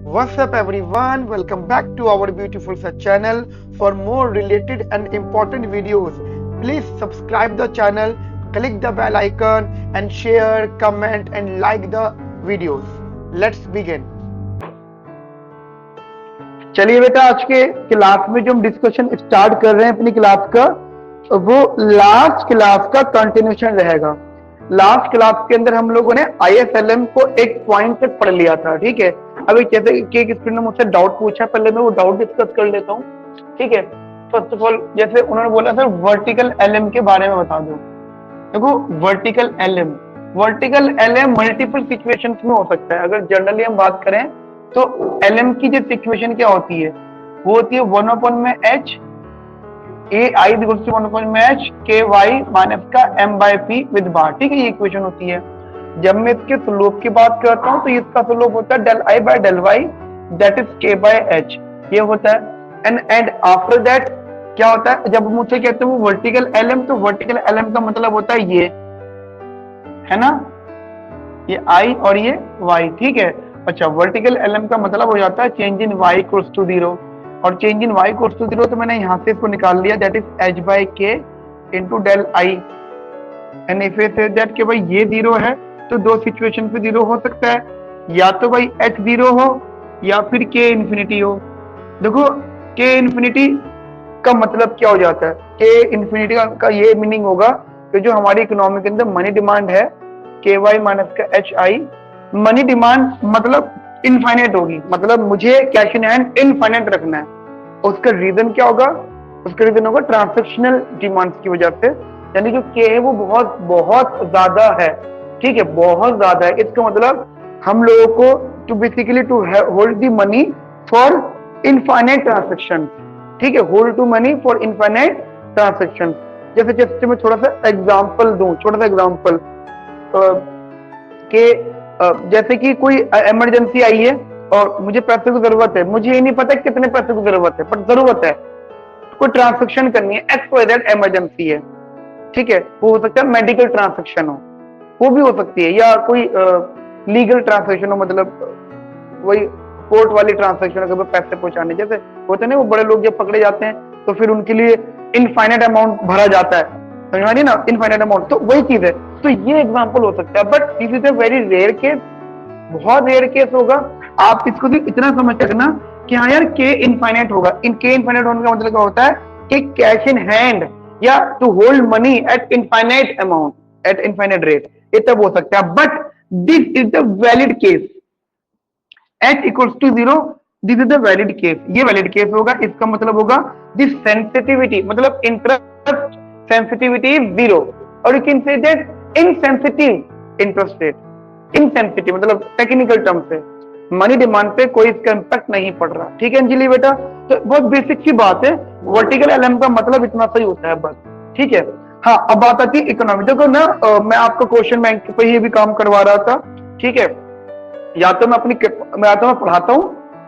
What's up everyone? Welcome back to our beautiful such channel. For more related and important videos, please subscribe the channel, click the bell icon and share, comment and like the videos. Let's begin. चलिए बेटा, आज के class में जो हम discussion start कर रहे हैं अपनी क्लास का, वो लास्ट क्लास का कंटिन्यूशन रहेगा। लास्ट क्लास के अंदर हम लोगों ने ISLM को एक पॉइंट तक पढ़ लिया था, ठीक है। अभी जैसे कि एक स्टूडेंट ने मुझसे डाउट पूछा, पहले मैं वो डाउट डिस्कस कर लेता हूँ, ठीक है। फर्स्ट ऑफ ऑल, जैसे उन्होंने बोला सर वर्टिकल LM के बारे में बता दो। देखो, वर्टिकल LM मल्टीपल सिचुएशंस में हो सकता है। अगर जनरली हम बात करें तो LM की जो सिचुएशन क्या होती है, वो होती है 1/h AI = 1/h KY minus का M/P विद बार, ठीक है। ये इक्वेशन होती है। जब मैं इसके स्लोप की बात करता हूँ तो इसका स्लोप होता है del I by del y, that is K/h, ये होता है। एंड आफ्टर दैट क्या होता है, जब मुझसे कहते हैं वो वर्टिकल LM, तो वर्टिकल LM का मतलब होता है ये, है ना, ये I और ये Y, ठीक है। अच्छा, वर्टिकल LM का मतलब हो जाता है change in y equals to 0, और change in y equals to 0 तो मैंने यहाँ से इसको निकाल लिया, that is h/k into del I। And if it is that कि भाई ये 0 है तो दो सिचुएशन पे 0 हो सकता है, या तो भाई h 0 हो या फिर k इन्फिनिटी हो। देखो, k इन्फिनिटी का मतलब क्या हो जाता है, k इन्फिनिटी का ये मीनिंग होगा कि जो हमारी इकोनॉमी के अंदर मनी डिमांड है KY माइनस का HI, मनी डिमांड मतलब इनफाइनाइट होगी, मतलब मुझे कैश इन हैंड इनफाइनाइट रखना है। उसका रीजन क्या होगा, उसका रीजन होगा ट्रांजैक्शनल डिमांड्स की वजह से, यानी जो के है वो बहुत बहुत ज्यादा है, ठीक है, बहुत ज्यादा है। इसका मतलब हम लोगों को to basically to hold the money for infinite transaction, ठीक है, hold to money for infinite transaction. जैसे मैं थोड़ा सा एग्जांपल दूं, छोटा सा एग्जांपल के जैसे कि कोई इमरजेंसी आई है और मुझे पैसे की जरूरत है, मुझे ये नहीं पता कितने पैसे की जरूरत है, पर जरूरत है, कोई ट्रांजैक्शन करनी है, XYZ इमरजेंसी है, ठीक है। वो हो सकता है मेडिकल ट्रांजैक्शन हो, वो भी हो सकती है, या कोई लीगल ट्रांजैक्शन हो, मतलब वही कोर्ट वाली ट्रांजैक्शन हो, पैसे पहुंचाने जैसे होते हैं ना, वो बड़े लोग जब पकड़े जाते हैं तो फिर उनके लिए इनफाइनाइट अमाउंट भरा जाता है, समझ में आ रही ना, इनफाइनाइट अमाउंट, तो वही चीज है। तो ये एग्जांपल हो सकता है, but this is a very rare case, बहुत रेयर केस होगा। आप इसको भी इतना समझ रखना कि हाँ यार के इनफाइनाइट होगा। इन के इनफाइनाइट होने का मतलब क्या होता है कि कैश इन हैंड या to hold money at infinite amount, at infinite rate, ये तब हो सकता है। But this is the valid case, h equals to 0, this is the valid case, ये वैलिड केस होगा। इसका मतलब होगा दिस सेंसिटिविटी, मतलब इंटरेस्ट सेंसिटिविटी इज 0, और you can say that insensitive interest rate. Insensitive मतलब टेक्निकल टर्म से money demand पे कोई इसका इंपैक्ट नहीं पड़ रहा, ठीक है अंजलि बेटा। तो बहुत बेसिक सी बात है, वर्टिकल LM का मतलब इतना सही होता है बस, ठीक है। हाँ, अब बात आती है इकोनॉमी। देखो ना, मैं आपको क्वेश्चन बैंक पे ही भी काम करवा रहा था, ठीक है। या तो मैं पढ़ाता हूँ,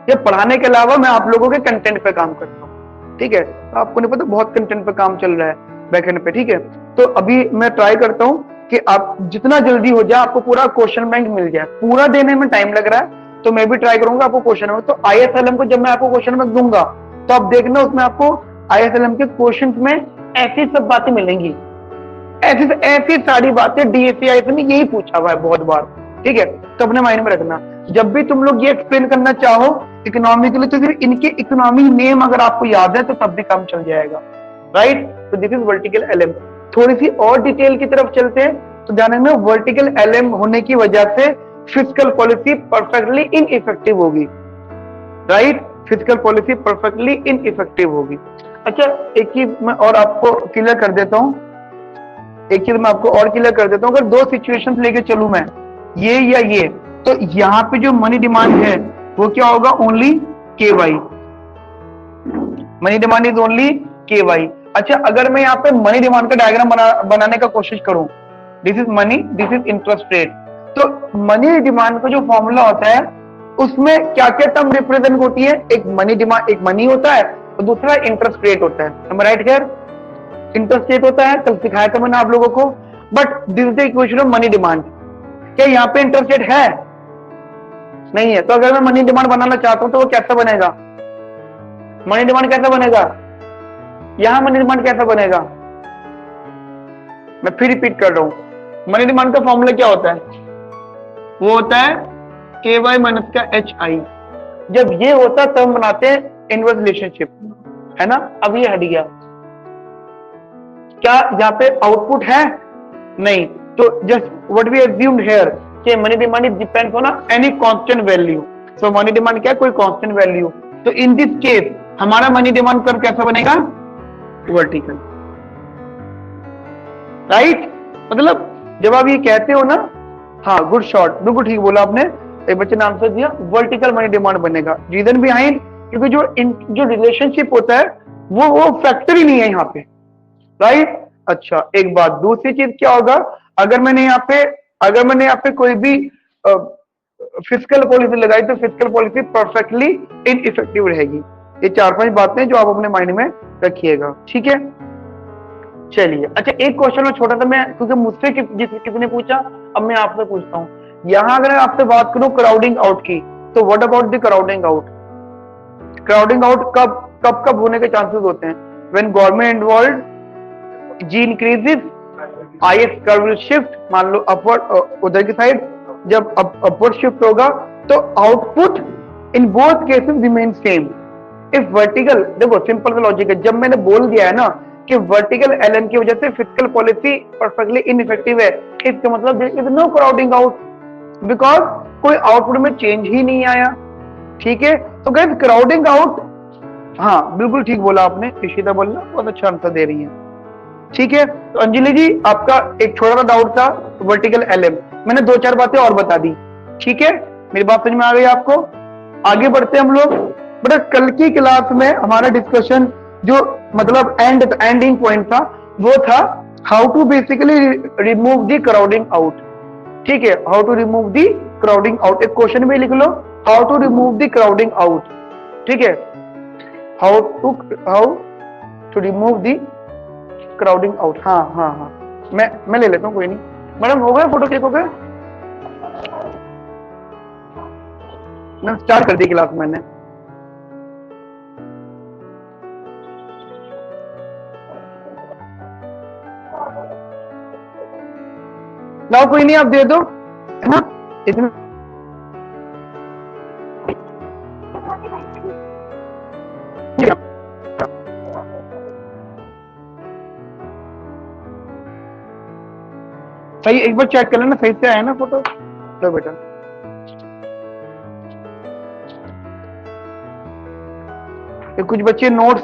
या पढ़ाने के अलावा मैं आप लोगों के कंटेंट पे काम करता हूँ, ठीक है। तो आपको नहीं पता बहुत कंटेंट पे काम चल रहा है बैकएंड पे, ठीक है। तो अभी मैं ट्राई करता हूँ कि आप जितना जल्दी हो जाए आपको पूरा क्वेश्चन बैंक मिल जाए। पूरा देने में टाइम लग रहा है, तो मैं भी ट्राई करूंगा आपको क्वेश्चन बैंक। तो ISLM को जब मैं आपको क्वेश्चन बैंक दूंगा तो आप देखना उसमें आपको ISLM के क्वेश्चन में ऐसी सब बातें मिलेंगी, ऐसी सारी बातें DSC ने यही पूछा हुआ है बहुत बार, ठीक है। तो अपने माइंड में रखना, जब भी तुम लोग ये एक्सप्लेन करना चाहो इकोनॉमी के लिए, तो फिर इनके इकोनॉमी नेम अगर आपको याद है तो तब भी काम चल जाएगा, राइट। तो दिस इज वर्टिकल LM। थोड़ी सी और डिटेल की तरफ चलते हैं, तो ध्यान में वर्टिकल LM होने की वजह से फिस्कल पॉलिसी परफेक्टली इनइफेक्टिव होगी, right. Fiscal policy perfectly ineffective होगी। अच्छा, एक चीज मैं और आपको क्लियर कर देता हूं, अगर दो सिचुएशंस लेके चलूं मैं, ये या ये, तो यहाँ पे जो मनी डिमांड है वो क्या होगा, only KY, money demand is only KY। अच्छा, अगर मैं यहाँ पे मनी डिमांड का डायग्राम बनाने का कोशिश करूं, this is money, this is interest rate, तो मनी डिमांड का जो फॉर्मूला होता है उसमें क्या क्या टर्म रिप्रेजेंट होती है, एक मनी डिमांड, एक मनी होता है, और दूसरा इंटरेस्ट रेट होता है, राइट। खैर, इंटरेस्ट रेट होता है, कल सिखाया था मैंने आप लोगों को, but this is the equation of money demand. क्या यहाँ पे इंटरेस्ट रेट है? नहीं है। तो अगर मैं मनी डिमांड बनाना चाहता हूं तो वो कैसा बनेगा? मनी डिमांड कैसा बनेगा? यहां मनी डिमांड कैसा बनेगा? मैं फिर रिपीट कर रहा हूं, मनी डिमांड का फॉर्मूला क्या होता है? वो होता है के वाई माइनस का एच आई। जब ये होता है तब हम बनाते हैं इनवर्स रिलेशनशिप, है ना। अब ये हट गया, क्या यहाँ पे आउटपुट है? नहीं। तो just what we assumed here कि money demand is depends on any constant value. So money demand क्या है? कोई कांस्टेंट वैल्यू। तो इन दिस केस हमारा मनी डिमांड कर्व कैसा बनेगा? Vertical, right. मतलब जब आप ये कहते हो ना, हाँ गुड शॉट, बिल्कुल ठीक बोला आपने, एक बच्चे ने आंसर दिया, वर्टिकल मनी डिमांड बनेगा। रीजन बिहाइंड, क्योंकि जो रिलेशनशिप होता है वो फैक्टर ही नहीं है यहाँ पे, राइट। अच्छा, एक बात दूसरी चीज क्या होगा, अगर मैंने यहाँ पे कोई भी फिस्कल पॉलिसी लगाई तो फिस्कल पॉलिसी परफेक्टली इनइफेक्टिव रहेगी। ये 4-5 बातें जो आप अपने माइंड में रखिएगा, ठीक है। चलिए, अच्छा एक क्वेश्चन में छोटा सा, मैं क्योंकि मुझसे किसी ने पूछा, अब मैं आपसे पूछता हूँ। यहां अगर मैं आपसे बात करूं क्राउडिंग आउट की, तो what about the crowding out? Crowding out कब होने के चांसेस होते हैं? When government involve, G increases, I S curve will shift, मान लो अपवर्ड, उधर की साइड जब अपवर्ड शिफ्ट होगा तो output in both cases remain same. If vertical, देखो सिंपल सा लॉजिक है, जब मैंने बोल दिया है ना कि वर्टिकल एलन की वजह से फिस्कल पॉलिसी परफेक्टली इनइफेक्टिव है, इसका मतलब there is no crowding out, because कोई आउटपुट में चेंज ही नहीं आया, ठीक है। तो गाइस क्राउडिंग आउट, हाँ बिल्कुल ठीक बोला आपने, इशिता बोलना बहुत अच्छा आंसर दे रही है, ठीक है। तो अंजलि जी आपका एक छोटा सा डाउट था वर्टिकल एलएम, मैंने 2-4 बातें और बता दी, ठीक है। मेरी बात समझ में आ गई आपको? आगे बढ़ते हैं हम लोग। बेटा कल की क्लास में हमारा डिस्कशन जो मतलब एंडिंग पॉइंट था वो था how to basically remove the crowding out, ठीक है। How to remove the crowding out, एक क्वेश्चन में लिख लो, how to remove the crowding out, ठीक है। How to remove the crowding out, हाँ मैं ले लेता हूँ, कोई नहीं। मैडम हो गया, फोटो क्लिक हो गया? मैं स्टार्ट कर दी क्लास मैंने। लाओ, कोई नहीं, आप दे दो, है ना, इतना सही। एक बार चेक कर लेना सही से आया ना फोटो। लो बेटा, कुछ बच्चे नोट्स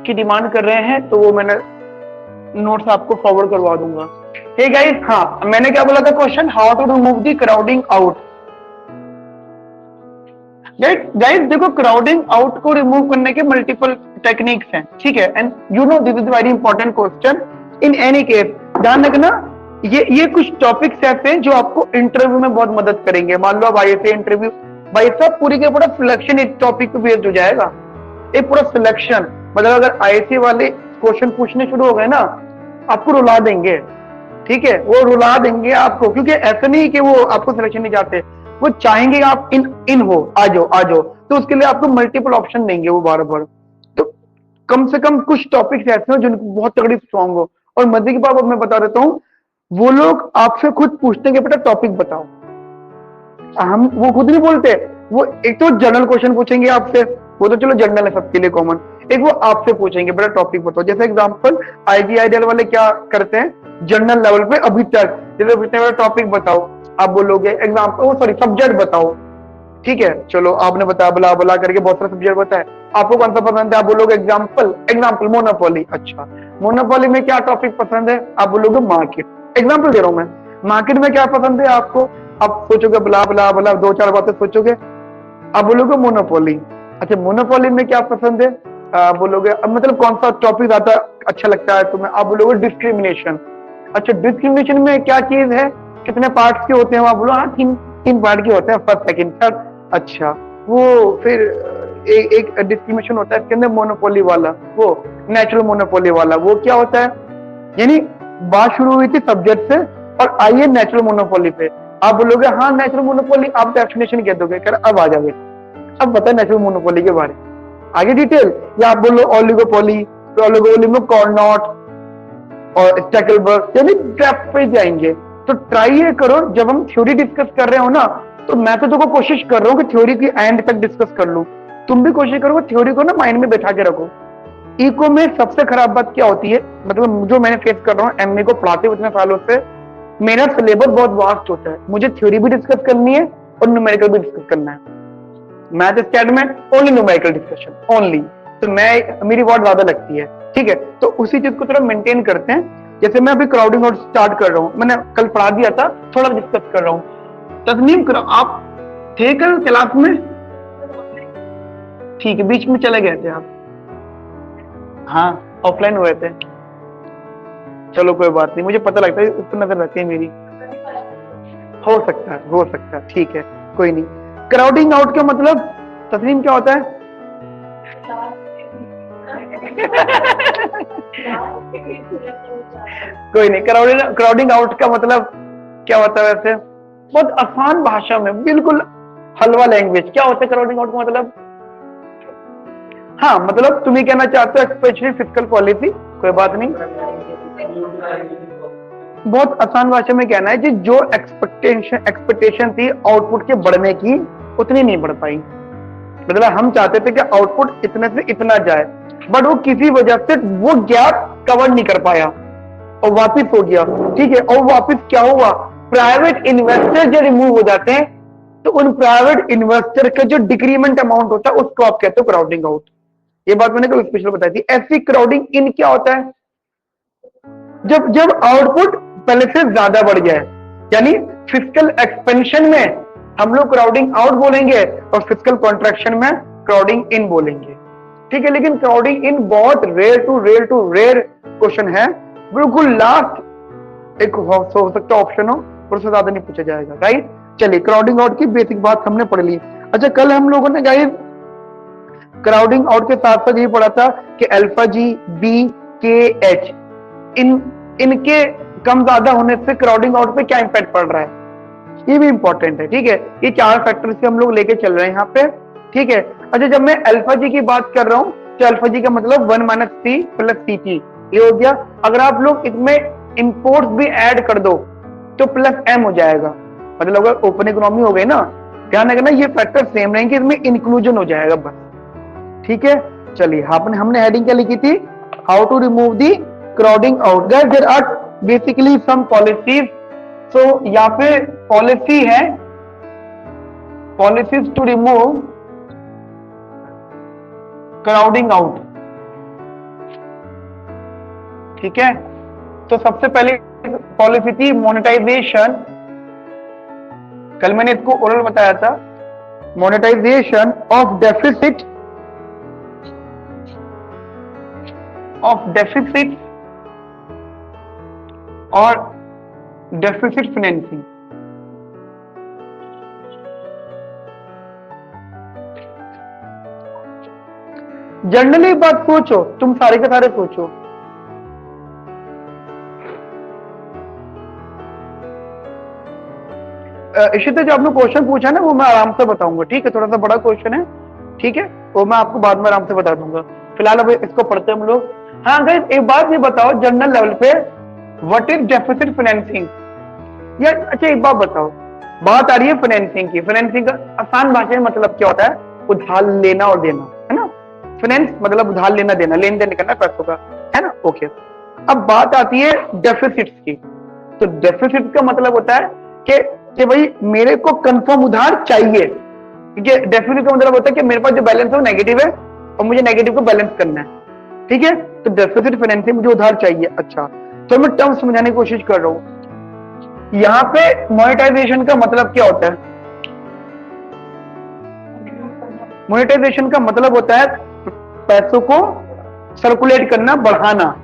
की डिमांड कर रहे हैं तो वो मैंने नोट्स आपको फॉरवर्ड करवा दूंगा। हे गाइस, हाँ मैंने क्या बोला था question, how to remove the crowding out. Guys देखो, क्राउडिंग आउट को रिमूव करने के मल्टीपल टेक्निक्स हैं, ठीक है। And you know this is very important question in any case. ध्यान रखना, ये कुछ टॉपिक्स ऐसे हैं जो आपको इंटरव्यू में बहुत मदद करेंगे। मान लो आप आईएसए इंटरव्यू, भाई साहब पूरी के पूरा सिलेक्शन इस टॉपिक पे बेस्ड हो जाएगा, एक पूरा सिलेक्शन। मतलब अगर आईएसए वाले क्वेश्चन पूछने शुरू हो गए ना, आपको रुला देंगे, ठीक है। वो रुला देंगे आपको, क्योंकि ऐसा नहीं कि वो आपको सिलेक्शन नहीं चाहते, वो चाहेंगे आप इन हो, आ जाओ, तो उसके लिए आपको मल्टीपल ऑप्शन देंगे वो बार बार। तो कम से कम कुछ टॉपिक्स ऐसे हो जिनको बहुत तगड़ी स्ट्रॉन्ग हो। और मजे की बात मैं बता देता हूँ, वो लोग आपसे खुद पूछते हैं कि बेटा टॉपिक बताओ, हम वो खुद नहीं बोलते। वो एक तो जनरल क्वेश्चन पूछेंगे आपसे, वो तो चलो जनरल है सबके लिए कॉमन, एक वो आपसे पूछेंगे बेटा टॉपिक बताओ। जैसे एग्जांपल आईजीआईडीएल वाले क्या करते हैं जनरल लेवल पे अभी तक, जैसे पूछते हैं बेटा टॉपिक बताओ, आप बोलोगे एग्जांपल, सॉरी सब्जेक्ट बताओ, ठीक है। चलो आपने बताया बला बला करके बहुत सारे सब्जेक्ट बताए, आपको कौन सा पसंद है, आप बोलोगे एग्जांपल मोनोपोली। अच्छा, मोनोपोली में क्या टॉपिक पसंद है, आप बोलोगे मार्केट। एग्जांपल दे रहा हूं मैं, मार्केट में क्या पसंद है आपको, आप सोचोगे बला बला बला 2-4 बातें सोचोगे, आप बोलोगे मोनोपोली। अच्छा, मोनोपोली में क्या पसंद है, बोलोगे मतलब कौन सा टॉपिक ज्यादा अच्छा लगता है तुम्हें, आप बोलोगे डिस्क्रिमिनेशन। अच्छा, डिस्क्रिमिनेशन में क्या चीज है, कितने पार्ट्स के होते हैं, आप बोलो हाँ 3 पार्ट के होते हैं, फर्स्ट सेकंड थर्ड। अच्छा, वो फिर एक डिस्क्रिमिनेशन होता है इसके अंदर मोनोपोली वाला, वो नेचुरल मोनोपोली वाला, वो क्या होता है, यानी बात शुरू हुई थी सब्जेक्ट से और आइए नेचुरल मोनोपोली पे। आप बोलोगे हाँ नेचुरल मोनोपोली, आप डेफिनेशन कह दोगे, कर अब आ जाओगे, अब बता नेचुरल मोनोपोली के बारे में आगे डिटेल, या आप बोलो ओलिगोपोली, तो ओलिगोपोली में कॉर्नॉट और स्टैकलबर्ग, यानी डेप्थ पे जाएंगे। तो ट्राई ये करो, जब हम थ्योरी डिस्कस कर रहे हो ना, तो मैं तो देखो कोशिश कर रहा हूँ कि थ्योरी की एंड तक डिस्कस कर लूं, तुम भी कोशिश करो थ्योरी को ना माइंड में बैठा के रखो। इको में सबसे खराब बात क्या होती है, मतलब जो मैंने फेस कर रहा हूँ एमए को पढ़ाते हुए इतने सालों से, मेरा सिलेबस बहुत वास्ट होता है, मुझे थ्योरी भी डिस्कस करनी है और न्यूमेरिकल भी डिस्कस करना है। मैथ स्टैट में ओनली न्यूमेरिकल डिस्कशन ओनली, तो मेरी बहुत ज्यादा लगती है, ठीक है। तो उसी चीज को थोड़ा मेंटेन करते हैं। जैसे मैं अभी क्राउडिंग आउट स्टार्ट कर रहा हूँ, मैंने कल पढ़ा दिया था, थोड़ा डिस्कस कर रहा हूँ। तस्नीम करो, आप थे कल क्लास में? ठीक है, बीच में चले गए थे आप? हाँ, ऑफलाइन हुए थे। चलो कोई बात नहीं, मुझे पता लगता है, उस पर नजर रहती है मेरी। हो सकता है, ठीक है, कोई नहीं। क्राउडिंग आउट का मतलब तस्लीम क्या होता है? कोई नहीं, क्राउडिंग आउट का मतलब क्या होता है वैसे? बहुत आसान भाषा में, बिल्कुल हलवा लैंग्वेज, क्या होता है क्राउडिंग आउट का मतलब? हाँ, मतलब तुम ये कहना चाहते हो स्पेशली फिजिकल पॉलिसी, कोई बात नहीं, बहुत आसान भाषा में कहना है कि जो एक्सपेक्टेशन थी आउटपुट के बढ़ने की, उतनी नहीं बढ़ पाई। मतलब हम चाहते थे कि आउटपुट इतने से इतना जाए, बट वो किसी वजह से वो गैप कवर नहीं कर पाया और वापिस हो गया, ठीक है। और वापिस क्या हुआ, प्राइवेट इन्वेस्टर जो रिमूव हो जाते हैं, तो उन प्राइवेट इन्वेस्टर का जो डिक्रीमेंट अमाउंट होता है उसको आप कहते हो क्राउडिंग आउट। ये बात मैंने कल स्पेशल बताई थी। ऐसी क्राउडिंग इन क्या होता है, जब आउटपुट पहले से ज्यादा बढ़ जाए, यानी फिजिकल एक्सपेंशन में हम लोग क्राउडिंग आउट बोलेंगे और फिजिकल कॉन्ट्रैक्शन में क्राउडिंग इन बोलेंगे, ठीक है। लेकिन क्राउडिंग इन बहुत रेयर टू रेयर क्वेश्चन है, बिल्कुल लास्ट एक हो सकता ऑप्शन हो, और उससे ज्यादा नहीं पूछा जाएगा, राइट। चलिए, क्राउडिंग आउट की बेसिक बात हमने पढ़ ली। अच्छा, कल हम लोगों ने गाइस क्राउडिंग आउट के साथ साथ ये पढ़ा था कि अल्फा जी, बी, के, एच, इनके कम ज्यादा होने से क्राउडिंग आउट पे क्या इंपैक्ट पड़ रहा है, ये भी इंपॉर्टेंट है, ठीक है। ये 4 फैक्टर से हम लोग लेके चल रहे हैं यहाँ पे, ठीक है। अच्छा, जब मैं अल्फा जी की बात कर रहा हूँ, तो अल्फा जी का मतलब 1 - c + ct, ये हो गया। अगर आप लोग इसमें इंपोर्ट्स भी ऐड कर दो तो +m हो जाएगा, मतलब अगर ओपन इकोनॉमी हो गई ना, ध्यान रखना ये फैक्टर सेम रहेंगे, इसमें इंक्लूजन हो जाएगा बस, ठीक है। चलिए, हमने हेडिंग क्या लिखी थी, how to remove the crowding out. There are basically some policies, so यहाँ पे पॉलिसी है, policies to remove crowding out, ठीक है। तो सबसे पहले पॉलिसी थी मोनेटाइजेशन, कल मैंने इसको ओरल बताया था, मोनेटाइजेशन ऑफ डेफिसिट और डेफिसिट फाइनेंसिंग। जनरली बात सोचो, तुम सारे के सारे सोचो, इशिता जो आपने क्वेश्चन पूछा ना, वो मैं आराम से बताऊंगा, ठीक है। थोड़ा सा बड़ा क्वेश्चन है, ठीक है, वो मैं आपको बाद में आराम से बता दूंगा। फिलहाल अब इसको पढ़ते हैं हम लोग। हाँ गाइस, एक बात ये बताओ जनरल लेवल पे, व्हाट इज डेफिसिट फाइनेंसिंग? या अच्छा, एक बात बताओ, बात आ रही है फाइनेंसिंग की, फाइनेंसिंग का आसान भाषा में मतलब क्या होता है, उधार लेना और देना, है ना। फाइनेंस मतलब उधार लेना देना, लेन देन करना पैसों का, है ना, ओके। अब बात आती है डेफिसिट्स की, तो डेफिसिट का मतलब होता है कि भाई मेरे को कंफर्म उधार चाहिए, ठीक है। डेफिसिट का मतलब होता है कि मेरे पास जो बैलेंस है वो नेगेटिव है और मुझे नेगेटिव को बैलेंस करना है, ठीक है। तो डेफिसिट फाइनेंसिंग मुझे उधार चाहिए। अच्छा, तो मैं टर्म समझाने की कोशिश कर रहा हूं। यहाँ पे मोनेटाइजेशन का मतलब क्या होता है? मोनेटाइजेशन का मतलब होता है पैसों को सर्कुलेट करना, बढ़ाना,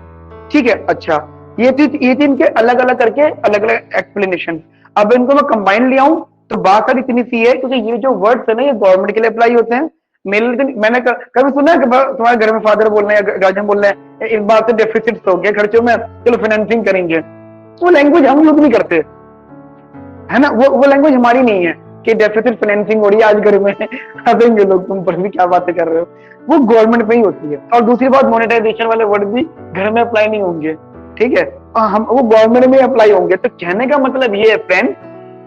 ठीक है। अच्छा, ये तीन के अलग अलग करके अलग अलग एक्सप्लेनेशन। अब इनको मैं कंबाइन ले आऊं तो बात सारी इतनी सी है, क्योंकि ये जो वर्ड्स है ना, ये गवर्नमेंट के लिए अप्लाई होते हैं। मैंने कभी सुना है कि तुम्हारे घर में फादर बोल रहे हैं, गार्जियन बोल रहे हैं, इस बात से डेफिसिट हो गया खर्चों में, चलो फाइनेंसिंग करेंगे, वो लैंग्वेज हम यूज नहीं करते। है ना, वो लैंग्वेज हमारी नहीं है कि डेफिसिट फाइनेंसिंग हो रही है आज घर में हंसेंगे लोग, तुम पर भी क्या बातें कर रहे हो, वो गवर्नमेंट पे ही होती है। और दूसरी बात, मोनेटाइजेशन वाले वर्ड भी घर में अप्लाई नहीं होंगे, ठीक है, हम वो गवर्नमेंट में अप्लाई होंगे। तो कहने का मतलब ये है फ्रेंड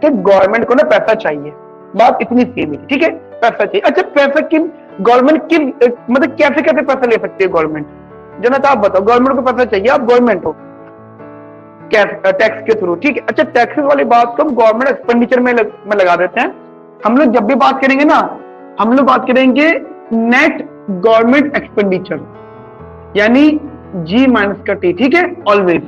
कि गवर्नमेंट को ना पैसा चाहिए, बात इतनी सीधी, ठीक है, पैसा चाहिए। अच्छा, पैसा किन गवर्नमेंट किन मतलब कैसे कैसे पैसा ले सकती है गवर्नमेंट, जनता आप बताओ, गवर्नमेंट को पैसा चाहिए, आप गवर्नमेंट हो, टैक्स के थ्रू, ठीक है। अच्छा, टैक्सेस वाली बात को हम गवर्नमेंट एक्सपेंडिचर में लगा देते हैं। हम लोग जब भी बात करेंगे ना, हम लोग बात करेंगे नेट गवर्नमेंट एक्सपेंडिचर, यानी जी माइनस का टी, ठीक है, ऑलवेज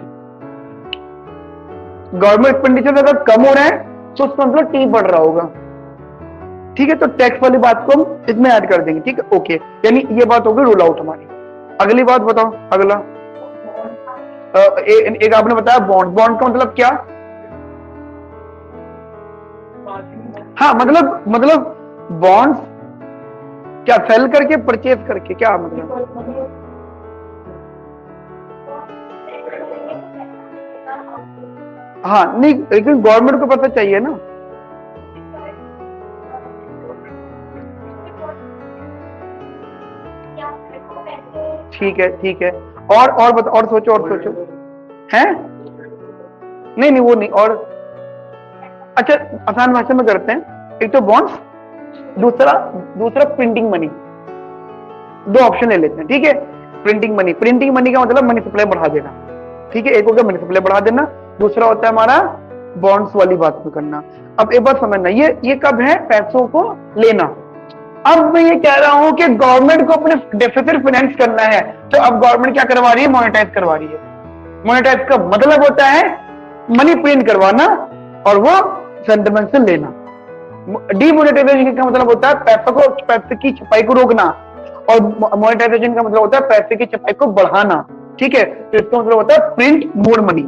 गवर्नमेंट एक्सपेंडिचर अगर कम हो रहा है तो उसका मतलब टी बढ़ रहा होगा, ठीक है। तो टैक्स वाली बात को हम इसमें ऐड कर देंगे, ठीक है, ओके, यानी ये बात होगी रूल आउट हमारी। अगली बात बताओ, अगला एक आपने बताया बॉन्ड, बॉन्ड का मतलब क्या, हाँ मतलब बॉन्ड्स क्या सेल करके परचेज करके, क्या मतलब, हाँ नहीं, लेकिन गवर्नमेंट को पता चाहिए ना, ठीक है ठीक है, और बताओ, और सोचो हैं, नहीं वो नहीं, और अच्छा आसान भाषा में करते हैं, एक तो बॉन्ड्स, दूसरा प्रिंटिंग मनी, दो ऑप्शन ले लेते हैं, ठीक है। प्रिंटिंग मनी का मतलब मनी सप्लाई बढ़ा देना, ठीक है, एक हो गया मनी सप्लाई बढ़ा देना, दूसरा होता है हमारा बॉन्ड्स वाली बात में करना। अब एक बात समझना, ये कब है, पैसों को लेना। अब मैं ये कह रहा हूं कि गवर्नमेंट को अपने डेफिसिट फाइनेंस करना है, तो अब गवर्नमेंट क्या करवा रही है, मोनेटाइज करवा रही है। मोनेटाइज का मतलब होता है मनी प्रिंट करवाना और वो सेंटिमेंट से लेना। डीमोनेटाइजेशन का मतलब होता है पैसे की छपाई को रोकना, और मोनेटाइजेशन का मतलब होता है पैसे की छपाई को बढ़ाना, ठीक है। तो इसका मतलब होता है print more money.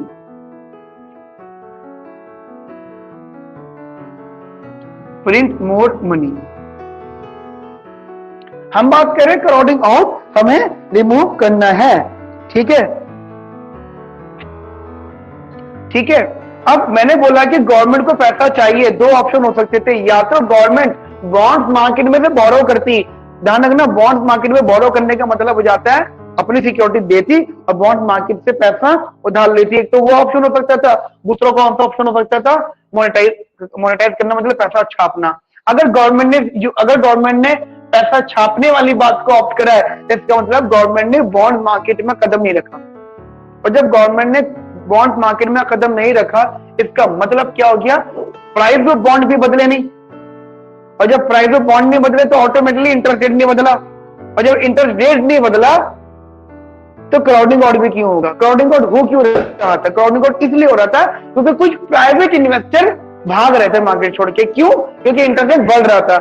Print more money. हम बात करें क्राउडिंग आउट, हमें रिमूव करना है, ठीक है ठीक है। अब मैंने बोला कि गवर्नमेंट को पैसा चाहिए, दो ऑप्शन हो सकते थे, या तो गवर्नमेंट बॉन्ड्स मार्केट में से बोरो करती, ध्यान रखना, बॉन्ड्स मार्केट में बोरो करने का मतलब हो जाता है अपनी सिक्योरिटी देती और बॉन्ड मार्केट से पैसा उधार लेती, एक तो वो ऑप्शन हो सकता था। दूसरा कौन सा ऑप्शन हो सकता था, मोनेटाइज करना मतलब पैसा छापना। अगर गवर्नमेंट ने पैसा छापने वाली बात को ऑप्ट करा है, इसका मतलब गवर्नमेंट ने बॉन्ड मार्केट में कदम नहीं रखा, और जब गवर्नमेंट ने बॉन्ड मार्केट में कदम नहीं रखा, इसका मतलब क्या हो गया, प्राइस ऑफ बॉन्ड भी बदले नहीं, और जब प्राइस ऑफ बॉन्ड नहीं बदले तो ऑटोमेटिकली इंटरेस्ट रेट नहीं बदला, और जब इंटरेस्ट रेट नहीं बदला तो क्राउडिंग आउट भी क्यों होगा। क्राउडिंग आउट हो क्यों रहा था, क्राउडिंग आउट इसलिए हो रहा था क्योंकि कुछ प्राइवेट इन्वेस्टर भाग रहे थे मार्केट छोड़ के, क्यों, क्योंकि इंटरेस्ट रेट बढ़ रहा था।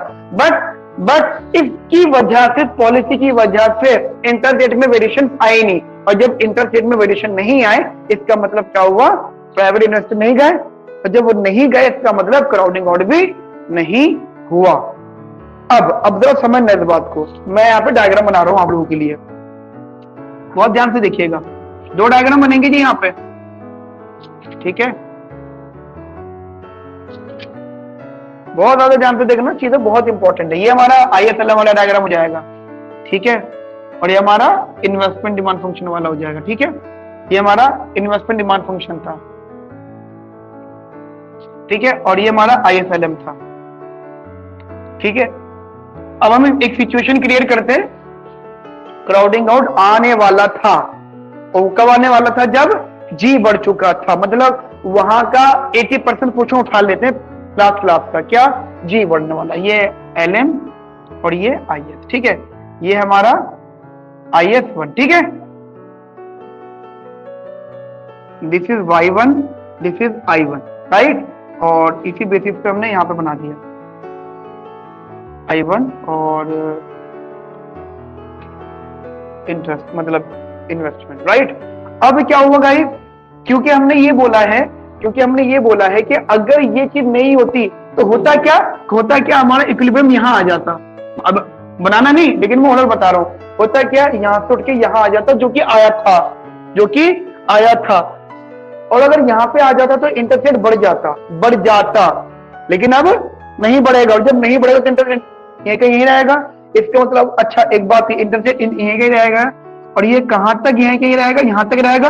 बट इसकी वजह से, पॉलिसी की वजह से इंटरेस्ट रेट में वेरिएशन आए नहीं, और जब इंटरेस्ट रेट में वेरिएशन नहीं आए, इसका मतलब क्या हुआ, प्राइवेट इन्वेस्टर नहीं गए, और जब वो नहीं गए इसका मतलब क्राउडिंग आउट भी नहीं हुआ। अब जरा समझना इस बात को, मैं यहाँ पे डायग्राम बना रहा हूं आप लोगों के लिए, बहुत ध्यान से देखिएगा, दो डायग्राम बनेंगे जी यहाँ पे, ठीक है, बहुत ज्यादा ध्यान से देखना, चीजें बहुत इंपॉर्टेंट है। ये हमारा ISLM वाला डायग्राम हो जाएगा, ठीक है, और ये हमारा इन्वेस्टमेंट डिमांड फंक्शन वाला हो जाएगा, ठीक है। ये हमारा इन्वेस्टमेंट डिमांड फंक्शन था, ठीक है, और ये हमारा ISLM था, ठीक है। अब हम एक सिचुएशन क्रिएट करते हैं, क्राउडिंग आउट आने वाला था, और कब आने वाला था, जब जी बढ़ चुका था, मतलब वहां का 80% पोर्शन उठा लेते हैं लास्ट का, क्या, जी बढ़ने वाला, ये LM और ये IS, ठीक है, ये हमारा IS1, ठीक है, this is Y1, this is I1, right, और इसी बेसिस पे हमने यहां पे बना दिया I1 और इंटरेस्ट मतलब इन्वेस्टमेंट, राइट। अब क्या हुआ गाइस, क्योंकि हमने ये बोला है कि अगर ये चीज नहीं होती तो होता क्या, हमारा इक्विलिब्रियम यहां आ जाता। अब बनाना नहीं, लेकिन मैं ऑर्डर बता रहा हूं, होता क्या, यहां से उठ के यहां आ जाता, जो कि आया था, और अगर यहाँ पे आ जाता तो इंटरेस्ट रेट बढ़ जाता, लेकिन अब नहीं बढ़ेगा, और जब नहीं बढ़ेगा तो इंटरेस्ट रेट यहीं कहीं रहेगा। इसका मतलब अच्छा एक बात, इंटरेस्ट रेट यहीं कहीं रहेगा, और ये कहां तक यहीं कहीं रहेगा, यहां तक रहेगा।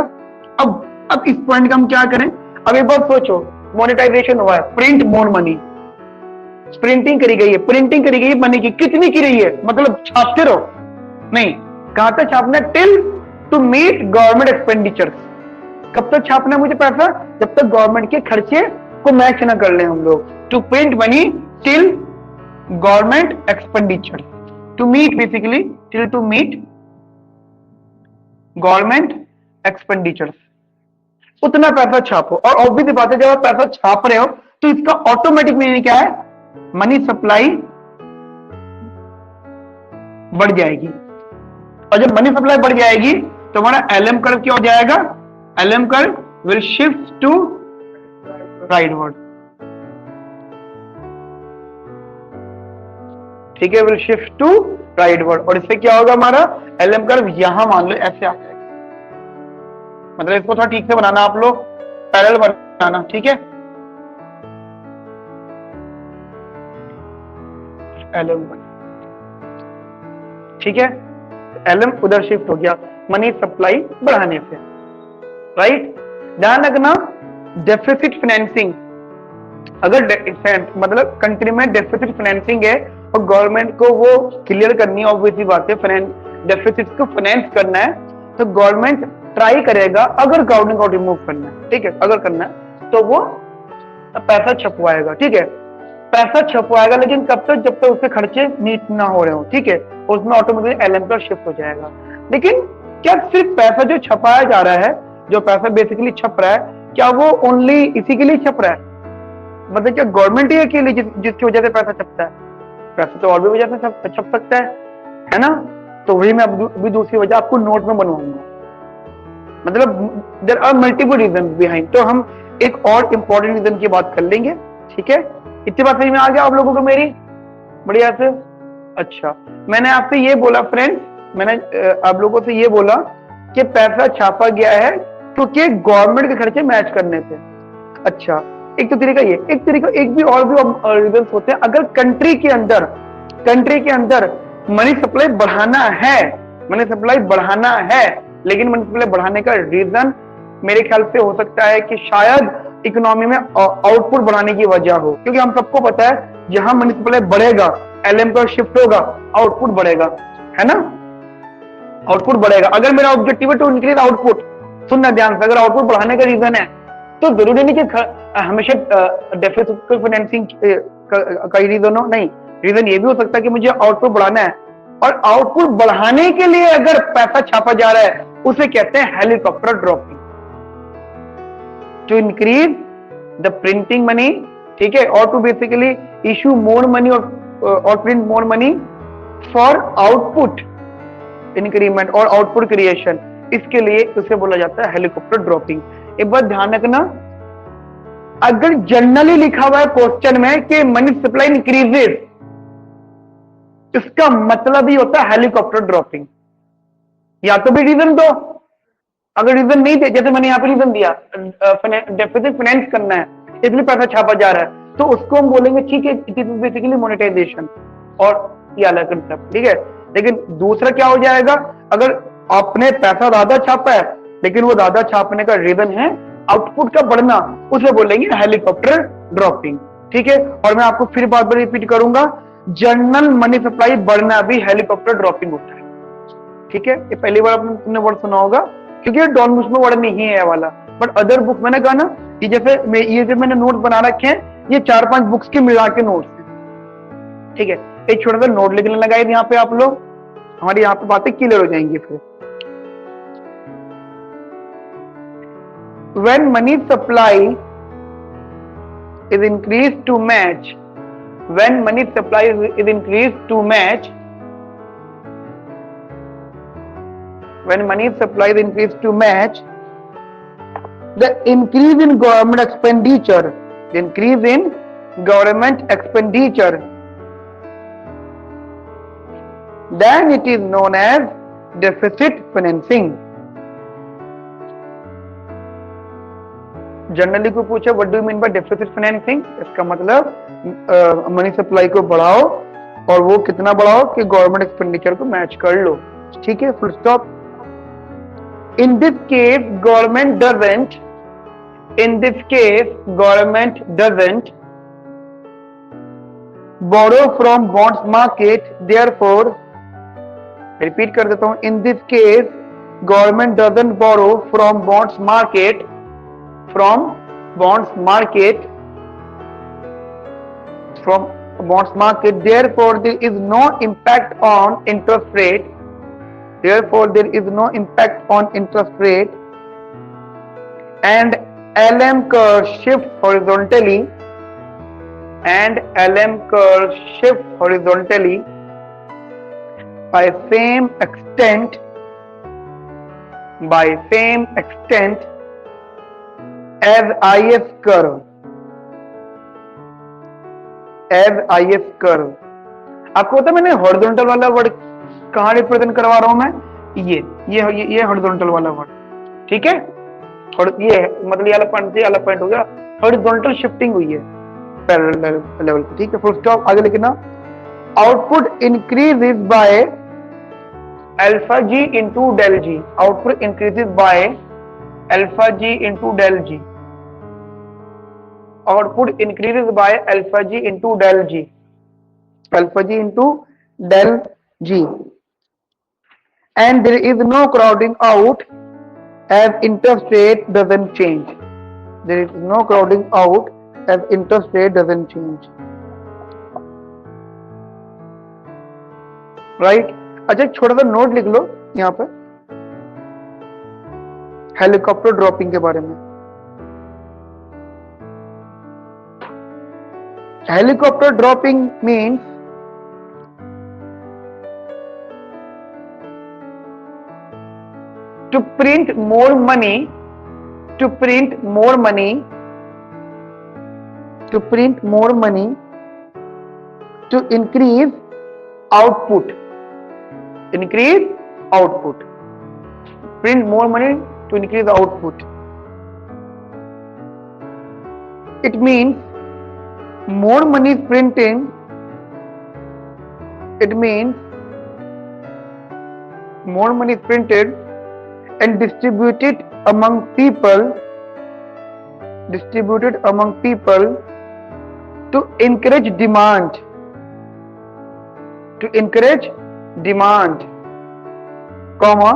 अब इस पॉइंट का हम क्या करें? अब एक बार सोचो, मोनेटाइजेशन हुआ है, प्रिंट मोर मनी, प्रिंटिंग करी गई है, प्रिंटिंग करी गई है मनी की, कितनी की रही है, मतलब छापते रहो नहीं, कहां तक छापना है? Till to meet government expenditures. कब तक छापना है मुझे पैसा? जब तक गवर्नमेंट के खर्चे को मैच ना कर ले हम लोग। To print money till government expenditure, to meet basically, till to meet government expenditures, उतना पैसा छापो। और ऑब्वियस बात है, जब आप पैसा छाप रहे हो तो इसका ऑटोमेटिक मीनिंग क्या है? मनी सप्लाई बढ़ जाएगी, और जब मनी सप्लाई बढ़ जाएगी तो हमारा एलएम कर्व क्या हो जाएगा? LM curve will shift to rightward, ठीक है, विल शिफ्ट टू राइटवर्ड। और इससे क्या होगा? हमारा एलएम कर्व यहां मान लो ऐसे आ जाएगा, मतलब इसको थोड़ा ठीक से बनाना आप लोग, पैरेलल बनाना, ठीक है। एलएम, ठीक है, एलएम उधर शिफ्ट हो गया मनी सप्लाई बढ़ाने से, राइट। ध्यान रखना, डेफिसिट फाइनेंसिंग, अगर मतलब कंट्री में डेफिसिट फाइनेंसिंग है और गवर्नमेंट को वो क्लियर करनी है, ऑब्वियसली बात है, डेफिसिट को फाइनेंस करना है, तो गवर्नमेंट ट्राई करेगा, अगर गवर्नमेंट को रिमूव करना है, ठीक है, अगर करना है तो वो पैसा छपवाएगा, ठीक है, पैसा छपवाएगा, लेकिन कब तक? जब तक उसके खर्चे मीट ना हो रहे हो, ठीक है, उसमें ऑटोमेटिक एलएम पर शिफ्ट हो जाएगा। लेकिन क्या सिर्फ पैसा जो छपाया जा रहा है, जो पैसा बेसिकली छप रहा है, क्या वो ओनली इसी के लिए छप रहा है? मतलब क्या गवर्नमेंट ही के लिए जिसकी वजह से पैसा छपता है? पैसा तो और भी वजह से छप सकता है ना। तो वही मैं अभी दूसरी वजह आपको नोट में बनवाऊंगा, मतलब there are multiple reason behind. तो हम एक और इंपॉर्टेंट रीजन की बात कर लेंगे, ठीक है। इतनी बात समझ में आ गया आप लोगों को मेरी? बढ़िया से। अच्छा, मैंने आपसे ये बोला फ्रेंड्स, मैंने आप लोगों से ये बोला कि पैसा छापा गया है क्योंकि गवर्नमेंट के खर्चे मैच करने थे। अच्छा, एक तो तरीका ये, एक तरीका एक भी और भी रीजन होते हैं। अगर कंट्री के अंदर मनी सप्लाई बढ़ाना है, लेकिन मनी सप्लाई बढ़ाने का रीजन मेरे ख्याल से हो सकता है कि शायद इकोनॉमी में आउटपुट बढ़ाने की वजह हो, क्योंकि हम सबको पता है जहां मनी सप्लाई बढ़ेगा एलएम पर शिफ्ट होगा, आउटपुट बढ़ेगा, है ना, आउटपुट बढ़ेगा। अगर मेरा ऑब्जेक्टिव है टू इंक्रीज आउटपुट, सुनना ध्यान से, अगर आउटपुट बढ़ाने का रीजन है तो जरूरी नहीं कि हमेशा डेफिसिट फाइनेंसिंग का रीजन हो, नहीं, रीजन ये भी हो सकता है कि मुझे आउटपुट बढ़ाना है, और आउटपुट बढ़ाने के लिए अगर पैसा छापा जा रहा है उसे कहते हैं helicopter dropping, to increase the printing money, ठीक है, और to basically issue more money और print more money for output increment और आउटपुट क्रिएशन, इसके लिए उसे बोला जाता है हेलीकॉप्टर ड्रॉपिंग। एक बात ध्यान रखना, अगर जनरली लिखा हुआ है क्वेश्चन में कि मनी सप्लाई इंक्रीजेस, इसका मतलब ही होता है हेलीकॉप्टर ड्रॉपिंग। या तो भी रीजन दो, अगर रीजन नहीं दे, जैसे मैंने यहां पे रीजन दिया डेफिसिट फाइनेंस करना है इसलिए पैसा छापा जा रहा है, तो उसको हम बोलेंगे ठीक है, इट इज बेसिकली मोनेटाइजेशन, और ये अलग कंसेप्ट, ठीक है। लेकिन दूसरा क्या हो जाएगा, अगर आपने पैसा ज्यादा छापा है लेकिन वो ज्यादा छापने का रीजन है आउटपुट का बढ़ना, उसे बोलेंगे हेलीकॉप्टर ड्रॉपिंग, ठीक है। और मैं आपको फिर बात रिपीट करूंगा, जनरल मनी सप्लाई बढ़ना भी हेलीकॉप्टर ड्रॉपिंग होता है, ठीक है। ये पहली बार तुमने वर्ड सुना होगा, क्योंकि ये डॉन बुश में वर्ड नहीं है वाला, बट अदर बुक मैंने कहा ना, ये जैसे ये जो मैंने नोट बना रखे हैं, ये 4-5 बुक्स के मिला के नोट्स हैं, ठीक है। एक छोटा सा नोट लिखने लगाए यहाँ पे आप लोग, हमारी यहाँ पे बातें क्लियर हो जाएंगी फिर। When money supply is increased to match, when money supply is increased to match, when money supply is increased to match the increase in government expenditure, the increase in government expenditure, then it is known as deficit financing. Generally को पूछा what do you mean by deficit financing, इसका मतलब money supply को बढ़ाओ और वो कितना बढ़ाओ कि गवर्नमेंट एक्सपेंडिचर को मैच कर लो, ठीक है, full stop. In this case government doesn't, in this case government doesn't borrow from bonds market, therefore repeat कर देता हूं, in this case government doesn't borrow from bonds market, from bonds market, from bonds market, therefore there is no impact on interest rate, therefore there is no impact on interest rate, and LM curve shifts horizontally, and LM curve shifts horizontally by same extent, as IS curve, as IS curve। आपको पता है मैंने horizontal वाला word कहाँ represent करवा रहा हूं मैं, ये हॉरिजॉन्टल वाला वर्ड, ठीक है, और ये मतलब ये वाला पॉइंट हो गया, हॉरिजॉन्टल शिफ्टिंग हुई है पैरेलल लेवल पे, ठीक है, फुल स्टॉप। आगे लिखना, output increases by alpha G into del G, output increases by alpha G into del G, output increases by alpha G into del G, alpha G into del G, and there is no crowding out as interest rate doesn't change, there is no crowding out as interest rate doesn't change, right। अच्छा एक छोटा सा note लिख लो यहां पर helicopter dropping के बारे में। Helicopter dropping means to print more money, to print more money, to print more money, to increase output, increase output, print more money to increase output. It means more money is printing, it means more money is printed and distributed among people to encourage demand, comma,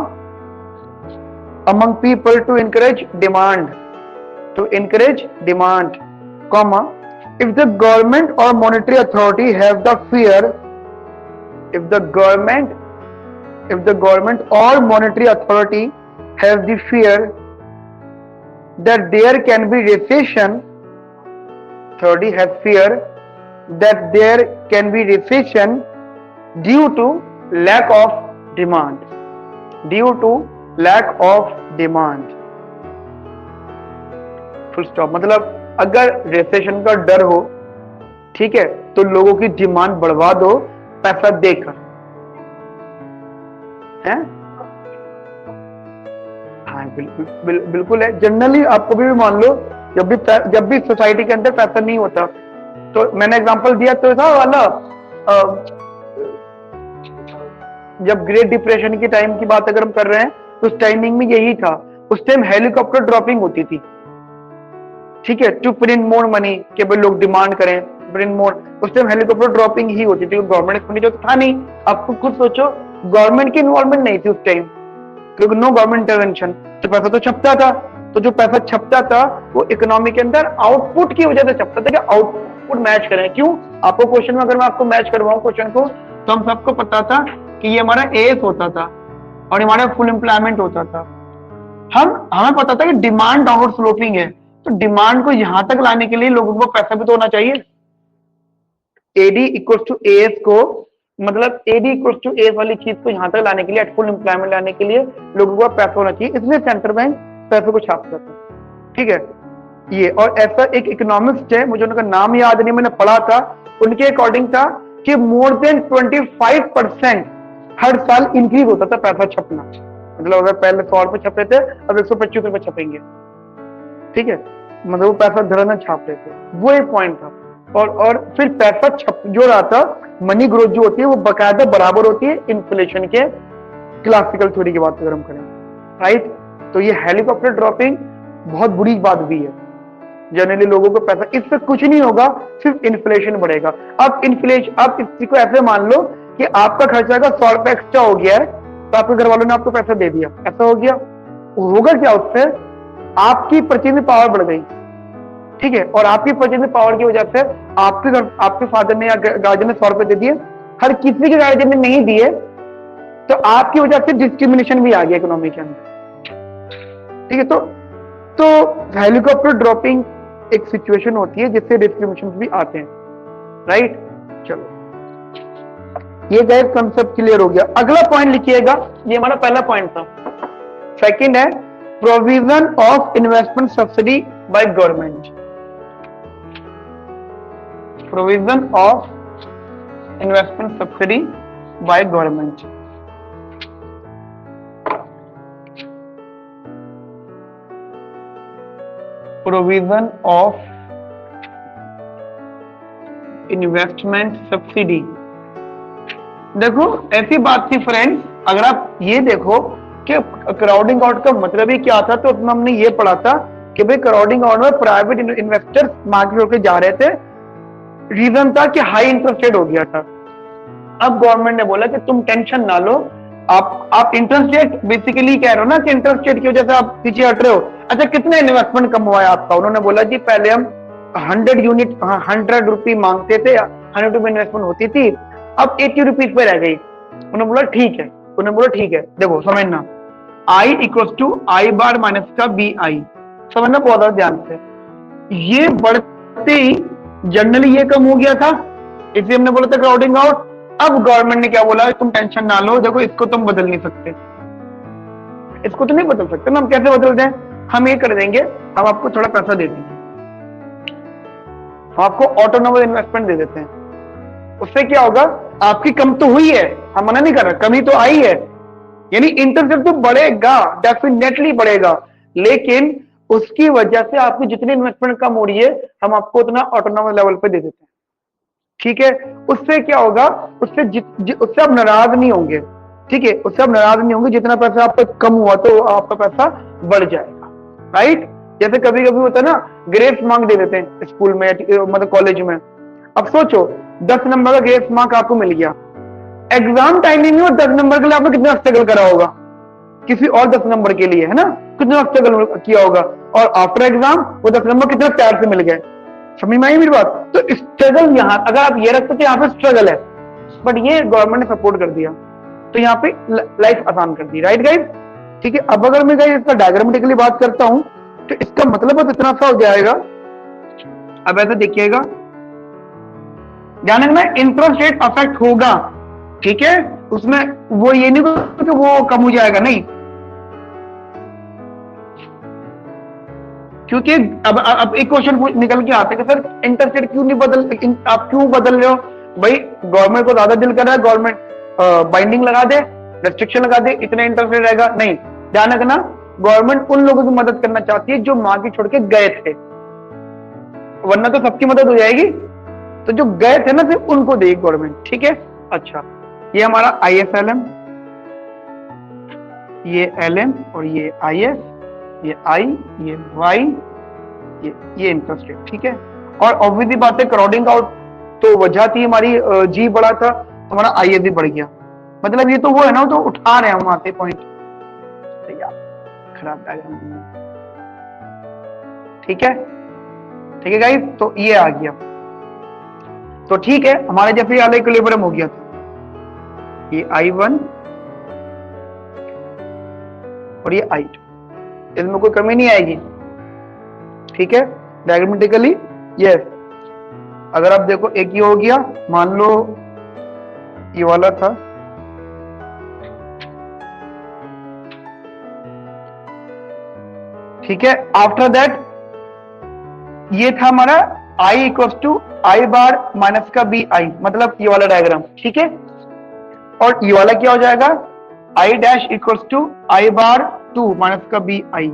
among people to encourage demand, comma, if the government or monetary authority have the fear, if the government or monetary authority have the fear that there can be recession, authority has fear that there can be recession due to lack of demand, full stop. मतलब अगर recession का डर हो, ठीक है, तो लोगों की डिमांड बढ़वा दो पैसा देकर, है? हाँ बिल्कुल है। जनरली आपको भी मान लो जब भी सोसाइटी के अंदर पैसा नहीं होता, तो मैंने एग्जांपल दिया तो था वाला जब ग्रेट डिप्रेशन की टाइम की बात अगर हम कर रहे हैं तो उस टाइमिंग में यही था, उस टाइम हेलीकॉप्टर ड्रॉपिंग होती थी, ठीक है, टू प्रिंट मोर मनी, के भाई लोग डिमांड करें प्रिंट मोर, उस टाइम हेलीकॉप्टर ड्रॉपिंग ही होती थी, गवर्नमेंट एक्सपेंडिचर तो था नहीं। आपको खुद सोचो, गवर्नमेंट की इन्वॉल्वमेंट नहीं थी उस टाइम, क्योंकि नो गवर्नमेंट इंटरवेंशन, तो पैसा तो छपता था, तो जो पैसा छपता था वो इकोनॉमी के अंदर आउटपुट की वजह से छपता था कि आउटपुट मैच करें। क्यों? आपको क्वेश्चन में अगर मैं आपको मैच करवाऊं क्वेश्चन को, तो हम सबको पता था कि ये हमारा एस होता था और हमारा फुल एम्प्लॉयमेंट होता था। हमें पता था कि डिमांड डाउनवर्ड स्लोपिंग है, तो डिमांड को यहां तक लाने के लिए लोगों को पैसा भी तो होना चाहिए। एडी इक्वल टू एस को, मतलब एडी इक्वल टू एस वाली चीज को यहां तक लाने के लिए, एट फुल एम्प्लॉयमेंट लाने के लिए लोगों को पैसा होना चाहिए, इसलिए सेंट्रल बैंक पैसे को छापता था, ठीक है ये। और ऐसा एक इकोनॉमिस्ट है, मुझे उनका नाम याद नहीं, मैंने पढ़ा था, उनके अकॉर्डिंग था कि मोर देन 25% हर साल इंक्रीज होता था पैसा छपना। मतलब अगर पहले 100 रुपए छप रहे थे, अब 125 रुपए छपेंगे, ठीक है। मतलब वो पैसा धड़ाधड़ छाप रहे थे, वो एक पॉइंट था। और फिर पैसा छप जो रहा था, मनी ग्रोथ जो होती है वो बकायदा बराबर होती है इन्फ्लेशन के, क्लासिकल थ्योरी की बात अगर हम करें, राइट। तो ये हेलीकॉप्टर ड्रॉपिंग बहुत बुरी बात भी है। जनरली लोगों को पैसा, इससे कुछ नहीं होगा, सिर्फ इन्फ्लेशन बढ़ेगा। अब इसी को ऐसे मान लो कि आपका खर्चा का 100 रुपए एक्स्ट्रा हो गया है, तो आपके घर वालों ने आपको पैसा दे दिया, ऐसा हो गया। होगा क्या उससे? आपकी परचेजिंग पावर बढ़ गई, ठीक है। और आपकी परचेजिंग पावर की वजह से आपके फादर ने या गार्जियन ने 100 रुपए दे दिए, हर किसी के गार्जियन ने नहीं दिए, तो आपकी वजह से डिस्क्रिमिनेशन भी आ गया इकोनॉमी के अंदर, ठीक है। तो हेलीकॉप्टर ड्रॉपिंग एक सिचुएशन होती है जिससे डिस्क्रिमिनेशन भी आते हैं, राइट। चलो, ये गाइस कंसेप्ट क्लियर हो गया। अगला पॉइंट लिखिएगा, ये हमारा पहला पॉइंट था। सेकंड है provision of investment subsidy by government. Provision of investment subsidy by government. Provision of investment subsidy. देखो ऐसी बात थी फ्रेंड्स, अगर आप ये देखो कि क्राउडिंग आउट का मतलब ही क्या था, तो उसमें हमने ये पढ़ा था कि भाई क्राउडिंग आउट में प्राइवेट इन्वेस्टर्स मार्केट होकर जा रहे थे, रीजन था कि हाई इंटरेस्ट रेट हो गया था। अब गवर्नमेंट ने बोला कि तुम टेंशन ना लो, आप इंटरेस्ट रेट बेसिकली कह रहे हो ना कि इंटरेस्ट रेट की वजह से आप पीछे हट रहे हो। अच्छा, कितना इन्वेस्टमेंट कम हुआ है आपका? उन्होंने बोला जी पहले हम 100 यूनिट 100 रुपये मांगते थे, 100 रुपये इन्वेस्टमेंट होती थी, अब 80 रुपीज पे रह गई। उन्होंने बोला ठीक है, देखो समझना, i equal to I bar minus का बी आई, समझना बहुत ध्यान से। ये बढ़ते ही जनरली ये कम हो गया था, इसलिए हमने बोला था क्राउडिंग आउट। अब गवर्नमेंट ने क्या बोला, तुम टेंशन ना लो, देखो इसको तुम बदल नहीं सकते, इसको तो नहीं बदल सकते ना, हम कैसे बदल दें? हम ये कर देंगे, हम आपको थोड़ा पैसा दे देंगे, हम आपको ऑटोनोमस इन्वेस्टमेंट दे देते हैं। उससे क्या होगा, आपकी कम तो हुई है, हम मना नहीं कर रहे, कमी तो आई है, यानी इंटरेस्ट रेट तो बढ़ेगा, डेफिनेटली बढ़ेगा, लेकिन उसकी वजह से आपकी जितनी इन्वेस्टमेंट कम हो रही है, हम आपको उतना ऑटोनोमस लेवल पे दे देते हैं, ठीक है। उससे क्या होगा, उससे आप नाराज नहीं होंगे, ठीक है, उससे आप नाराज नहीं होंगे। जितना पैसा आपका कम हुआ तो आपका पैसा बढ़ जाएगा, राइट। जैसे कभी कभी होता है ना, ग्रेस मार्क दे देते हैं स्कूल में, मतलब कॉलेज में। अब सोचो 10 नंबर का ग्रेस मार्क आपको मिल गया, एग्जाम टाइमिंग में 10 नंबर के लिए आपने कितना स्ट्रगल करा होगा, किसी और 10 नंबर के लिए, है ना, कितना स्ट्रगल किया होगा, और आफ्टर एग्जाम वो 10 नंबर कितना प्यार से मिल गए। समझ में आई मेरी बात? तो स्ट्रगल यहाँ, अगर आप ये रखते तो यहाँ पे स्ट्रगल है, बट ये गवर्नमेंट ने सपोर्ट कर दिया, तो यहाँ पे लाइफ आसान कर दी, राइट गाइस, ठीक है। अब अगर मैं गाइस इसका डायग्रामेटिकली बात करता हूं, तो इसका मतलब अब इतना सा हो जाएगा। अब ऐसा देखिएगा, ध्यान रखना, इंटरेस्ट रेट अफेक्ट होगा, ठीक है, उसमें वो ये नहीं कि वो कम हो जाएगा, नहीं, क्योंकि अब एक क्वेश्चन निकल के आता है कि सर इंटरेस्ट रेट क्यों नहीं आप क्यों बदल रहे हो? भाई गवर्नमेंट को ज्यादा दिल कर रहा है, गवर्नमेंट बाइंडिंग लगा दे, रेस्ट्रिक्शन लगा दे, इतना इंटरेस्ट रेट रहेगा, नहीं। ध्यान रखना, गवर्नमेंट उन लोगों की मदद करना चाहती है जो मार्केट छोड़ के गए थे, वरना तो सबकी मदद हो जाएगी, तो जो गए थे ना सिर्फ उनको देगी गवर्नमेंट, ठीक है। अच्छा, ये हमारा ISLM, ये LM और ये IS, ये I, ये Y, ये इंटरेस्ट रेट, ठीक है। और ऑब्वियसली बात है, क्राउडिंग आउट तो वजह थी हमारी, G बढ़ा था, हमारा IS भी बढ़ गया, मतलब ये तो वो है ना, तो उठा रहे हैं हम वहां से पॉइंट, खराब डायग्राम, ठीक है गाइस, तो ये आ गया, तो ठीक है, हमारे जैसे वाला इक्विलिब्रियम हो गया था, ये I1 और ये I2, इसमें कोई कमी नहीं आएगी, ठीक है, डायग्रामेटिकली यस। अगर आप देखो एक ही हो गया, मान लो ये वाला था, ठीक है, आफ्टर दैट ये था हमारा I equal to I bar minus का बी आई, मतलब ये वाला डायग्राम, ठीक है। और ये वाला क्या हो जाएगा, I dash equal to I bar 2 minus का बी आई,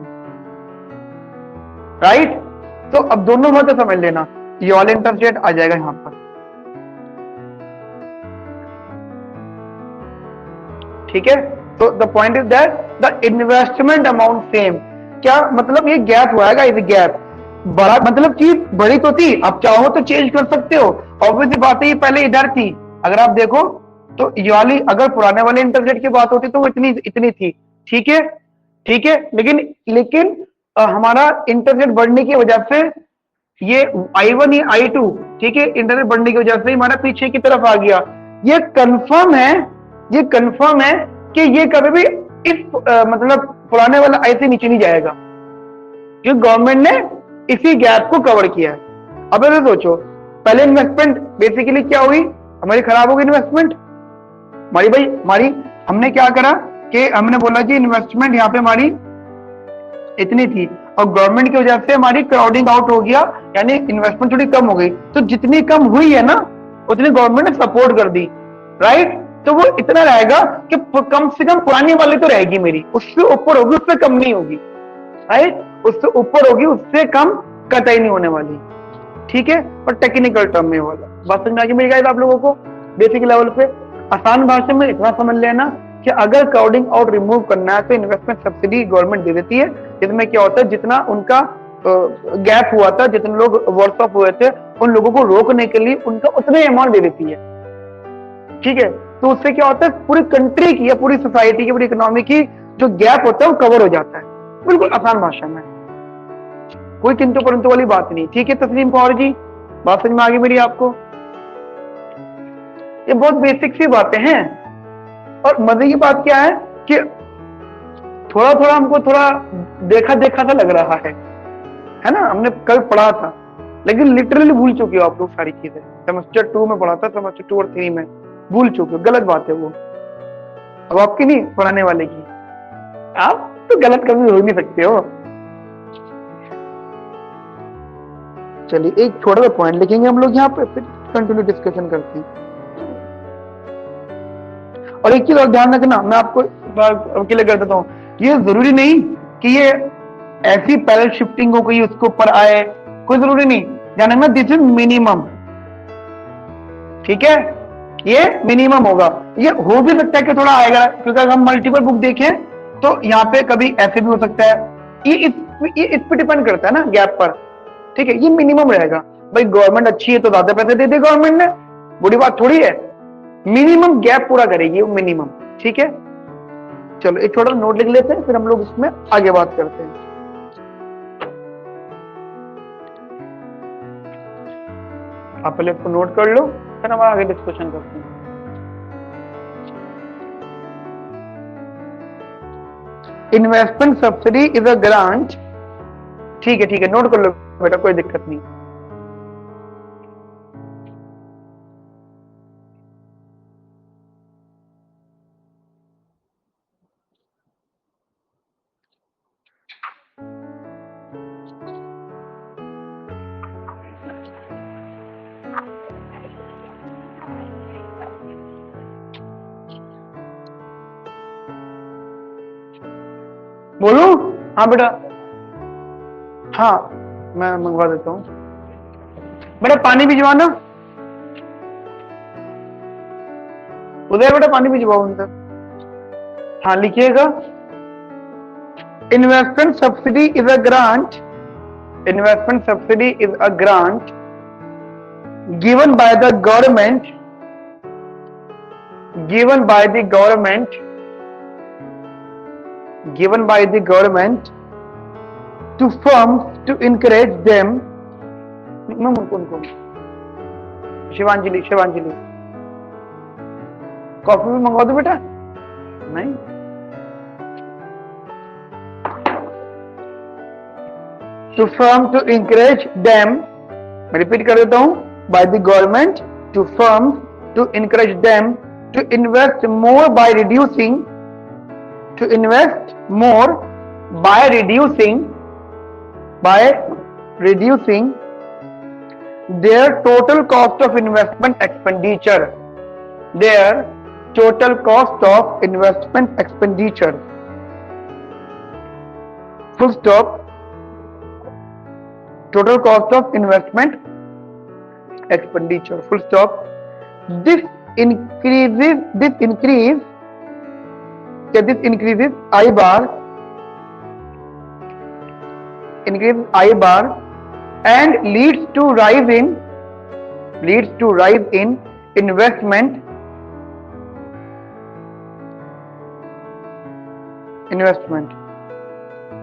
राइट। तो अब दोनों बातें समझ लेना, ये वाला इंटरेस्ट रेट आ जाएगा यहाँ पर, ठीक है। तो the point is that the investment amount same. क्या मतलब, ये गैप हुआ है, इस गैप बड़ा मतलब चीज बड़ी तो थी, अब चाहो तो चेंज कर सकते हो। ऑब्वियसली बात है, ये पहले इधर थी, अगर आप देखो तो ये वाली अगर पुराने वाले इंटरेस्ट रेट की बात होती तो वो इतनी इतनी थी, ठीक है, ठीक है। लेकिन लेकिन हमारा इंटरेस्ट रेट बढ़ने की वजह से ये I1 या I2, ठीक है, इंटरेस्ट रेट बढ़ने की वजह से हमारा पीछे की तरफ आ गया। ये कंफर्म है, ये कंफर्म है कि ये कभी भी इस मतलब पुराने वाला I से नीचे नहीं जाएगा, क्योंकि गवर्नमेंट ने इसी गैप को कवर किया है। अब ऐसे सोचो, पहले इन्वेस्टमेंट बेसिकली क्या हुई, हमारी खराब हो गई इन्वेस्टमेंट हमारी, भाई हमारी हमने क्या करा कि हमने बोला कि इन्वेस्टमेंट यहाँ पे हमारी इतनी थी और गवर्नमेंट की वजह से हमारी क्राउडिंग आउट हो गया, यानी इन्वेस्टमेंट थोड़ी कम हो गई। तो जितनी कम हुई है ना उतनी गवर्नमेंट ने सपोर्ट कर दी, राइट। तो वो इतना रहेगा कि कम से कम पुरानी वाली तो रहेगी मेरी, उससे ऊपर होगी, उससे कम नहीं होगी, राइट, उससे ऊपर होगी, उससे कम कतई नहीं होने वाली, ठीक है। और टेक्निकल टर्म में वाला बात समझ में आ गई मेरी गाइस आप लोगों को, बेसिक लेवल पे आसान भाषा में इतना समझ लेना कि अगर क्राउडिंग आउट रिमूव करना है तो इन्वेस्टमेंट सब्सिडी गवर्नमेंट दे देती है, जिसमें क्या होता है जितना उनका गैप हुआ था, जितने लोग वर्स ऑफ हुए थे, उन लोगों को रोकने के लिए उनका उतना अमाउंट दे देती है, ठीक है। तो उससे क्या होता है, पूरी कंट्री की या पूरी सोसाइटी की, पूरी इकोनॉमी की जो गैप होता है वो कवर हो जाता है, बिल्कुल आसान भाषा में, कोई किंतु परंतु वाली बात नहीं, ठीक है। तस्लीम कौर जी, बात समझ में आ गई मेरी आपको? ये बहुत बेसिक सी बातें हैं। और मजे की बात क्या है कि थोड़ा थोड़ा हमको थोड़ा देखा देखा सा लग रहा है ना, हमने कल पढ़ा था, लेकिन लिटरली भूल चुके हो आप लोग सारी चीजें। सेमेस्टर 2 में पढ़ा था, सेमेस्टर 2 और 3 में भूल चुके हो, गलत बात है वो, अब आपकी नहीं, पढ़ाने वाले की। आप तो गलत कभी हो नहीं सकते हो। चलिए एक छोटा सा पॉइंट लिखेंगे हम लोग यहाँ पे, फिर कंटिन्यू डिस्कशन करते हैं। और एक चीज और ध्यान रखना, मैं आपको क्लियर कर देता हूँ, ये जरूरी नहीं कि ये ऐसी पैरेलल शिफ्टिंग हो गई उसके ऊपर आए, कोई जरूरी नहीं, ध्यान रखना, दिस इज मिनिमम, ठीक है, ये मिनिमम होगा। ये हो भी सकता है कि थोड़ा आएगा, क्योंकि अगर हम मल्टीपल बुक देखें तो यहाँ पे कभी ऐसे भी हो सकता है, ये इस पे डिपेंड करता है ना गैप पर, ठीक है। ये मिनिमम रहेगा, भाई गवर्नमेंट अच्छी है तो ज्यादा पैसे दे दे गवर्नमेंट ने, बुरी बात थोड़ी है, मिनिमम गैप पूरा करेगी वो मिनिमम, ठीक है। चलो एक छोटा नोट लिख लेते हैं, फिर हम लोग इसमें आगे बात करते हैं। आप पहले इसको नोट कर लो, फिर हम आगे डिस्कशन करते हैं। Investment subsidy is a grant, ठीक है, नोट कर लो बेटा, कोई दिक्कत नहीं। बोलू? हाँ बेटा, हाँ मैं मंगवा देता हूँ बेटा, पानी भिजवाना उदय, बेटा पानी भिजवाओ अंदर। हाँ लिखिएगा, investment subsidy is a grant, investment subsidy is a grant given by the government, given by the government to firms to encourage them, उनको शिवांजलि कॉफी भी मंगवा दो बेटा, नहीं to firm to encourage them, मैं रिपीट कर देता हूं, by the government to firms to encourage them to invest more by reducing their total cost of investment expenditure, full stop, total cost of investment expenditure, full stop. This increases I bar and leads to rise in investment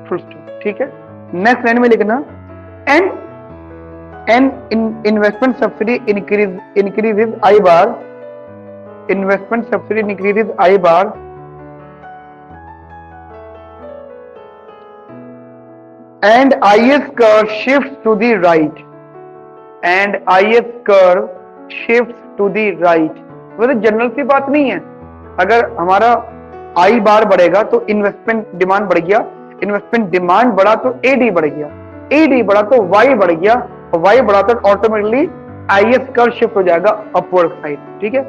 full stop. ठीक है, next line में लिखना and investment subsidy increases I bar, investment subsidy increases I bar and IS curve shifts to the right, and IS curve shifts to the right. वैसे general सी बात नहीं है, अगर हमारा आई बार बढ़ेगा तो इन्वेस्टमेंट डिमांड बढ़ गया, इन्वेस्टमेंट डिमांड बढ़ा तो एडी बढ़ गया, एडी बढ़ा तो वाई बढ़ गया, और वाई बढ़ा तो ऑटोमेटिकली आईएस कर्व शिफ्ट हो जाएगा अपवर्ड साइड. ठीक है,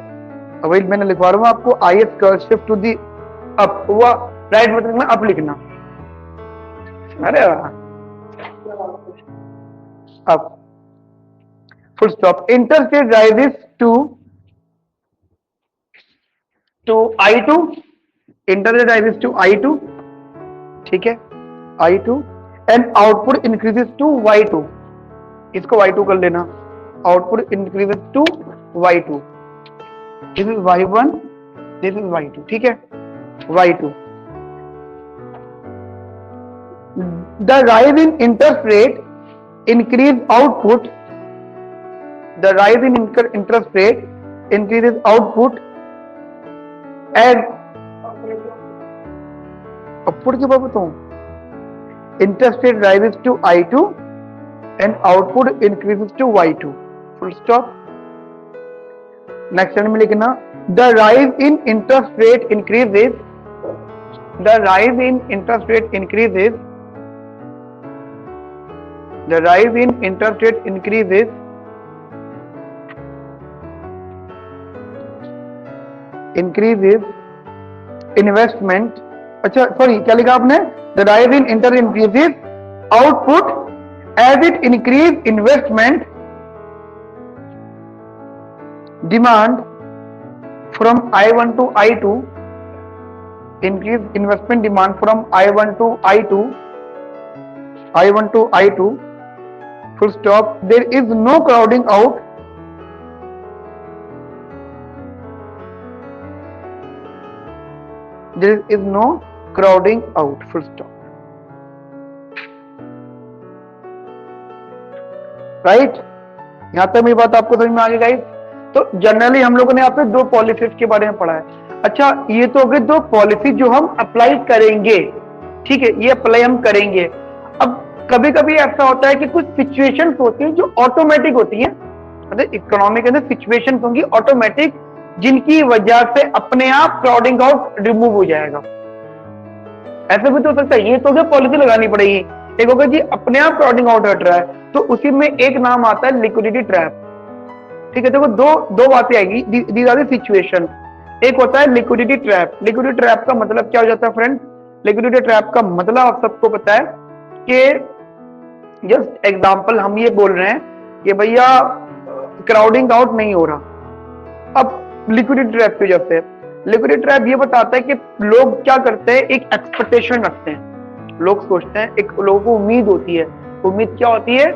अभी मैंने लिखवा रहा हूं आपको IS curve shift to the up, हुआ राइट मतलब में अप लिखना. अरे up full stop. Interest rate rises to I2, interest rises to I2. ठीक है, I2 and output increases to Y2. इसको Y2 कर लेना, output increases to Y2. This is Y1, this is Y2. ठीक है, Y2. The rise in interest rate increase output. The rise in interest rate increases output as upward के बात बताऊं. Interest rate rises to I2 and output increases to Y2. Full stop. Next line में लिखना the rise in interest rate increases. The rise in interest rate increases. The rise in interest rate increases investment. अच्छा sorry, क्या लिखा आपने? The rise in interest increases output as it increase investment demand from I1 to I2. Increase investment demand from I1 to I2. Full stop. There is no crowding out. There is no crowding out. Full stop. Right, यहां तक मेरी बात आपको समझ में आ गई guys. तो generally हम लोगों ने यहाँ पे दो पॉलिसीज के बारे में पढ़ा है. अच्छा, ये तो हो गए दो पॉलिसी जो हम अप्लाई करेंगे. ठीक है, ये अप्लाई हम करेंगे. अब कभी कभी ऐसा होता है कि कुछ सिचुएशंस होती हैं जो ऑटोमेटिक होती हैं, मतलब इकोनॉमी के अंदर सिचुएशंस होंगी ऑटोमेटिक, जिनकी वजह से अपने आप क्राउडिंग आउट रिमूव हो जाएगा. ऐसा भी तो हो सकता है. ये तो क्या पॉलिसी लगानी पड़ेगी. एक होगा जी अपने आप क्राउडिंग आउट हट रहा है, तो उसी में एक नाम आता है लिक्विडिटी ट्रैप. ठीक है, देखो दो बातें आएगी. These are the situation. एक होता है लिक्विडिटी ट्रैप. लिक्विडिटी ट्रैप का मतलब क्या हो जाता है फ्रेंड? लिक्विडिटी ट्रैप का मतलब आप सबको पता है कि जस्ट एग्जांपल हम ये बोल रहे हैं कि भैया क्राउडिंग आउट नहीं हो रहा. अब लिक्विडिटी ट्रैप की वजह से, लिक्विडिटी ट्रैप ये बताता है कि लोग क्या करते हैं, एक एक्सपेक्टेशन रखते हैं. लोग सोचते हैं, एक लोगों को उम्मीद होती है. उम्मीद क्या होती है?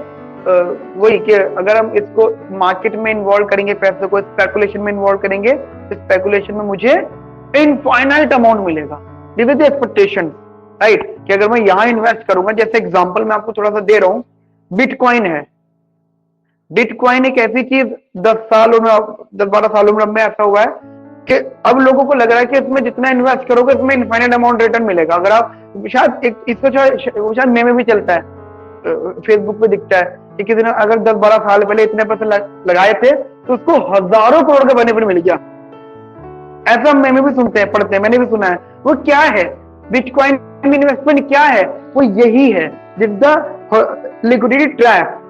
वही कि अगर हम इसको मार्केट में इन्वॉल्व करेंगे, पैसे को स्पेकुलेशन में इन्वॉल्व करेंगे, तो स्पेकुलेशन में मुझे इनफाइनाइट अमाउंट मिलेगा. This is the expectation, right, कि अगर मैं यहां इन्वेस्ट करूंगा, जैसे एग्जांपल मैं आपको थोड़ा सा दे रहा हूं, बिटकॉइन है. बिटकॉइन एक ऐसी चीज 10-12 सालों में ऐसा हुआ है कि अब लोगों को लग रहा है कि इसमें जितना इन्वेस्ट करोगे इसमें इनफाइनाइट अमाउंट रिटर्न मिलेगा. अगर आप शायद इसको शायद में भी चलता है, फेसबुक पे दिखता है कि किसी ने अगर 10-12 साल पहले इतने पैसे लगाए थे तो उसको हजारों करोड़ का बेनिफिट मिल गया. ऐसा हम में भी सुनते हैं, पढ़ते हैं, मैंने भी सुना है. वो क्या है? बिटकॉइन में इन्वेस्टमेंट क्या है? वो यही है, this the liquidity trap.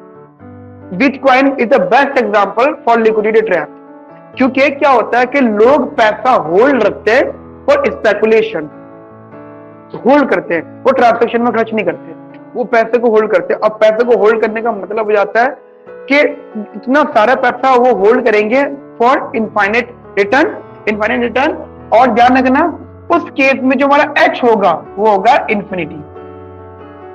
Bitcoin is the best example for liquidity trap. क्योंकि क्या होता है कि लोग पैसा होल्ड रखते हैं फॉर स्पेकुलेशन, होल्ड करते हैं, वो ट्रांजैक्शन में खर्च नहीं करते. वो पैसे को होल्ड करते हैं। अब पैसे को होल्ड करने का मतलब हो जाता है कि इतना सारा पैसा वो होल्ड करेंगे फॉर इनफाइनाइट रिटर्न। और ध्यान रखना उस केस में जो हमारा एच होगा वो होगा इन्फिनिटी,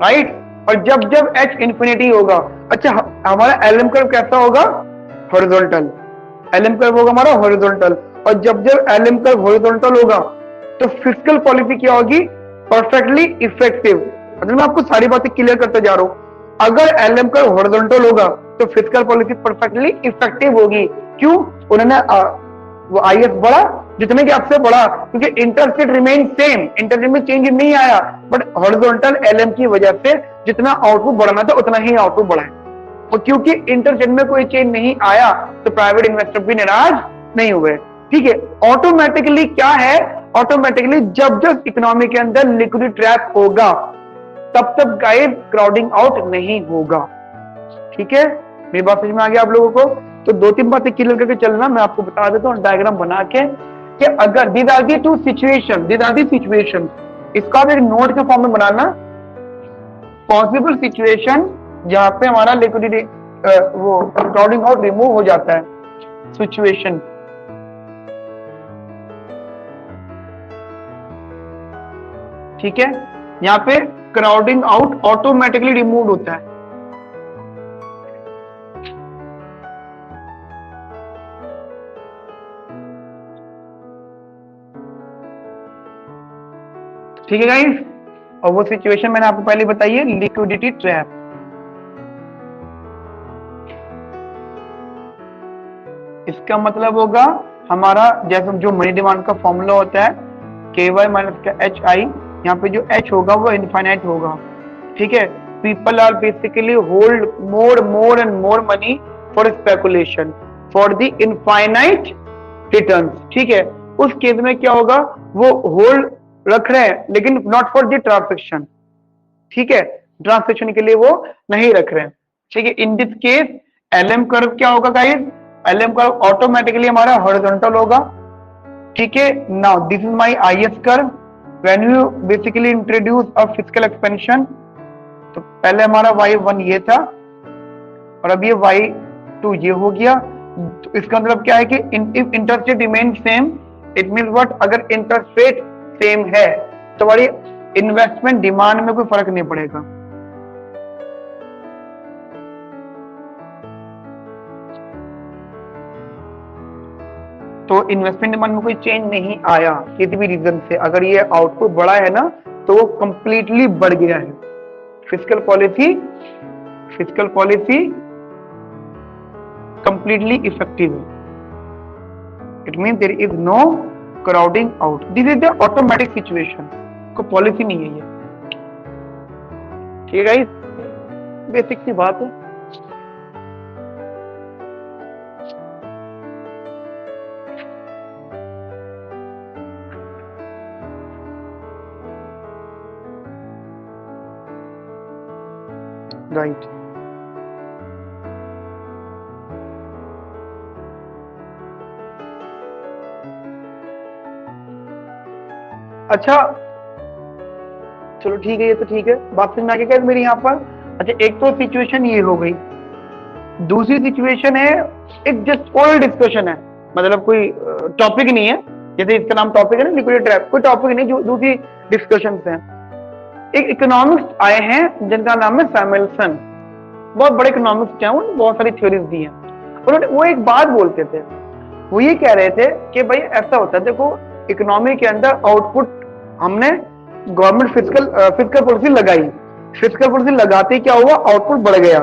राइट। और जब जब एच इन्फिनिटी होगा, अच्छा हमारा एलएम कर्व कैसा होगा? हॉरिजॉन्टल। एलएम कर्व होगा हमारा हॉरिजॉन्टल। और जब जब एलएम कर्व हॉरिजॉन्टल होगा तो फिस्कल पॉलिसी क्या होगी? Perfectly effective. मतलब मैं आपको सारी बातें क्लियर करते जा रहा हूं। अगर एलएम कर्व हॉरिजॉन्टल होगा तो फिस्कल पॉलिसी परफेक्टली इफेक्टिव होगी। क्यों? उन्होंने वो आईएस बढ़ा जितने गैप से बढ़ा, क्योंकि interest rate remain same, interest rate में चेंज नहीं आया, बट हॉरिजॉन्टल एलएम की वजह से जितना आउटपुट बढ़ना था उतना ही आउटपुट बढ़ा है। और क्योंकि इंटरेस्ट रेट में कोई चेंज नहीं आया तो प्राइवेट इन्वेस्टर भी नाराज नहीं हुए। ठीक है, ऑटोमेटिकली क्या है? ऑटोमेटिकली जब जब इकोनॉमी के अंदर लिक्विडिटी ट्रैप होगा तब तब गाइस क्राउडिंग आउट नहीं होगा। ठीक है, मेरी बात समझ में आ गया आप लोगों को? तो दो तीन बातें क्लियर करके चलना, मैं आपको बता देता हूँ डायग्राम बना के कि अगर these are the two situation, इसका आप एक नोट के फॉर्म में बनाना। पॉसिबल सिचुएशन जहां पे हमारा लिक्विडिटी वो क्राउडिंग आउट रिमूव हो जाता है, सिचुएशन। ठीक है, यहाँ पे क्राउडिंग आउट ऑटोमेटिकली रिमूव होता है। ठीक है गाइस, और वो सिचुएशन मैंने आपको पहले बताई है, लिक्विडिटी ट्रैप। इसका मतलब होगा हमारा जैसे जो मनी डिमांड का फॉर्मूला होता है KY माइनस का HI, यहाँ पे जो H होगा वो इनफाइनाइट होगा। ठीक है, people are basically hold more and more money for speculation for the infinite returns. ठीक है, उस केस में क्या होगा? वो होल्ड रख रहे हैं लेकिन नॉट फॉर द ट्रांसैक्शन। ठीक है, ट्रांसैक्शन के लिए वो नहीं रख रहे हैं। ठीक है, in this case LM curve क्या होगा गाइस? एलएम कर्व ऑटोमेटिकली हमारा हॉरिजॉन्टल होगा। ठीक है, now this is my IS curve when you basically introduce a fiscal expansion. तो पहले हमारा y1 ये था और अब ये y2 ये हो गया। तो इसका मतलब क्या है कि if interest rate remain same, it means what? अगर इंटरेस्ट रेट सेम है तो हमारी इन्वेस्टमेंट डिमांड में कोई फर्क नहीं पड़ेगा। तो इन्वेस्टमेंट डिमांड में कोई चेंज नहीं आया किसी भी रीजन से। अगर ये आउटपुट बढ़ा है ना तो वो कंप्लीटली बढ़ गया है। फिस्कल पॉलिसी कंप्लीटली इफेक्टिव है। It means there is no crowding out. This is the automatic situation, को पॉलिसी नहीं है ये। ठीक है गाइस, बेसिक सी बात है। राइट, अच्छा चलो ठीक है, ये तो ठीक है, बात समझ में आ गई मेरी यहाँ पर। अच्छा, एक तो सिचुएशन ये हो गई। दूसरी सिचुएशन है, एक जस्ट ओल्ड डिस्कशन है, मतलब कोई टॉपिक नहीं है। जैसे इसका नाम टॉपिक है ना, लिक्विडिटी ट्रैप, कोई टॉपिक नहीं, जो दूसरी डिस्कशन है। एक इकोनॉमिक्स आए हैं जिनका नाम है सैमुएल्सन, बहुत बड़े इकोनॉमिक्स हैं, उन्होंने बहुत सारी थ्योरीज दी हैं। उन्होंने वो एक बात बोलते थे, वो ये कह रहे थे कि भाई ऐसा होता है, देखो इकोनॉमी के अंदर आउटपुट हमने गवर्नमेंट फिस्कल पॉलिसी लगाई, फिस्कल पॉलिसी लगाते क्या हुआ? आउटपुट बढ़ गया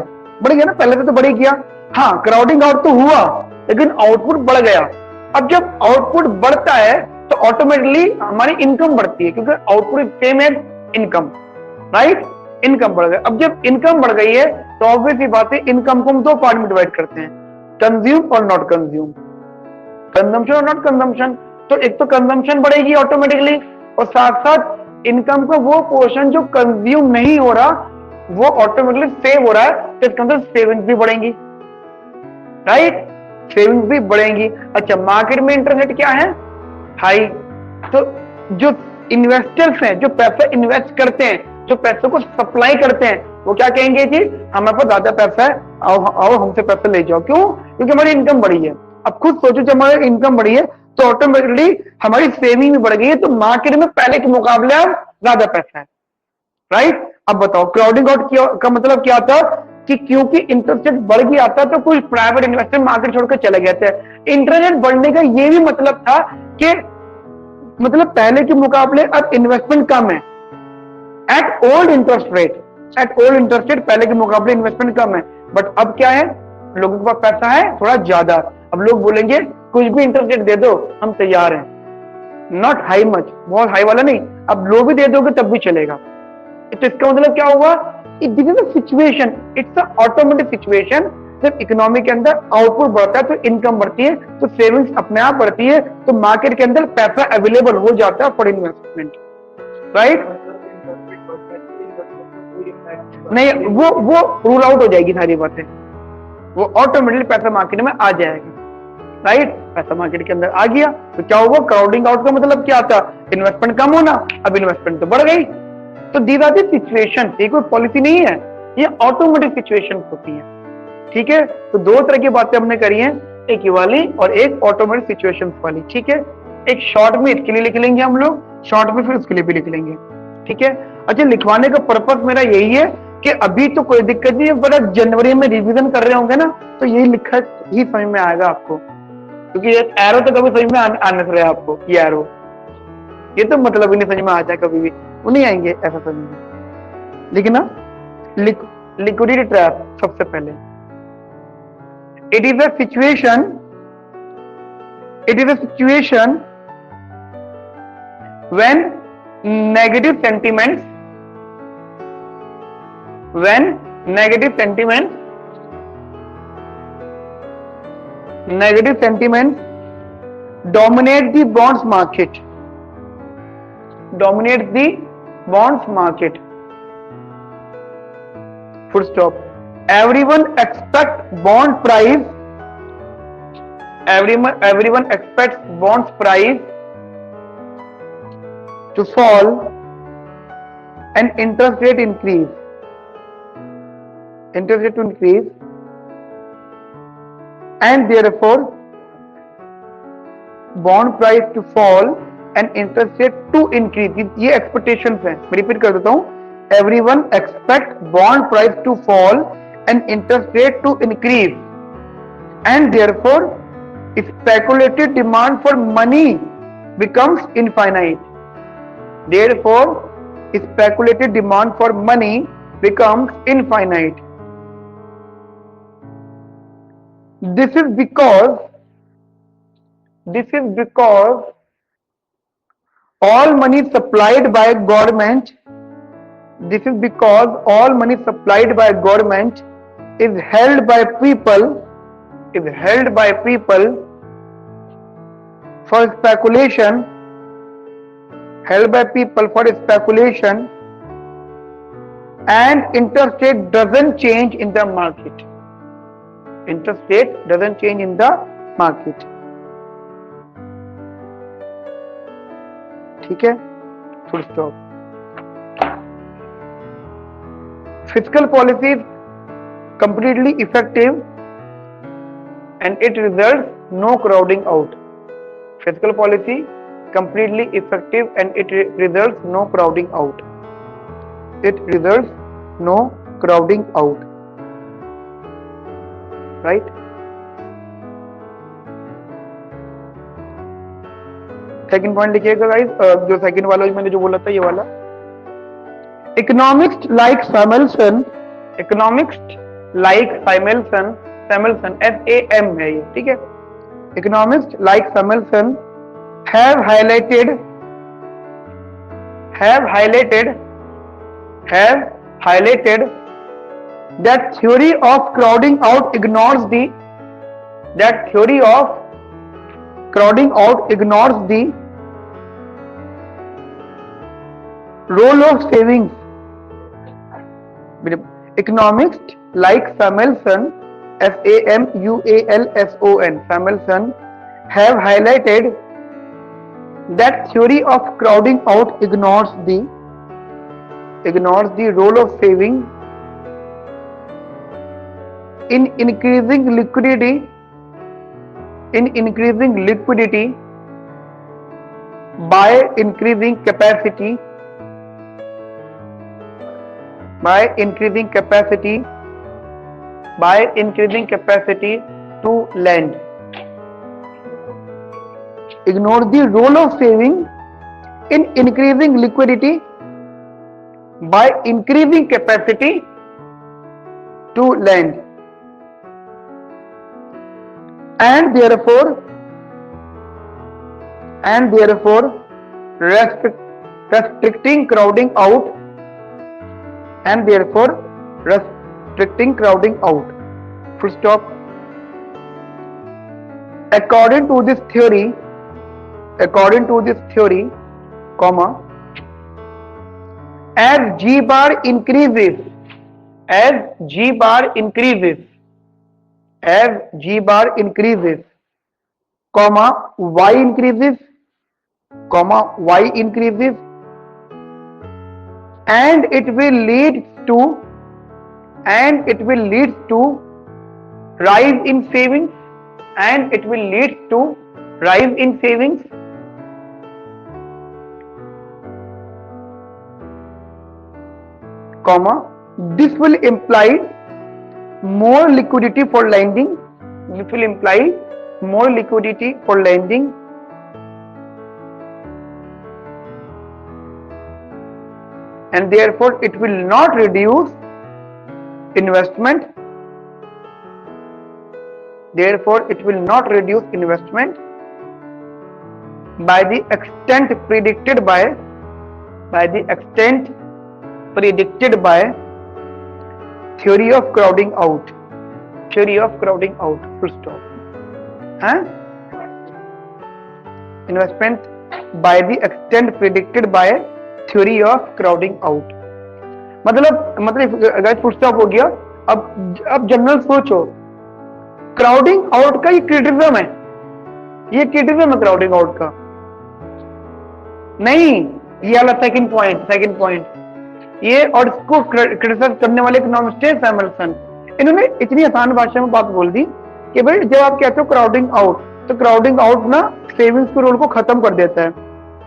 ना, पहले तो बढ़ गया। हाँ, क्राउडिंग आउट तो हुआ लेकिन आउटपुट बढ़ गया। अब जब आउटपुट बढ़ता है तो ऑटोमेटिकली हमारी इनकम बढ़ती है, क्योंकि आउटपुट सेम है इनकम, राइट? इनकम बढ़ गई। अब जब इनकम बढ़ गई है तो ऑब्वियस ही बात है, इनकम को हम दो पार्ट में डिवाइड करते हैं, कंज्यूम और नॉट कंज्यूम, कंजम्पशन और नॉट कंजम्पशन। तो एक तो कंजम्पशन बढ़ेगी ऑटोमेटिकली, और साथ साथ इनकम का वो पोर्शन जो कंज्यूम नहीं हो रहा वो ऑटोमेटिकली सेव हो रहा है, तो इसके अंदर सेविंग्स भी बढ़ेंगी, राइट? सेविंग्स भी बढ़ेंगी। अच्छा, मार्केट में इंटरेस्ट रेट क्या है? हाई। तो जो इन्वेस्टर्स हैं, जो पैसा इन्वेस्ट करते हैं, जो पैसों को सप्लाई करते हैं वो क्या कहेंगे जी, हमारे पास ज्यादा पैसा है, आओ आओ हमसे पैसा ले जाओ। क्यों? क्योंकि हमारी इनकम बढ़ी है। अब खुद सोचो, जब हमारी इनकम बढ़ी है तो ऑटोमेटिकली हमारी सेविंग भी बढ़ गई है, तो मार्केट में पहले के मुकाबले अब ज्यादा पैसा है, राइट। अब बताओ क्राउडिंग आउट का मतलब क्या था कि क्योंकि इंटरेस्ट रेट बढ़ गया था तो कुछ प्राइवेट इन्वेस्टर मार्केट छोड़कर चले गए थे। इंटरेस्ट रेट बढ़ने का ये भी मतलब था कि मतलब पहले के मुकाबले अब इन्वेस्टमेंट कम है at old interest rate. At old interest rate पहले के मुकाबले इन्वेस्टमेंट कम है, बट अब क्या है, लोगों के पास पैसा है थोड़ा ज्यादा। अब लोग बोलेंगे कुछ भी इंटरेस्ट रेट दे दो हम तैयार हैं, नॉट हाई मच, बहुत हाई वाला नहीं, अब लो भी दे दोगे तब भी चलेगा। तो इसका मतलब क्या हुआ, this is a situation, it's a automatic situation. जब इकोनॉमी के अंदर आउटपुट बढ़ता है तो इनकम बढ़ती है, तो सेविंग्स अपने आप बढ़ती है, तो मार्केट के अंदर पैसा अवेलेबल हो जाता है फॉर इन्वेस्टमेंट, राइट। नहीं, वो रूल आउट हो जाएगी सारी बातें, वो ऑटोमेटिकली पैसा मार्केट में आ जाएगा, राइट। पैसा मार्केट के अंदर आ गया तो क्या होगा, क्राउडिंग आउट का मतलब क्या था, इन्वेस्टमेंट कम होना, अब इन्वेस्टमेंट तो बढ़ गई। तो दीज आर दी सिचुएशन, ये कोई पॉलिसी नहीं है, ये ऑटोमेटिक सिचुएशन होती है, ठीक है। तो दो तरह की बातें हमने करी हैं, एक ये वाली और एक ऑटोमेटिक सिचुएशन वाली, ठीक है। एक शॉर्ट में इसके लिए लिख लेंगे हम लोग, शॉर्ट में फिर उसके लिए भी लिख लेंगे, ठीक है। अच्छा, लिखवाने का पर्पस मेरा यही है कि अभी तो कोई दिक्कत नहीं है, पर आप जनवरी में रिवीजन कर रहे होंगे ना तो यही लिखा ही समझ में आएगा आपको, क्योंकि ये एरो तो कभी समझ में आने से रहे आपको, ये एरो ये तो मतलब ही नहीं समझ में आ जाए कभी भी, वो नहीं आएंगे ऐसा समझ में। लेकिन ना लिक्विडिटी ट्रैप सबसे पहले, it is a situation when negative sentiments dominate the bonds market, full stop. Everyone expects bonds price to fall and interest rate to increase, and therefore bond price to fall and interest rate to increase. ये expectations हैं, मैं repeat कर देता हूँ। Everyone expects bond price to fall and interest rate to increase, and therefore speculative demand for money becomes infinite. Therefore speculative demand for money becomes infinite. This is because all money supplied by government is held by people for speculation, and interest rate doesn't change in the market. ठीक है, full stop. Fiscal policy is completely effective and it results no crowding out. Fiscal policy completely effective and it results no crowding out. Right? Second point लिखिएगा guys, जो second वाला मैंने जो बोला था ये वाला, इकोनॉमिक्स लाइक सैमुएल्सन, SAM है ये, ठीक है। Economics like Samuelson have highlighted that theory of crowding out ignores the role of savings. Economics like Samuelson, Samuelson have highlighted that theory of crowding out ignores the ignores the role of saving in increasing liquidity by increasing capacity to lend. Ignore the role of saving in increasing liquidity by increasing capacity to lend, and therefore restricting crowding out, full stop. According to this theory, comma, as G bar increases, comma, Y increases, and it will lead to rise in savings, comma, this will imply more liquidity for lending, and therefore it will not reduce investment, by the extent predicted by theory of crowding out, full stop. Investment by the extent predicted by theory of crowding out, मतलब अगर full stop हो गया। अब general सोचो, crowding out का ये criticism है, crowding out का नहीं, ये वाला सेकंड पॉइंट ये, और इसको क्रिटिसाइज करने वाले इकोनॉमिस्ट है सैमुएल्सन। इन्होंने इतनी आसान भाषा में बात बोल दी कि भाई जब आप कहते हो क्राउडिंग आउट, तो क्राउडिंग आउट ना सेविंग्स के रोल को खत्म कर देता है।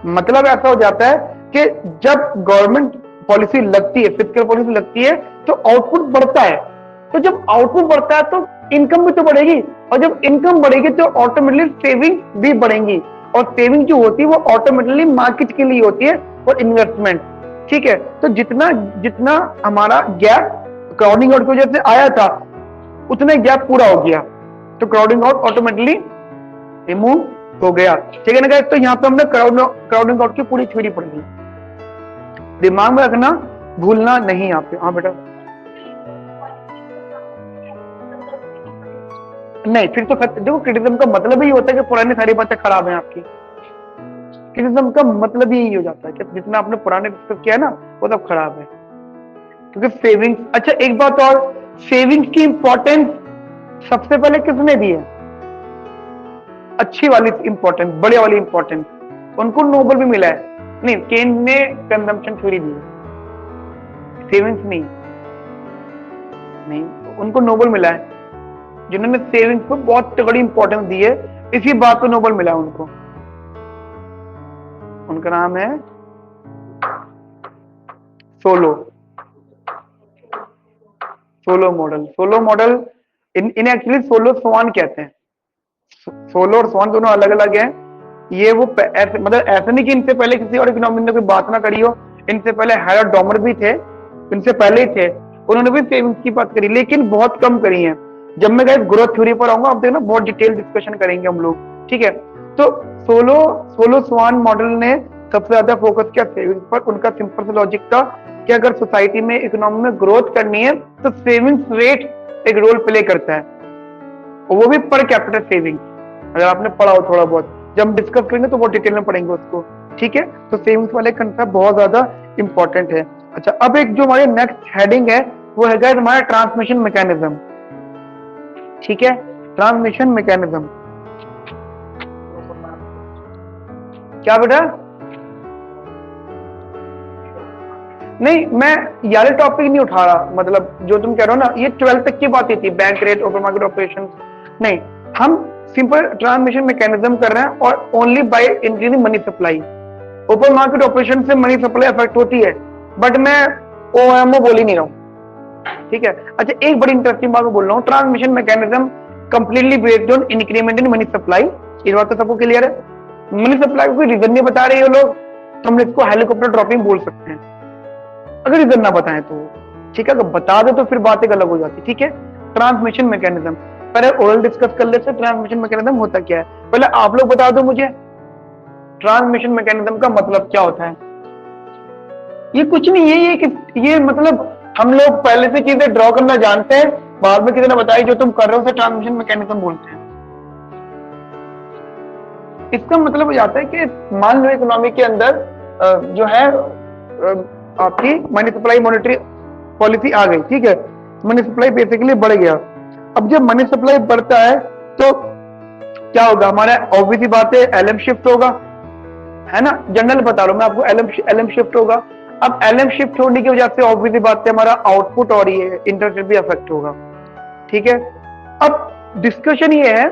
मतलब ऐसा हो जाता है कि जब गवर्नमेंट पॉलिसी लगती है, फिस्कल पॉलिसी लगती है, तो आउटपुट बढ़ता है। तो जब आउटपुट बढ़ता है तो इनकम भी तो बढ़ेगी, और जब इनकम बढ़ेगी तो ऑटोमेटिकली सेविंग भी बढ़ेंगी, और सेविंग जो होती है वो ऑटोमेटिकली मार्केट के लिए होती है और इन्वेस्टमेंट। ठीक है, तो जितना हमारा गैप क्राउडिंग आउट की वजह से आया था, उतना गैप पूरा हो गया, तो क्राउडिंग आउट ऑटोमेटिकली रिमूव हो गया। ठीक है ना गाइस, तो यहाँ पे हमने क्राउडिंग आउट की पूरी थ्योरी पढ़ ली, दिमाग में रखना, भूलना नहीं यहाँ पे। हाँ बेटा, नहीं फिर तो देखो, क्रिटिसिज्म का मतलब ही होता है कि पुरानी सारी बातें खराब हैं आपकी। क्रिटिसिज्म का मतलब यही हो जाता है कि जितना आपने पुराने डिस्कस किया है ना, वो सब खराब है। क्योंकि सेविंग्स, अच्छा एक बात और, सेविंग्स की इंपॉर्टेंस सबसे पहले किसने दी है? अच्छी वाली इंपॉर्टेंस, बड़े वाली इंपॉर्टेंस, उनको नोबेल भी मिला है। नहीं, केन ने कंजम्पशन थ्योरी दी है, सेविंग्स नहीं, उनको नोबेल मिला है। जिन्होंने सेविंग्स को बहुत तगड़ी इंपॉर्टेंस दी है, इसी बात को नोबेल मिला उनको। उनका नाम है सोलो मॉडल। इन्हें एक्चुअली सोलो स्वान कहते हैं। सोलो और स्वान दोनों अलग अलग हैं। ये वो ऐसे, मतलब ऐसा नहीं कि इनसे पहले किसी और इकोनॉमिस्ट ने कोई बात ना करी हो। इनसे पहले हैरोल्ड डॉमर भी थे, इनसे पहले ही थे, उन्होंने भी सेविंग्स की बात करी, लेकिन बहुत कम करी है। जब मैं गाइस ग्रोथ थ्योरी पर आऊंगा, आप देखना बहुत डिटेल डिस्कशन करेंगे हम लोग। ठीक है, तो सोलो स्वान मॉडल ने सबसे ज्यादा फोकस किया सेविंग्स पर। उनका सिंपल सा लॉजिक था कि अगर सोसाइटी में, इकोनॉमी में ग्रोथ करनी है तो सेविंग्स रेट एक रोल प्ले करता है, और वो भी पर कैपिटल सेविंग्स। अगर आपने पढ़ा हो थोड़ा बहुत, जब हम डिस्कस करेंगे तो बहुत डिटेल में पढ़ेंगे उसको। ठीक है, तो सेविंग्स वाले कंसेप्ट बहुत ज्यादा इंपॉर्टेंट है। अच्छा, अब एक जो हमारे नेक्स्ट हेडिंग है वो है गाइस हमारा ट्रांसमिशन मैकेनिज्म। ठीक है, ट्रांसमिशन मैकेनिज्म क्या बेटा? नहीं, मैं यार टॉपिक नहीं उठा रहा, मतलब जो तुम कह रहे हो ना, ये 12th तक की बात ही थी, bank rate, open market operation. नहीं, हम सिंपल ट्रांसमिशन मैकेनिज्म कर रहे हैं और only by increasing money supply. Open market operation से मनी सप्लाई अफेक्ट होती है, बट मैं ओएमओ बोल ही नहीं रहा हूं, ठीक है। अच्छा, एक बड़ी इंटरेस्टिंग बात बोल रहा हूँ, transmission mechanism completely based on increment in money supply. ये बात तो सबको क्लियर है। मनी सप्लाई को कोई रीजन नहीं बता रहे हो लोग, तो हम इसको हेलीकॉप्टर ड्रॉपिंग बोल सकते हैं, अगर रीजन ना बताएं तो, ठीक है। अगर बता दे तो फिर बात एक अलग हो जाती, ठीक है। ट्रांसमिशन मैकेनिज्म पहले ओरल डिस्कस कर लेते हैं, ट्रांसमिशन मैकेनिज्म होता क्या है। पहले आप लोग बता दो मुझे, ट्रांसमिशन मैकेनिज्म का मतलब क्या होता है। ये कुछ नहीं है, ये मतलब हम लोग पहले से चीजें ड्रॉ करना जानते हैं, बाद में किसी ने बताया जो तुम कर रहे हो उसे ट्रांसमिशन मैकेनिज्म बोलते हैं। इसका मतलब हो जाता है कि मान लो इकोनॉमी के अंदर जो है आपकी मनी सप्लाई मॉनेटरी पॉलिसी आ गई, ठीक है। मनी सप्लाई बेसिकली बढ़ गया। अब जब मनी सप्लाई बढ़ता है तो क्या होगा, हमारा ऑब्वियसली बात है एलएम शिफ्ट होगा, है ना। जनरल बता रहा हूं मैं आपको, एलएम शिफ्ट होगा। अब एलएम शिफ्ट होने की वजह से ऑब्वियसली बात है हमारा आउटपुट और ये इंटरेस्ट रेट भी अफेक्ट होगा, ठीक है। अब डिस्कशन ये है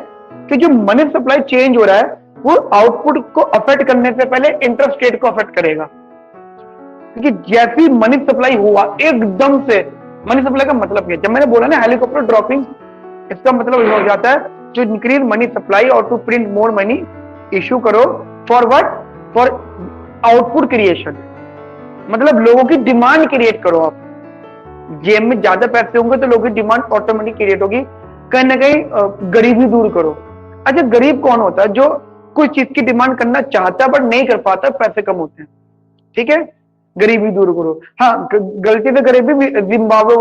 कि जो मनी सप्लाई चेंज हो रहा है वो आउटपुट को अफेक्ट करने से पहले इंटरेस्ट रेट को अफेक्ट करेगा, क्योंकि जैसी मनी सप्लाई हुआ एकदम से, मनी सप्लाई का मतलब क्या है, जब मैंने बोला ना हेलीकॉप्टर ड्रॉपिंग, इसका मतलब ये हो जाता है जो इंक्रीज मनी सप्लाई और to print more money issue करो for what, for output creation, मतलब लोगों की डिमांड क्रिएट करो। आप जेब में ज्यादा पैसे होंगे तो लोगों की डिमांड ऑटोमेटिक क्रिएट होगी, कहीं ना कहीं गरीबी दूर करो। अच्छा, गरीब कौन होता है, जो कोई चीज की डिमांड करना चाहता है बट नहीं कर पाता, पैसे कम होते हैं, ठीक है। गरीबी दूर करो। हाँ, गलती से गरीबी जिम्बाब्वे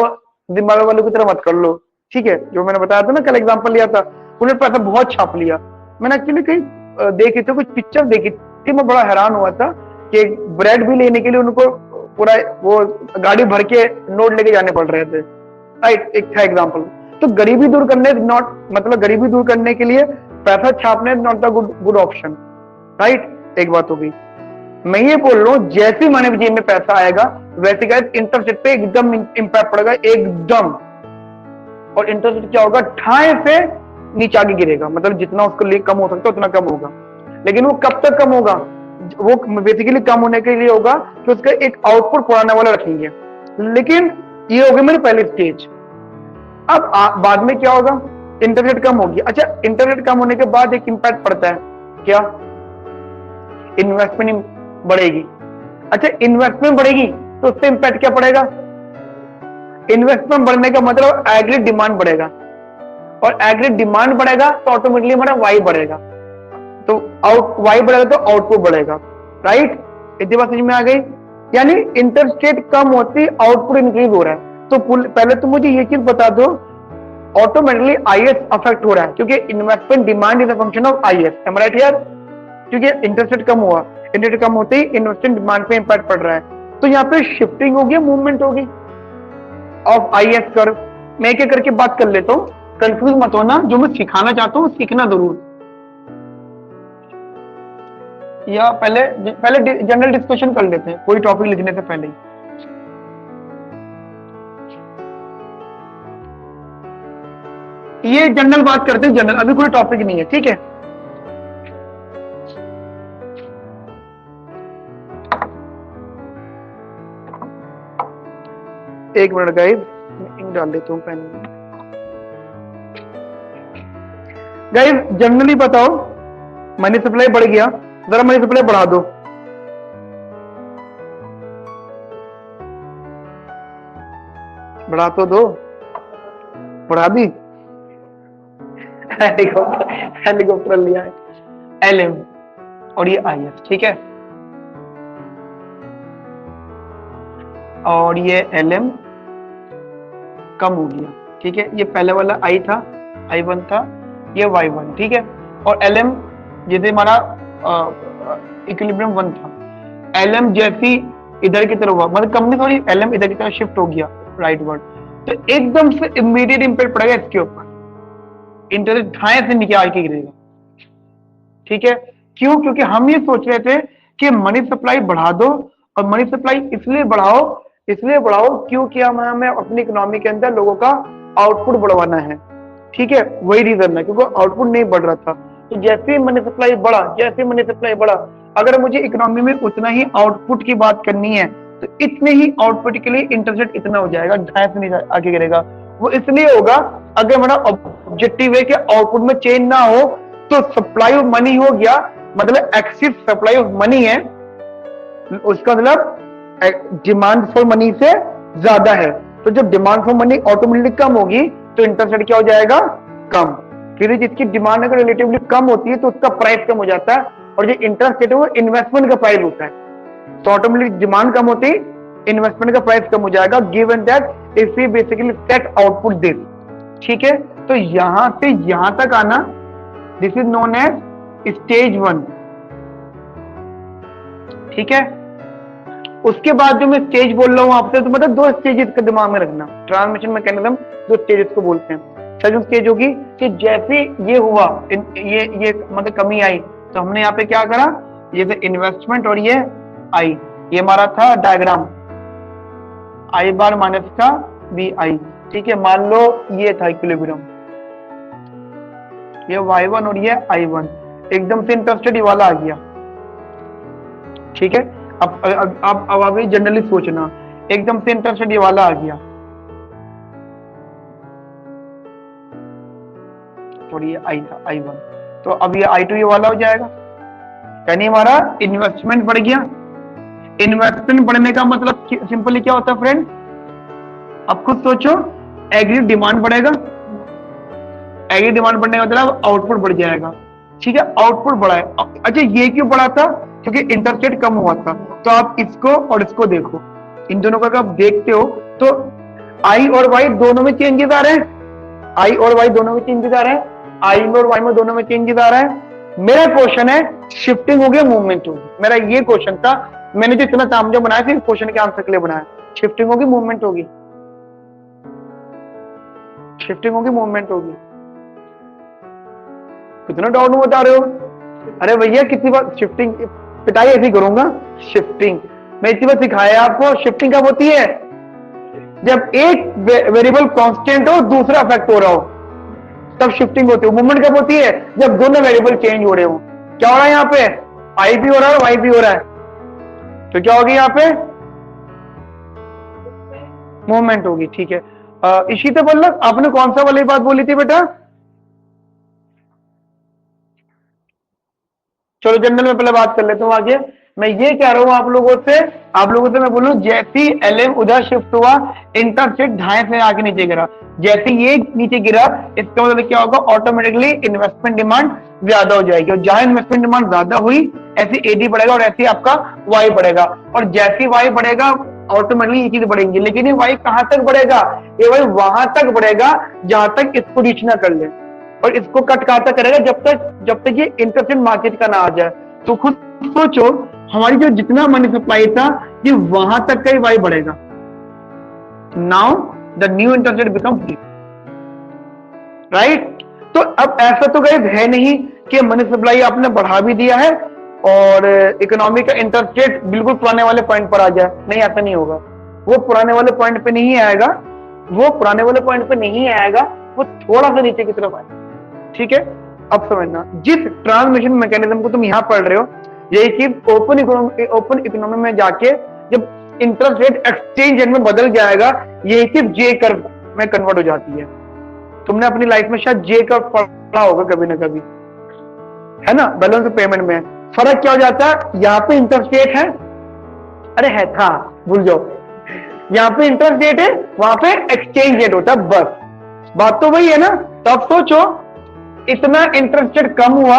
वालों की तरह मत कर लो, ठीक है। जो मैंने बताया था ना, कल एग्जांपल लिया था, उन्होंने पैसा बहुत छाप लिया। मैंने एक्चुअली कहीं देखी थी, कुछ पिक्चर देखी थी, मैं बड़ा हैरान हुआ था कि ब्रेड भी लेने के लिए उनको पूरा वो गाड़ी भर के नोट लेके जाने पड़ रहे थे, राइट। एक था एग्जाम्पल। तो गरीबी दूर करने नॉट, मतलब गरीबी दूर करने के लिए पैसा छापने not the good option, right. एक बात होगी। मैं ये बोल रहा हूं जैसे मानव जेब में पैसा आएगा वैसे क्या इंटरेस्ट रेट पे एकदम इंपैक्ट पड़ेगा, एकदम। और इंटरेस्ट रेट क्या होगा, ठाए से नीचे आगे गिरेगा, मतलब जितना उसको लिए कम हो सकता है उतना कम होगा। लेकिन वो कब तक कम होगा, वो बेसिकली कम होने के लिए होगा कि उसका एक आउटपुट पुराने वाला रखेंगे। लेकिन ये होगी मेरी पहली स्टेज। अब बाद में क्या होगा, इंटरेस्ट रेट कम होगी। अच्छा, इंटरेस्ट रेट कम होने के बाद एक इंपैक्ट पड़ता है, क्या, इन्वेस्टमेंट बढ़ेगी। अच्छा, इन्वेस्टमेंट बढ़ेगी तो उससे इंपैक्ट क्या पड़ेगा, इन्वेस्टमेंट बढ़ने का मतलब एग्रीगेट डिमांड बढ़ेगा, और एग्रीगेट डिमांड बढ़ेगा तो ऑटोमेटिकली हमारा वाई बढ़ेगा, तो वाई बढ़ेगा तो आउटपुट बढ़ेगा, राइट। इतनी बात समझ में आ गई। यानी इंटरेस्ट रेट कम होती आउटपुट इंक्रीज हो रहा है। तो पहले तो मुझे ये चीज बता दो, ऑटोमेटिकली आईएस अफेक्ट हो रहा है, क्योंकि investment demand is a function of IS, am I right यार। क्योंकि इंटरेस्ट रेट कम हुआ, इंटरेस्ट रेट कम होते ही इन्वेस्टमेंट डिमांड पे इंपैक्ट पड़ रहा है, तो यहाँ पे शिफ्टिंग होगी, मूवमेंट होगी ऑफ आईएस कर्व। मैं क्या करके बात कर लेता हूँ, कंफ्यूज मत होना, जो मैं सिखाना चाहता हूँ सीखना जरूर। या पहले जनरल डिस्कशन कर लेते हैं, कोई टॉपिक लिखने से पहले ही। ये जनरल बात करते हैं, जनरल, अभी कोई टॉपिक नहीं है, ठीक है। एक मिनट गाइस, इंक डाल देता हूं पेन में। गाइस जनरली बताओ, मनी सप्लाई बढ़ गया, जरा मनी सप्लाई बढ़ा दो। बढ़ा तो दो, बढ़ा दी। हेलीकॉप्टर लिया है, एलएम और ये आईएस, ठीक है। और ये एलएम कम हो गया, ठीक है। ये पहले वाला आई था, I1 था, ये Y1, ठीक है। और LM जैसे हमारा इक्विलिब्रियम 1 था, LM जैसी इधर की तरफ हुआ, मतलब कंपनी सॉरी LM इधर की तरफ शिफ्ट हो गया, राइट वर्ड, तो एकदम से इमीडिएट इंपैक्ट पड़ेगा इसके ऊपर, इंटरेस्ट ढाई से नीचे आके गिरेगा, ठीक है। क्यों, क्योंकि हम ये सोच रहे थे कि मनी सप्लाई बढ़ा दो, और मनी सप्लाई इसलिए बढ़ाओ इसलिए बढ़ाओ क्योंकि हमें अपनी इकोनॉमी के अंदर लोगों का आउटपुट बढ़वाना है। ठीक है, वही रीजन है, क्योंकि आउटपुट नहीं बढ़ रहा था। तो जैसे ही मनी सप्लाई बढ़ा, जैसे मनी सप्लाई बढ़ा, अगर मुझे इकोनॉमी में उतना ही आउटपुट की बात करनी है तो इतने ही आउटपुट के लिए इंटरेस्ट रेट इतना हो जाएगा, 2.5 से नहीं आगे गिरेगा। वो इसलिए होगा अगर हमारा ऑब्जेक्टिव है कि आउटपुट में चेंज ना हो, तो सप्लाई ऑफ मनी हो गया, मतलब एक्सिस सप्लाई ऑफ मनी है, उसका मतलब डिमांड फॉर मनी से ज्यादा है। तो जब डिमांड फॉर मनी ऑटोमेटिकली कम होगी तो इंटरेस्ट रेट क्या हो जाएगा, कम। फिर जिसकी डिमांड अगर रिलेटिवली कम होती है तो उसका प्राइस कम हो जाता है, और जो इंटरेस्ट रेट है वो इन्वेस्टमेंट का प्राइस होता है। तो ऑटोमेटिकली डिमांड कम होती, इन्वेस्टमेंट का प्राइस कम हो जाएगा, given that if we basically set output this. ठीक है, तो यहां से यहां तक आना, this is known as stage 1। ठीक है, उसके बाद जो मैं स्टेज बोल रहा हूं आपसे, तो मतलब 2 स्टेजेस का दिमाग में रखना। ट्रांसमिशन मैकेनिज्म 2 स्टेजेस को बोलते हैं। सेकंड स्टेज होगी कि जैसे ये हुआ, ये मतलब कमी आई, तो हमने यहाँ पे क्या करा, ये इन्वेस्टमेंट और ये आई, ये हमारा था डायग्राम, आई बार माइनस का बी आई। ठीक है, मान लो ये था इक्विलिब्रियम, ये y1 और ये i1, एकदम से इंटरेस्टेड ये वाला आ गया। ठीक है, अब अभी जनरली सोचना, एकदम से इंटरेस्टेड ये वाला आ गया, थोड़ी ये i था i1, तो अब ये i2 ये वाला हो जाएगा, यानी हमारा इन्वेस्टमेंट बढ़ गया। इन्वेस्टमेंट बढ़ने का मतलब सिंपली क्या होता है फ्रेंड, अब खुद सोचो, एग्री डिमांड बढ़ेगा, एग्री डिमांड बढ़ने का मतलब आउटपुट बढ़ जाएगा। ठीक है, आउटपुट बढ़ा है। अच्छा, ये क्यों बढ़ा था, क्योंकि इंटरेस्ट रेट कम हुआ था। तो आप इसको और इसको देखो, इन दोनों का आप देखते हो तो आई और वाई दोनों में चेंजेस आ रहे हैं, आई और वाई दोनों में चेंजेस आ रहे हैं, आई में और वाई में दोनों में चेंजेस आ रहा है। मेरा क्वेश्चन है शिफ्टिंग होगी, मूवमेंट होगी, मेरा ये क्वेश्चन था। मैंने जो इतना तामझाम बनाया था क्वेश्चन के आंसर के लिए बनाया, शिफ्टिंग होगी मूवमेंट होगी, शिफ्टिंग होगी मूवमेंट होगी। कितना डाउट में बता रहे हो, अरे भैया कितनी बार शिफ्टिंग, पिटाई ऐसी करूंगा। शिफ्टिंग मैं इतनी बार सिखाया आपको, शिफ्टिंग कब होती है, जब एक वेरिएबल कांस्टेंट हो दूसरा अफेक्ट हो रहा हो, तब शिफ्टिंग होती है। मूवमेंट कब होती है, जब दोनों वेरिएबल चेंज हो रहे हो। क्या हो रहा है यहाँ पे, आई भी हो रहा है वाई भी हो रहा है, तो क्या होगी यहाँ पे, मूवमेंट होगी। ठीक है, इसी तो बोल रहा, आपने कौन सा वाली बात बोली थी बेटा, चलो जनरल में पहले बात कर लेता हूँ आगे। मैं ये कह रहा हूँ आप लोगों से मैं बोलूँ, जैसे एलएम उधर शिफ्ट हुआ, इंटरेस्ट रेट 2.5 से आगे नीचे गिरा, जैसे ये नीचे गिरा, इसका मतलब क्या होगा, ऑटोमेटिकली इन्वेस्टमेंट डिमांड ज्यादा हो जाएगी, और जहां इन्वेस्टमेंट डिमांड ज्यादा हुई ऐसे एडी बढ़ेगा और ऐसे आपका वाई बढ़ेगा, और जैसे वाई बढ़ेगा ऑटोमेटिकली ये चीज बढ़ेंगी। लेकिन ये वाई कहां तक बढ़ेगा, ये वाई वहां तक बढ़ेगा जहां तक इसको रीच ना कर ले, और इसको कट कहां तक करेगा, जब तक ये इंटरेस्ट रेट मार्केट का ना आ जाए। तो खुद सोचो, हमारी जो जितना मनी सप्लाई था ये वहां तक का ही वाई बढ़ेगा। Now the new interest rate become free, right. तो अब ऐसा तो गाइस है नहीं कि मनी सप्लाई आपने बढ़ा भी दिया है और इकोनॉमी का इंटरेस्ट रेट बिल्कुल पुराने वाले पॉइंट पर आ जाए, नहीं, ऐसा नहीं होगा। वो पुराने वाले पॉइंट पे नहीं आएगा, वो पुराने वाले पॉइंट पे नहीं आएगा, वो थोड़ा सा नीचे की तरफ आएगा। ठीक है, अब समझना, जिस ट्रांसमिशन मैकेनिज्म को तुम यहां पढ़ रहे हो, यही चीज ओपन इकोनॉमी में जाके जब इंटरेस्ट रेट एक्सचेंज रेट में बदल जाएगा, यही चीज जे कर्व में कन्वर्ट हो जाती है। तुमने अपनी लाइफ में शायद जे कर्व पढ़ा होगा कभी ना कभी, है ना, बैलेंस ऑफ पेमेंट में। फर्क क्या हो जाता है, यहाँ पे इंटरेस्ट रेट है, अरे है था, भूल जाओ, यहाँ पे इंटरेस्ट रेट है, वहां पे एक्सचेंज रेट होता है, बस बात तो वही है ना। तो अब सोचो, इतना इंटरेस्ट रेट कम हुआ,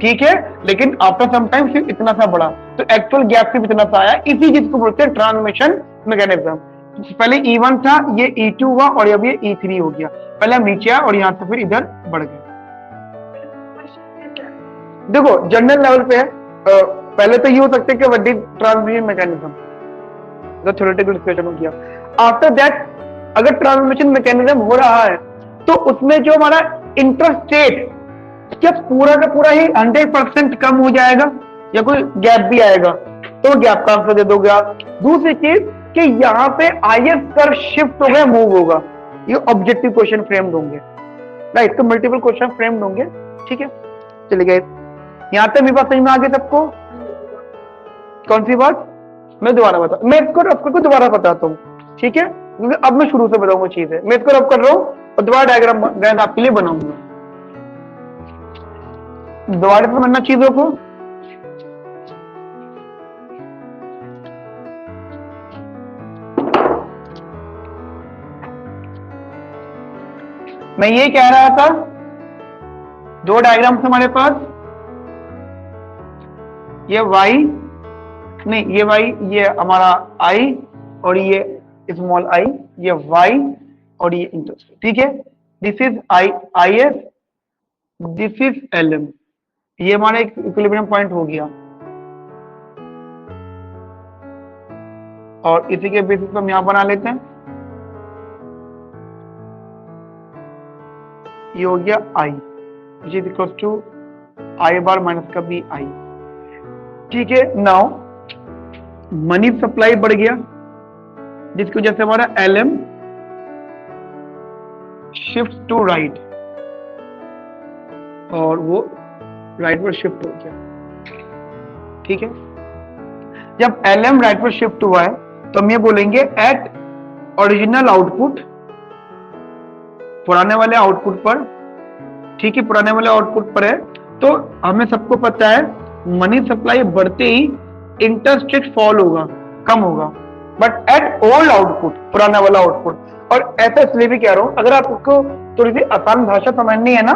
ठीक है, लेकिन आफ्टर सम टाइम सिर्फ इतना सा बढ़ा, तो एक्चुअल गैप सिर्फ इतना सा आया। इसी चीज को बोलते हैं ट्रांसमिशन मैकेनिज्म। पहले E1 था, ये E2 हुआ और अब ये E3 हो गया। पहले हम नीचे आए और यहां से फिर इधर बढ़ गए। देखो जनरल लेवल पे पहले तो ये हो सकता है कि व्हाट इज ट्रांसमिशन मैकेनिज्म, तो थ्योरेटिकल डिस्कशन हो गया। आफ्टर दैट अगर ट्रांसमिशन मैकेनिज्म हो रहा है तो उसमें जो हमारा इंटरेस्ट रेट क्या पूरा का पूरा ही 100% कम हो जाएगा या कोई गैप भी आएगा, तो गैप का आंसर दे दोगे आप। दूसरी चीज, कि यहाँ पे आईएस कर्व शिफ्ट होगा, मूव होगा। ये ऑब्जेक्टिव क्वेश्चन फ्रेम्ड होंगे, राइट। तो मल्टीपल क्वेश्चन फ्रेम्ड होंगे, ठीक है। चलिए गए, यहाँ तक मेरी बात समझ में आ गई सबको? कौन सी बात? मैं दोबारा बता, मैं इसको रब करके दोबारा बताता हूँ, ठीक है, क्योंकि अब मैं शुरू से बताऊंगा चीज है। मैं इसको रब कर रहा हूँ और दोबारा डायग्राम आपके लिए बनाऊंगा। दोबारा से समझना चीजों को। मैं ये कह रहा था, दो डायग्राम हमारे पास, ये y नहीं, ये y, ये हमारा I और ये स्मॉल I, ये y और ये इंटरेस्ट, ठीक है। This is IS, this is LM। ये हमारा एक इक्विलिब्रियम पॉइंट हो गया, और इसी के बेसिस पर हम यहां बना लेते हैं। ये हो गया I, which is equal to I bar minus का BI, ठीक है। नाउ मनी सप्लाई बढ़ गया, जिसकी वजह से हमारा LM शिफ्ट टू राइट, और वो राइट पर शिफ्ट हो गया, ठीक है। जब LM राइट पर शिफ्ट हुआ है तो हम ये बोलेंगे एट ओरिजिनल आउटपुट, पुराने वाले आउटपुट पर, ठीक है, पुराने वाले आउटपुट पर है। तो हमें सबको पता है मनी सप्लाई बढ़ते ही इंटरेस्ट रेट फॉल होगा, कम होगा, बट एट ओल्ड आउटपुट, पुराना वाला आउटपुट। और ऐसा इसलिए भी कह रहा हूं, अगर आपको थोड़ी सी आसान भाषा समझनी है ना,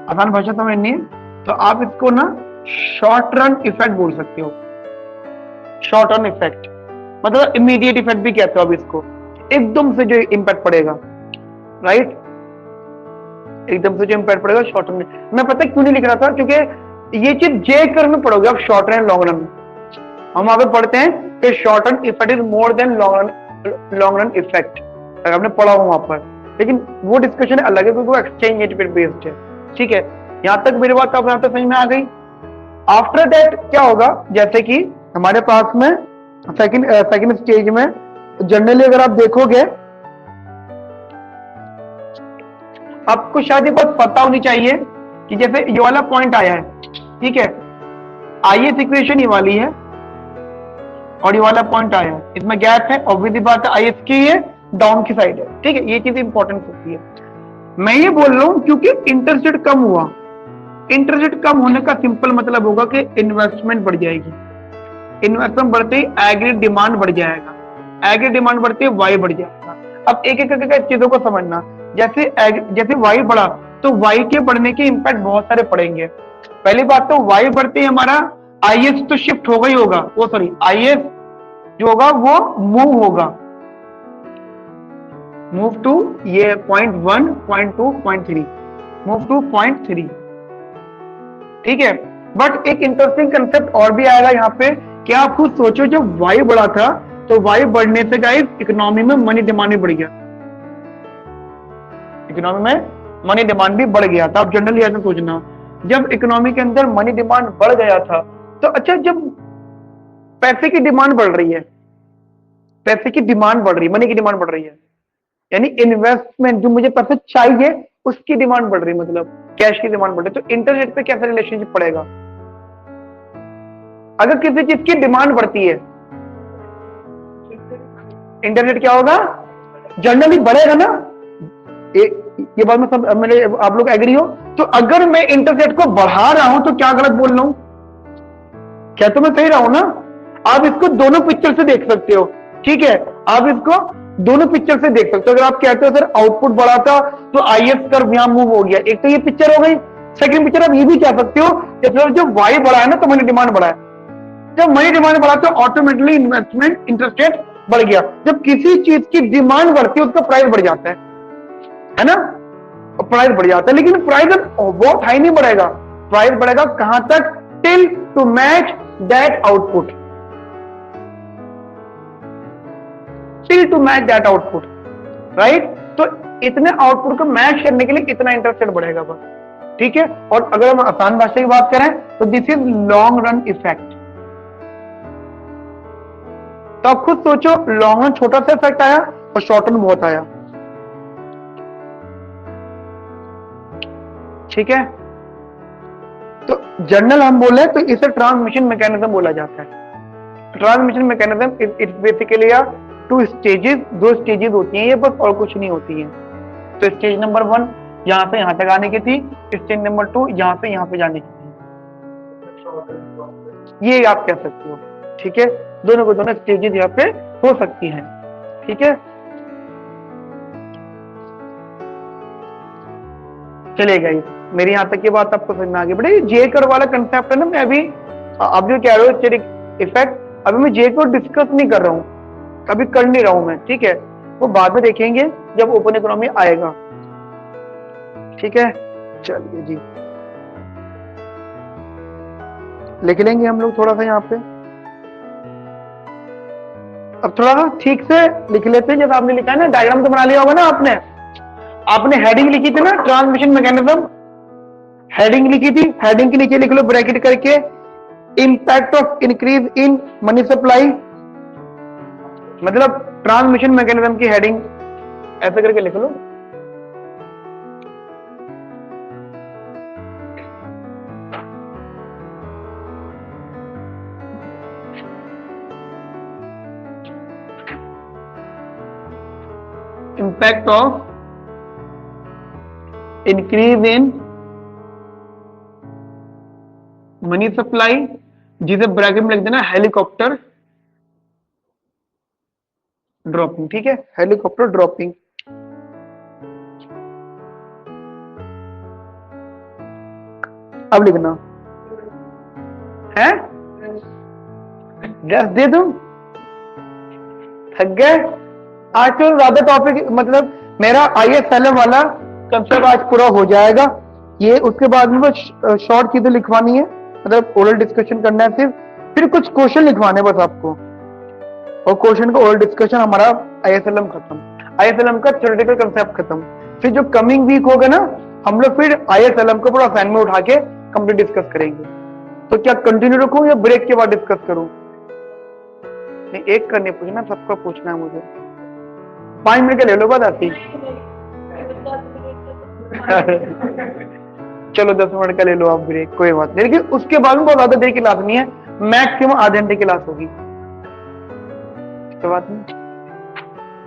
आसान भाषा समझनी है, तो आप इसको ना शॉर्ट रन इफेक्ट बोल सकते हो। शॉर्ट रन इफेक्ट मतलब इमीडिएट इफेक्ट भी कहते हो आप इसको, एकदम से जो इम्पैक्ट पड़ेगा, राइट, एकदम से जो इम्पैक्ट पड़ेगा शॉर्ट रन में। मैं पता क्यों नहीं लिख रहा था, क्योंकि ये चीज जे कर में पढ़ोगे आप, शॉर्ट रन लॉन्ग रन। हम वहां पे पढ़ते हैं कि short run effect is more than long run effect, आपने पढ़ा हो वहां पर, लेकिन वो डिस्कशन अलग है क्योंकि वो एक्सचेंज रेट पे बेस्ड है, ठीक है। यहां तक मेरी बात आप यहां तक समझ में आ गई। आफ्टर दैट क्या होगा, जैसे कि हमारे पास में सेकंड स्टेज में जनरली अगर आप देखोगे, आपको शायद ये बात पता होनी चाहिए कि जैसे ये वाला पॉइंट आया है, ठीक है, आईएस इक्वेशन ये वाली है और ये वाला पॉइंट आया है, इसमें गैप है, ऑब्वियसली बात है आईएस की ये डाउन की साइड है, ठीक है। ये चीज इंपॉर्टेंट होती है। मैं ये बोल रहा हूं क्योंकि इंटरेस्ट रेट कम हुआ, इंटरेस्ट रेट कम होने का सिंपल मतलब होगा कि इन्वेस्टमेंट बढ़ जाएगी, इन्वेस्टमेंट बढ़ते ही एग्रीगेट डिमांड बढ़ जाएगा, एग्रीगेट डिमांड बढ़ते ही वाई बढ़ जाएगा। अब एक एक करके चीजों को समझना, जैसे वाई बढ़ा तो वाई के बढ़ने के इंपैक्ट बहुत सारे पड़ेंगे। पहली बात तो वाई बढ़ते ही हमारा आईएस तो शिफ्ट होगा ही होगा, वो सॉरी आईएस जो होगा वो मूव होगा, मूव टू ये 0.1, 0.2, 0.3, मूव टू 0.3, ठीक है। बट एक इंटरेस्टिंग कंसेप्ट और भी आएगा यहाँ पे, क्या आप खुद सोचो, जब वाई बढ़ा था तो वाई बढ़ने से गाइस इकोनॉमी में मनी डिमांड भी बढ़ गया, इकोनॉमी में मनी डिमांड भी बढ़ गया था। आप जनरली ऐसा सोचना, जब इकोनॉमी के अंदर मनी डिमांड बढ़ गया था तो अच्छा, जब पैसे की डिमांड बढ़ रही है, पैसे की डिमांड बढ़ रही है, मनी की डिमांड बढ़ रही है, यानी इन्वेस्टमेंट जो मुझे पैसे चाहिए उसकी डिमांड बढ़ रही है, मतलब कैश की डिमांड बढ़ रही है, तो इंटरेस्ट रेट पे कैसा रिलेशनशिप पड़ेगा? अगर किसी चीज की डिमांड बढ़ती है, इंटरेस्ट रेट क्या होगा? जनरली बढ़ेगा ना। ये बात में सब मेरे आप लोग एग्री हो? तो अगर मैं इंटरेस्ट रेट को बढ़ा रहा हूं तो क्या गलत बोल रहा हूं? क्या तो मैं सही रहा हूं ना? आप इसको दोनों पिक्चर से देख सकते हो, ठीक है, आप इसको दोनों पिक्चर से देख सकते हो। अगर आप कहते हो सर आउटपुट बढ़ा था तो आईएस कर्व यहां मूव हो गया, एक तो ये पिक्चर हो गई। सेकंड पिक्चर आप ये भी कह सकते हो कि जब वाई बढ़ा है ना तो मनी डिमांड बढ़ा है, जब मनी डिमांड बढ़ा तो ऑटोमेटिकली इन्वेस्टमेंट इंटरेस्ट रेट बढ़ गया। जब किसी चीज की डिमांड बढ़ती है उसका प्राइस बढ़ जाता है ना, प्राइस बढ़ जाता है। लेकिन प्राइस बहुत हाई नहीं बढ़ेगा, प्राइस बढ़ेगा कहां तक? Till two match that output, till two match that output, right. तो इतने आउटपुट को मैच करने के लिए इतना इंटरेस्ट रेट बढ़ेगा बस, ठीक है। और अगर हम आसान भाषा की बात करें तो this is long run effect, तो आप खुद सोचो, लॉन्ग रन छोटा सा इफेक्ट आया और शॉर्ट रन बहुत आया। ठीक है, तो जर्नल हम बोले तो इसे ट्रांसमिशन मैकेनिज्म बोला जाता है। Transmission mechanism it's basically two stages, दो स्टेजेस होती हैं ये, बस और कुछ नहीं होती है। तो स्टेज नंबर 1 यहाँ से यहाँ तक आने की थी, स्टेज नंबर 2 यहाँ से यहाँ पे जाने की थी, ये आप कह सकते हो। ठीक है, दोनों को दोनों स्टेजेस यहाँ पे हो सकती हैं। ठीक है, चलेगा ये, मेरी यहाँ तक की बात आपको समझ में आ गई। बड़े जे कर वाला कंसेप्ट है ना, मैं अभी आप जो कह रहे हो इफेक्ट, अभी मैं जे को डिस्कस नहीं कर रहा हूँ, अभी कर नहीं रहा हूं मैं। ठीक है, वो बाद में देखेंगे जब ओपन इकोनॉमी आएगा। ठीक है, चलिए जी, लिख लेंगे हम लोग थोड़ा सा यहाँ पे। अब थोड़ा सा ठीक से लिख लेते हैं, जैसे आपने लिखा है ना, डायग्राम तो बना लिया होगा ना आपने हेडिंग लिखी थी ना, ट्रांसमिशन मैकेनिज्म, हेडिंग लिखी थी, हेडिंग के नीचे लिख लो ब्रैकेट करके, impact of increase in money supply, मतलब ट्रांसमिशन मैकेनिज्म की हेडिंग ऐसे करके लिख लो। Impact of increase in money supply, जिसे ब्रैकेट में लिख देना हेलीकॉप्टर ड्रॉपिंग। ठीक है, हेलीकॉप्टर ड्रॉपिंग। अब लिखना है, ड्रेस दे दूं, थक गए आज तो ज्यादा टॉपिक, मतलब मेरा ISLM वाला कंसेप्ट आज पूरा हो जाएगा ये, उसके बाद में बस शॉर्ट चीजें लिखवानी है, मतलब ओरल डिस्कशन करना है, फिर कुछ क्वेश्चन लिखवाने बस आपको, और क्वेश्चन का ओरल डिस्कशन हमारा ISLM खत्म, ISLM का थ्योरेटिकल कंसेप्ट खत्म। फिर जो कमिंग वीक होगा ना, हम लोग फिर ISLM को पूरा असाइनमेंट उठा के कंप्लीट डिस्कस करेंगे। तो क्या कंटिन्यू रखूं या ब्रेक के बाद डिस्कस करूं? नहीं, एक करने पूछना, सबका पूछना है मुझे। 5 मिनट का ले लो बात आती। चलो 10 मिनट का ले लो आप ब्रेक, कोई बात नहीं, लेकिन उसके बाद में बहुत ज्यादा देर की क्लास नहीं है, मैक्सिमम आधे घंटे की क्लास होगी, कोई बात नहीं।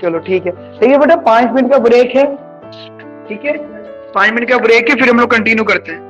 चलो ठीक है, देखिए बेटा 5 मिनट का ब्रेक है। ठीक है, 5 मिनट का ब्रेक है, फिर हम लोग कंटिन्यू करते हैं।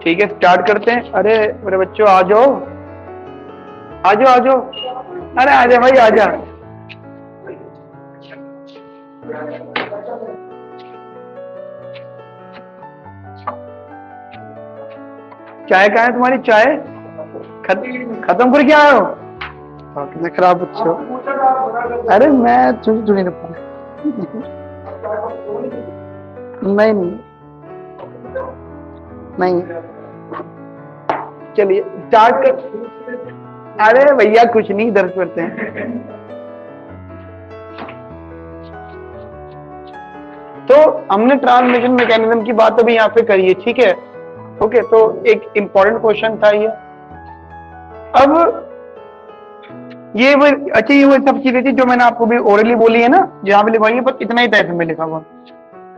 ठीक है, स्टार्ट करते हैं। अरे मेरे बच्चों आ जाओ, आ जाओ, आ जाओ। अरे आ जा भाई, आ जा। चाय कहाँ है तुम्हारी? चाय खत्म कर क्या आए हो? कितने खराब बच्चे हो। अरे मैं चुनी नहीं नहीं नहीं, चलिए स्टार्ट कर। अरे भैया कुछ नहीं, इधर करते हैं। तो हमने ट्रांसमिशन मैकेनिज्म की बात अभी यहाँ पे करी है, ठीक है। ओके, तो एक इंपॉर्टेंट क्वेश्चन था ये। अब ये वो, अच्छा ये वो सब चीजें थी जो मैंने आपको भी ओरली बोली है ना, जहां पे लिखवाई है, बस इतना ही टाइप में लिखा हुआ,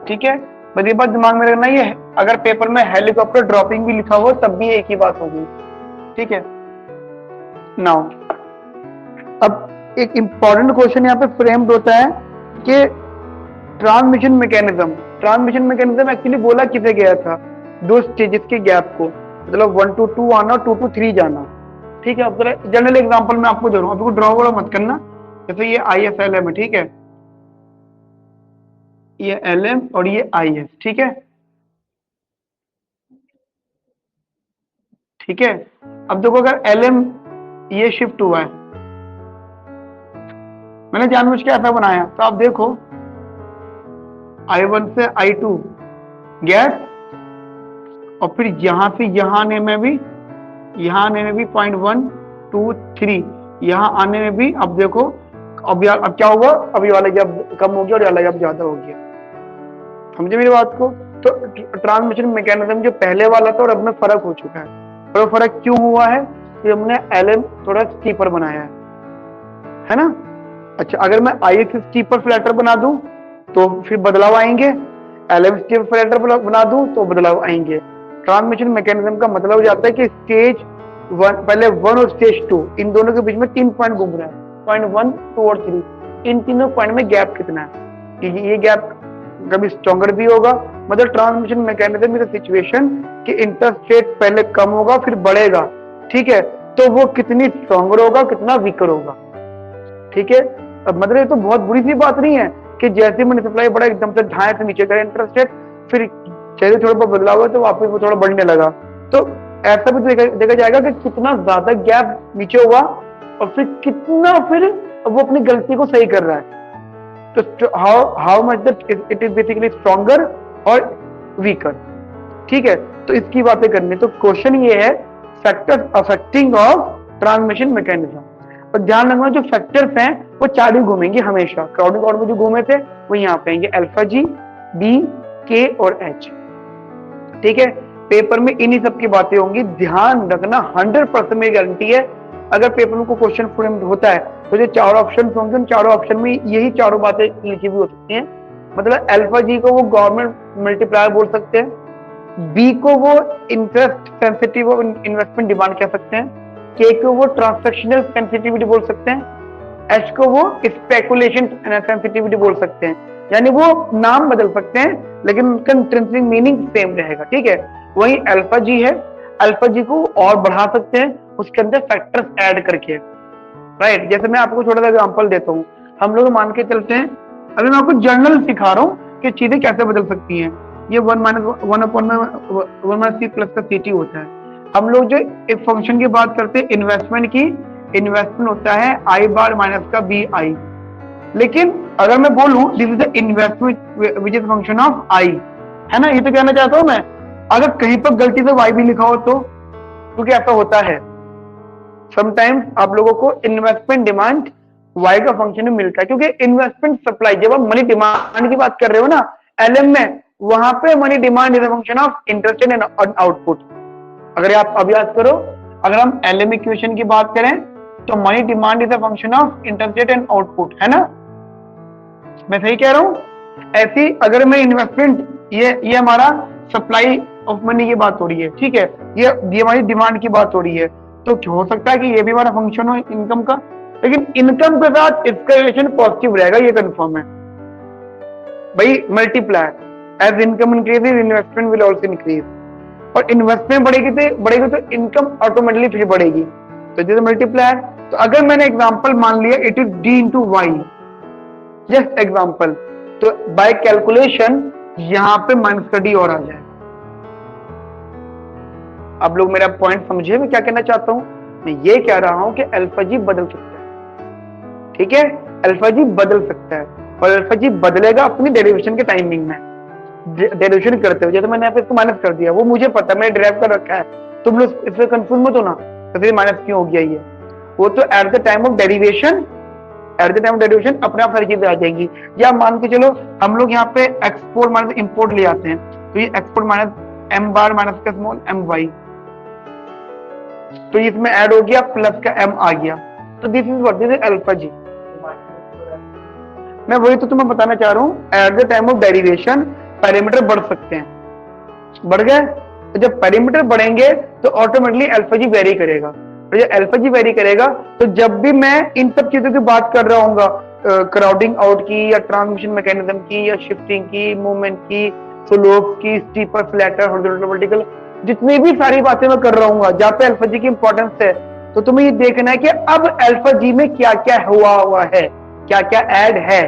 ठीक है। बस ये बात दिमाग में रखना, ये अगर पेपर में हेलीकॉप्टर ड्रॉपिंग भी लिखा हुआ तब भी एक ही बात होगी, ठीक है। नाउ अब एक इंपॉर्टेंट क्वेश्चन यहाँ पे फ्रेम्ड होता है कि ट्रांसमिशन मैकेनिज्म एक्चुअली बोला किसे गया था? दो स्टेजेस के गैप को, मतलब 1 to 2 आना, 2 to 3 जाना, ठीक है। अब जनरल एग्जांपल में आपको दे रहा हूँ, आपको ड्रॉ वगैरह मत करना। जैसे ये ISLM है, ठीक है, ये LM और ये IS, ठीक है, ठीक है। अब देखो अगर LM ये शिफ्ट हुआ है, मैंने जानबूझ के ऐसा बनाया, तो आप देखो I1 से I2 गैप, और फिर यहां से यहां आने में भी 0.1 2 3, यहां आने में भी, अब देखो अब क्या हुआ, अब ये वाला गैप कम हो गया और ये वाला गैप ज्यादा हो गया। समझे मेरी बात को? तो ट्रांसमिशन मैकेनिज्म जो पहले वाला था और अब में फर्क हो चुका है। और वो फर्क क्यों हुआ है कि हमने LM थोड़ा स्टीपर बनाया है ना। अच्छा, अगर मैं IS स्टीपर फ्लैटर बना दूं तो फिर बदलाव आएंगे, LM स्टीपर फ्लैटर बना दूं तो बदलाव आएंगे। ट्रांसमिशन मैकेनिज्म का मतलब हो जाता है कि स्टेज 1 पहले 1 और स्टेज 2, इन दोनों के बीच में 3 पॉइंट घूम रहा है, पॉइंट 1 2 और 3, इन तीनों पॉइंट में गैप कितना है, कि ये गैप कभी स्ट्रॉन्गर भी होगा। मतलब ट्रांसमिशन मैकेनिज्म इज सिचुएशन कि इंटरस्टेट पहले कम होगा फिर बढ़ेगा, ठीक है। तो वो कितनी स्ट्रॉन्गर होगा, कितना वीकर होगा, ठीक है। अब मतलब ये तो बहुत बुरी सी बात नहीं है कि जैसे मनी सप्लाई बढ़ा एकदम से ढाई से नीचे करे इंटरस्टेट, फिर चलिए थोड़ा बहुत बदलाव हुआ तो वापस वो थोड़ा बढ़ने लगा। तो ऐसा भी देखा जाएगा कि कितना ज्यादा गैप नीचे हुआ और फिर कितना फिर वो अपनी गलती को सही कर रहा है। तो how much that it is basically stronger और वीकर, ठीक है। तो इसकी बातें करनी, तो क्वेश्चन ये है factors affecting of transmission mechanism. और ध्यान रखना जो फैक्टर्स हैं वो 4 ही घूमेंगे हमेशा। क्राउडिंग ऑर्डर में जो घूमे थे वो यहाँ पे आएंगे, अल्फा जी, बी, के और एच, ठीक है। पेपर में इन्हीं सब की बातें होंगी, ध्यान रखना, 100% मेरी गारंटी है। अगर पेपर में कोई क्वेश्चन फ्रेम्ड होता है तो जो 4 ऑप्शन होंगे उन 4 ऑप्शन में यही 4 बातें लिखी हुई हो सकती हैं। मतलब अल्फा जी को वो गवर्नमेंट मल्टीप्लायर बोल सकते हैं, बी को वो इंटरेस्ट सेंसिटिव इन्वेस्टमेंट डिमांड कह सकते हैं, के को वो ट्रांसैक्शनल सेंसिटिविटी बोल सकते हैं, एच को वो स्पेकुलेशन सेंसिटिविटी बोल सकते हैं। यानी वो नाम बदल सकते हैं लेकिन उनका इंट्रिंसिक मीनिंग सेम रहेगा, ठीक है। वही अल्फा जी है, अल्फा जी को और बढ़ा सकते हैं उसके अंदर फैक्टर्स ऐड करके, राइट। जैसे मैं आपको छोटा सा एग्जांपल देता हूँ, हम लोग मान के चलते हैं, अभी मैं आपको जर्नल सिखा रहा हूँ कि चीजें कैसे बदल सकती हैं। ये 1 - C प्लस का CT होता है। हम लोग जो एक फंक्शन की बात करते हैं इन्वेस्टमेंट की, इन्वेस्टमेंट होता है I बार माइनस का BI। लेकिन अगर मैं बोलूं this is the investment which is function of I, है ना, ये तो कहना चाहता हूं मैं। अगर कहीं पर गलती से Y भी लिखा हो तो, क्योंकि ऐसा होता है समटाइम्स आप लोगों को इन्वेस्टमेंट डिमांड Y का फंक्शन में मिलता है, क्योंकि इन्वेस्टमेंट सप्लाई, जब आप मनी डिमांड की बात कर रहे हो ना LM में, वहां पे money demand is a function of interest and output. अगर आप अभ्यास करो, अगर हम LM इक्वेशन की बात करें तो money demand is a function of interest and output, है ना, मैं सही कह रहा हूं। ऐसी अगर मैं इन्वेस्टमेंट, ये हमारा सप्लाई ऑफ मनी की बात हो रही है, ठीक है, ये हमारी डिमांड की बात हो रही है, तो हो सकता है कि ये भी हमारा फंक्शन हो इनकम का, लेकिन इनकम के साथ इसका रिलेशन पॉजिटिव रहेगा, ये कंफर्म है भाई। Multiply as income increases investment will also increase, और इन्वेस्टमेंट बढ़ेगी तो इनकम ऑटोमेटिकली फिर बढ़ेगी। तो दिस मल्टीप्लायर। तो अगर मैंने एग्जांपल मान लिया it is D into Y, just example, तो बाय कैलकुलेशन यहां पे माइनस का डी और आ जाए। आप लोग मेरा पॉइंट समझे मैं क्या कहना चाहता हूं? मैं ये कह रहा हूं कि अल्फा जी बदल सकता है, ठीक है, अल्फा जी बदल सकता है और अल्फा जी बदलेगा अपनी डेरिवेशन के टाइमिंग में, डेरिवेशन करते हुए। जैसे मैंने यहाँ पे इसको माइनस कर दिया, वो मुझे पता है, मैंने ड्राइव कर रखा है, तुम लोग इससे कंफ्यूज मत होना तो फिर माइनस क्यों हो गया ये। वो तो at the time of derivation, अपने आप सारी चीजें आ जाएंगी। या मान के चलो हम लोग यहाँ पे एक्सपोर्ट माइनस इंपोर्ट ले आते हैं, तो ये एक्सपोर्ट माइनस एम बार माइनस का स्मॉल एम वाई, तो इसमें ऐड हो गया प्लस का एम आ गया। तो दिस इज अल्फा जी। मैं वही तो तुम्हें बताना चाह रहा हूँ, at the time of derivation parameter बढ़ सकते हैं, बढ़ गए। तो जब पैरामीटर बढ़ेंगे तो ऑटोमेटिकली अल्फा जी वेरी करेगा, और जब अल्फा जी वेरी करेगा तो जब भी मैं इन सब चीजों की बात कर रहा हूँ, क्राउडिंग आउट की या ट्रांसमिशन मैकेनिज्म की या शिफ्टिंग की, मूवमेंट की, स्लोप की, स्टीपर, फ्लैटर, हॉरिजॉन्टल, वर्टिकल, जितनी भी सारी बातें मैं कर रहा हूँ जहाँ पे अल्फा जी की इंपॉर्टेंस है, तो तुम्हें ये देखना है कि अब अल्फा जी में क्या क्या हुआ है, क्या क्या ऐड है,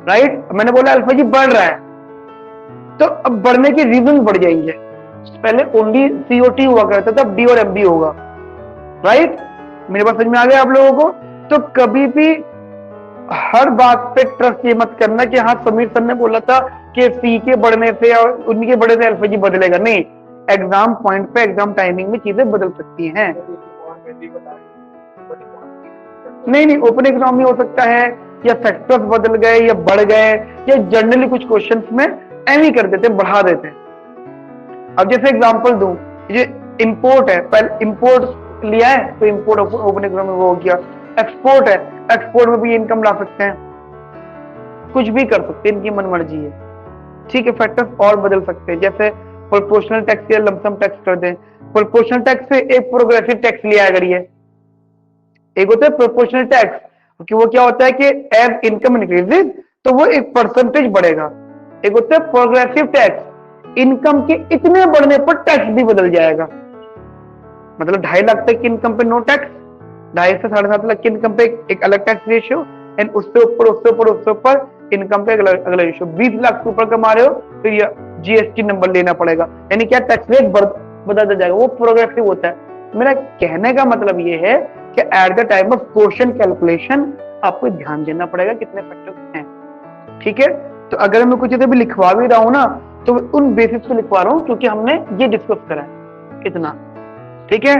राइट। मैंने बोला अल्फा जी बढ़ रहा है, तो अब बढ़ने के रीजन बढ़ जाएंगे। पहले ओनली सीओटी हुआ करता था, अब डी और एमबी होगा, राइट। मेरे पास समझ में आ गया आप लोगों को? तो कभी भी हर बात पे ट्रस्ट ये मत करना कि हाँ समीर सर ने बोला था कि सी के बढ़ने से और उनके बढ़ने से अल्फा जी बदलेगा, नहीं। एग्जाम पॉइंट पे, एग्जाम टाइमिंग में चीजें बदल सकती हैं। नहीं, ओपन इकोनॉमी हो सकता है, या फैक्टर्स बदल गए या बढ़ गए, या जनरली कुछ क्वेश्चंस में एम ही कर देते, बढ़ा देते। अब जैसे एग्जांपल दूं, ये इंपोर्ट है, पहले इंपोर्ट लिया है तो इंपोर्ट ओपन इकोनॉमी वो हो गया। एक्सपोर्ट है, एक्सपोर्ट में भी इनकम ला सकते हैं, कुछ भी कर सकते हैं, इनकी मनमर्जी है, ठीक है। फैक्टर्स और बदल सकते हैं, जैसे प्रोपोर्शनल टैक्स या लमसम टैक्स कर दें। प्रोपोर्शनल टैक्स से एक प्रोग्रेसिव टैक्स लिया अगर ये, एक होता है प्रोपोर्शनल टैक्स, क्योंकि वो क्या होता है कि एज इनकम इंक्रीजेज तो वो एक परसेंटेज बढ़ेगा। एक होता है प्रोग्रेसिव टैक्स, इनकम के इतने बढ़ने पर टैक्स भी बदल जाएगा, मतलब 2.5 लाख तक की इनकम पे नो टैक्स, 2.5 से 7.5 लाख की इनकम पे एक अलग टैक्स रेशियो, एंड उससे ऊपर इनकम पे अगला रेशियो। 20 लाख से ऊपर कमा रहे हो फिर ये जीएसटी नंबर लेना पड़ेगा, यानी क्या टैक्स रेट बदलता जाएगा, वो प्रोग्रेसिव होता है। मेरा कहने का मतलब ये है कि at the time of question calculation आपको ध्यान देना पड़ेगा कितने फैक्टर्स हैं, ठीक है। तो अगर मैं कुछ चीजें भी लिखवा भी रहा हूं ना, तो उन बेसिस पे लिखवा रहा हूं क्योंकि हमने ये डिस्कस करा है इतना, ठीक है।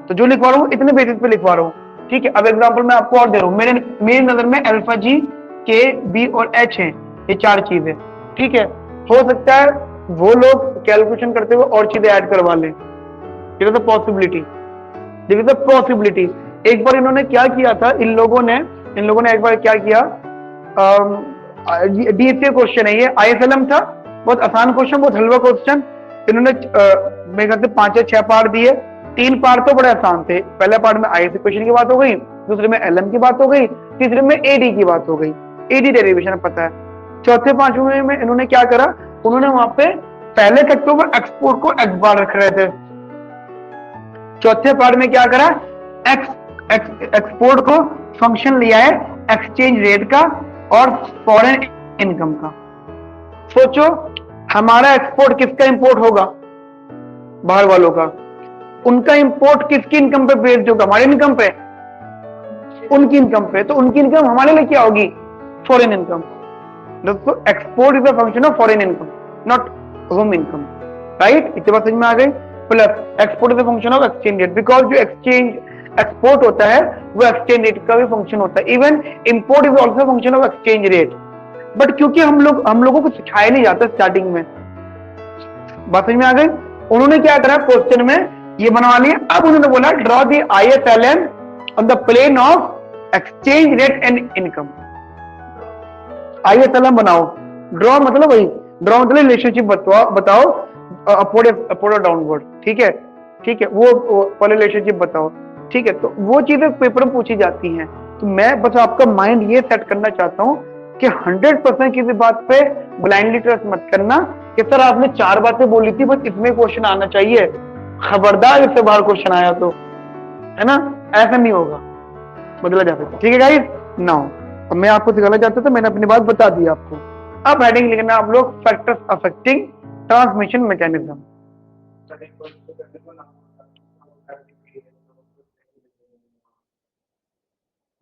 तो जो लिखवा रहा हूं इतने बेसिस पे लिखवा रहा हूं, ठीक है। अब एग्जांपल मैं आपको और दे रहा हूं, मेरी नजर में अल्फा जी, के, बी और एच हैं, ये 4 चीजें, ठीक है। हो सकता है वो लोग कैलकुलेशन करते हुए और चीजें ऐड करवा लें, दिस इज अ पॉसिबिलिटी। एक बार इन्होंने क्या किया था, इन लोगों ने एक बार क्या किया, डीएसए क्वेश्चन है ये, आईएसएलएम था, बहुत आसान क्वेश्चन, बहुत हलवा क्वेश्चन। इन्होंने मेरे ख्याल से 5 या 6 पार्ट दिए, 3 पार्ट तो बड़े आसान थे। पहले पार्ट में आईएसए क्वेश्चन की बात हो गई, दूसरे में एलएम की बात हो गई, तीसरे में एडी की बात हो गई, एडी डेरिवेशन पता है। चौथे 5वें में इन्होंने क्या करा, उन्होंने वहां पे पहले फैक्टर पर एक्सपोर्ट को एक्स बार रख रहे थे, चौथे पार्ट में क्या करा, एक्सपोर्ट को फंक्शन लिया है एक्सचेंज रेट का और फॉरेन इनकम का। सोचो हमारा एक्सपोर्ट किसका इंपोर्ट होगा, बाहर वालों का, उनका इंपोर्ट किसकी इनकम पे बेस्ड होगा, हमारी इनकम पे, उनकी इनकम पे। तो उनकी इनकम हमारे लिए क्या होगी, फॉरेन इनकम। दोस्तों export is a function of foreign income, not home income, right. इतनी बात समझ में आ गई। Plus export is a function of exchange rate, because जो एक्सपोर्ट होता है वो एक्सचेंज रेट का भी फंक्शन होता है। Even import is also function of exchange rate, but क्योंकि हम लोगों को सिखाया नहीं जाता स्टार्टिंग में, बात समझ में आ गई। उन्होंने क्या करा, क्वेश्चन में ये बनवा लिया। अब उन्होंने बोला draw the ISLM on the plane of exchange rate and income. ISLM बनाओ, ड्रॉ मतलब वही, ड्रॉ मतलब रिलेशनशिप बताओ अपवर्ड और डाउनवर्ड, ठीक है, वो रिलेशनशिप बताओ, ठीक है। तो वो चीजें पेपर में पूछी जाती हैं। तो मैं बस आपका माइंड ये सेट करना चाहता हूं कि 100% किसी बात पे ब्लाइंडली ट्रस्ट मत करना कि सर आपने 4 बातें बोली थी बस इसमें क्वेश्चन आना चाहिए, खबरदार इससे बाहर क्वेश्चन आया तो, है ना, ऐसा नहीं होगा, बदला जा सकता। ठीक है गाइस, नाउ अब मैं आपको सिखाना चाहता था, मैंने अपनी बात बता दी आपको। अब हेडिंग लिखना आप लोग, फैक्टर्स अफेक्टिंग ट्रांसमिशन मैकेनिज्म।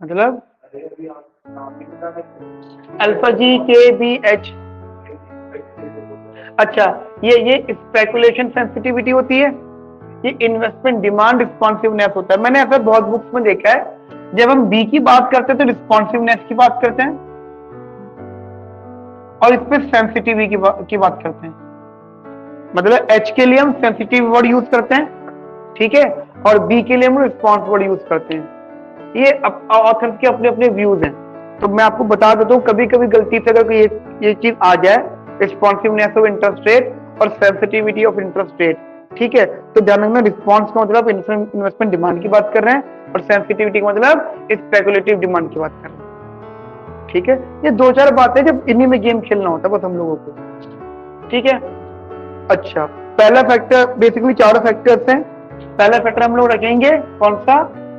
मतलब अल्फा जी के बी एच, अच्छा ये स्पेकुलेशन सेंसिटिविटी होती है, ये इन्वेस्टमेंट डिमांड रिस्पॉन्सिवनेस होता है। मैंने ऐसा बहुत बुक्स में देखा है, जब हम बी की बात करते हैं तो रिस्पॉन्सिवनेस की बात करते हैं और इस पे सेंसिटिविटी की बात करते हैं। मतलब एच के लिए हम सेंसिटिव वर्ड यूज करते हैं, ठीक है, और बी के लिए हम रिस्पॉन्स वर्ड यूज करते हैं। ये ऑथर्स के अपने अपने व्यूज हैं। तो मैं आपको बता देता हूँ, कभी कभी गलती से अगर ये चीज आ जाए, रिस्पॉन्सिवनेस ऑफ इंटरेस्ट रेट और सेंसिटिविटी ऑफ इंटरेस्ट रेट, ठीक है, तो ध्यान रखना रिस्पॉन्स का मतलब इन्वेस्टमेंट डिमांड की बात कर रहे हैं और सेंसिटिविटी का मतलब स्पेकुलेटिव डिमांड की बात कर रहे हैं। ठीक है, ये 2-4 बातें जब इन्हीं में गेम खेलना होता है बस हम लोगों को। ठीक है, अच्छा पहला फैक्टर, बेसिकली 4 फैक्टर्स हैं। पहला फैक्टर हम लोग रखेंगे कौन सा,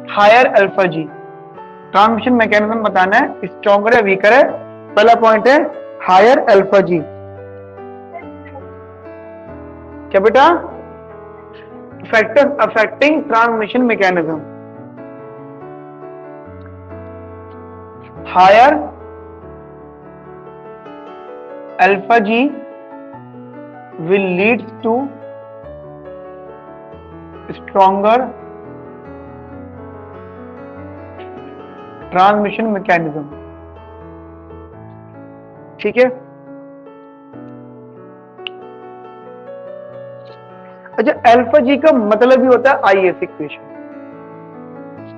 हायर अल्फा जी। ट्रांसमिशन मैकेनिज्म बताना है, स्ट्रॉन्गर है वीकर है। पहला पॉइंट है हायर अल्फा जी। क्या बेटा, factors affecting transmission mechanism. Higher alpha G will leads to stronger transmission mechanism। ठीक है, अच्छा अल्फा जी का मतलब भी होता है आईएस इक्वेशन।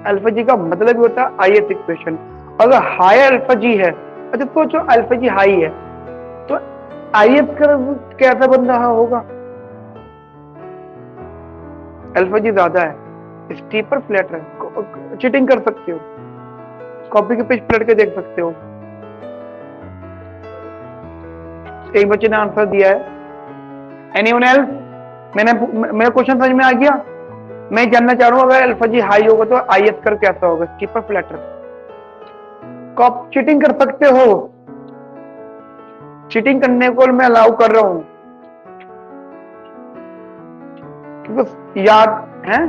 अल्फा जी का मतलब भी होता है आईएस इक्वेशन। अगर हायर अल्फा जी है, अच्छा सोचो अल्फा जी हाई है तो आईएस कर्व कैसा बन रहा होगा, अल्फा जी ज्यादा है, स्टीपर फ्लैटर है। चीटिंग कर सकते हो, कॉपी के पेज पलट के देख सकते हो। एक बच्चे ने आंसर दिया है, एनीवन एल्स? मेरा क्वेश्चन समझ में आ गया? मैं जानना चाह रहा हूं अगर अल्फा जी हाई होगा तो आईएस कर्व कैसा होगा, स्टीपर फ्लैटर। कॉप चीटिंग कर सकते हो, चीटिंग करने को मैं अलाउ कर रहा हूं, क्योंकि याद है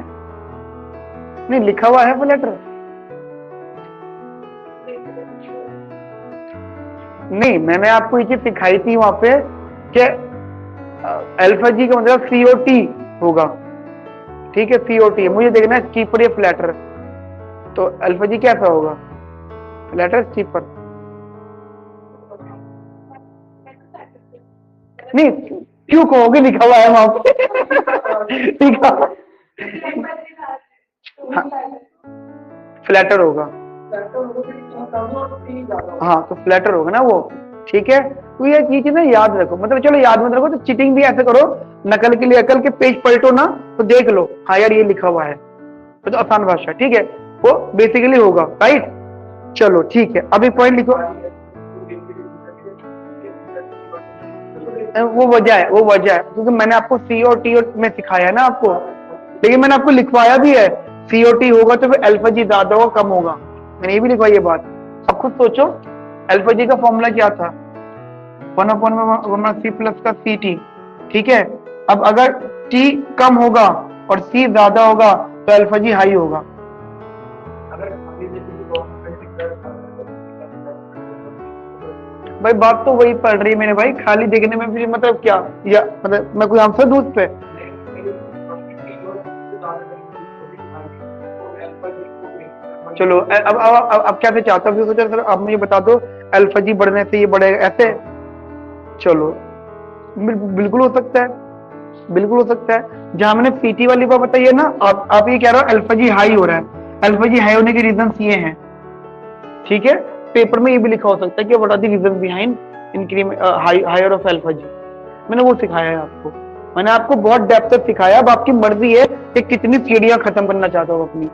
नहीं लिखा हुआ है वो लेटर। नहीं, मैंने आपको ये चीज सिखाई थी वहां पे कि अल्फा जी का मतलब सीओटी होगा, ठीक है, सीओटी है। मुझे देखना है स्टीपर या फ्लैटर, तो अल्फा जी कैसा होगा, फ्लैटर स्टीपर। नहीं क्यों कहोगे, लिखा हुआ है वहां पे लिखा फ्लैटर होगा, हाँ तो फ्लैटर होगा ना वो, ठीक है। तो ये चीज ना याद रखो, मतलब चलो याद मत रखो तो चीटिंग भी ऐसे करो, नकल के लिए अकल के पेज पलटो ना तो देख लो, हाँ यार ये लिखा हुआ है, तो आसान भाषा, ठीक है, वो बेसिकली होगा, राइट। चलो ठीक है, अभी पॉइंट लिखो। वो वजह है, वो वजह है क्योंकि मैंने आपको सी और टी में सिखाया है ना आपको, लेकिन मैंने आपको लिखवाया भी है सीओटी होगा तो फिर अल्फा जी ज्यादा होगा कम होगा, मैंने ये भी लिखवाई ये बात। अब खुद सोचो अल्फा जी का फॉर्मूला क्या था, 1/(c + का ct, ठीक है। अब अगर t कम होगा और c ज्यादा होगा तो अल्फा जी हाई होगा। भाई बात तो वही पड़ रही है मेरे भाई, खाली देखने में भी मतलब क्या, या मतलब मैं कोई आंसर दूं उस पे? चलो अब क्या चाहता हूँ, सोचा सर आप मुझे बता दो अल्फा जी बढ़ने से ये बढ़ेगा ऐसे। चलो बिल्कुल हो सकता है, बिल्कुल हो सकता है। जहां मैंने सीटी वाली बात बताई है ना, आप ये कह रहे हो अल्फा जी हाई हो रहा है, अल्फा जी हाई होने के रीजन ये हैं, ठीक है। पेपर में ये भी लिखा हो सकता है कि what are the reason behind increment higher of alpha जी, मैंने वो सिखाया है आपको, मैंने आपको बहुत डेप्थ तक सिखाया। अब आपकी मर्जी है कि कितनी सीढ़ियां खत्म करना चाहते हो अपनी,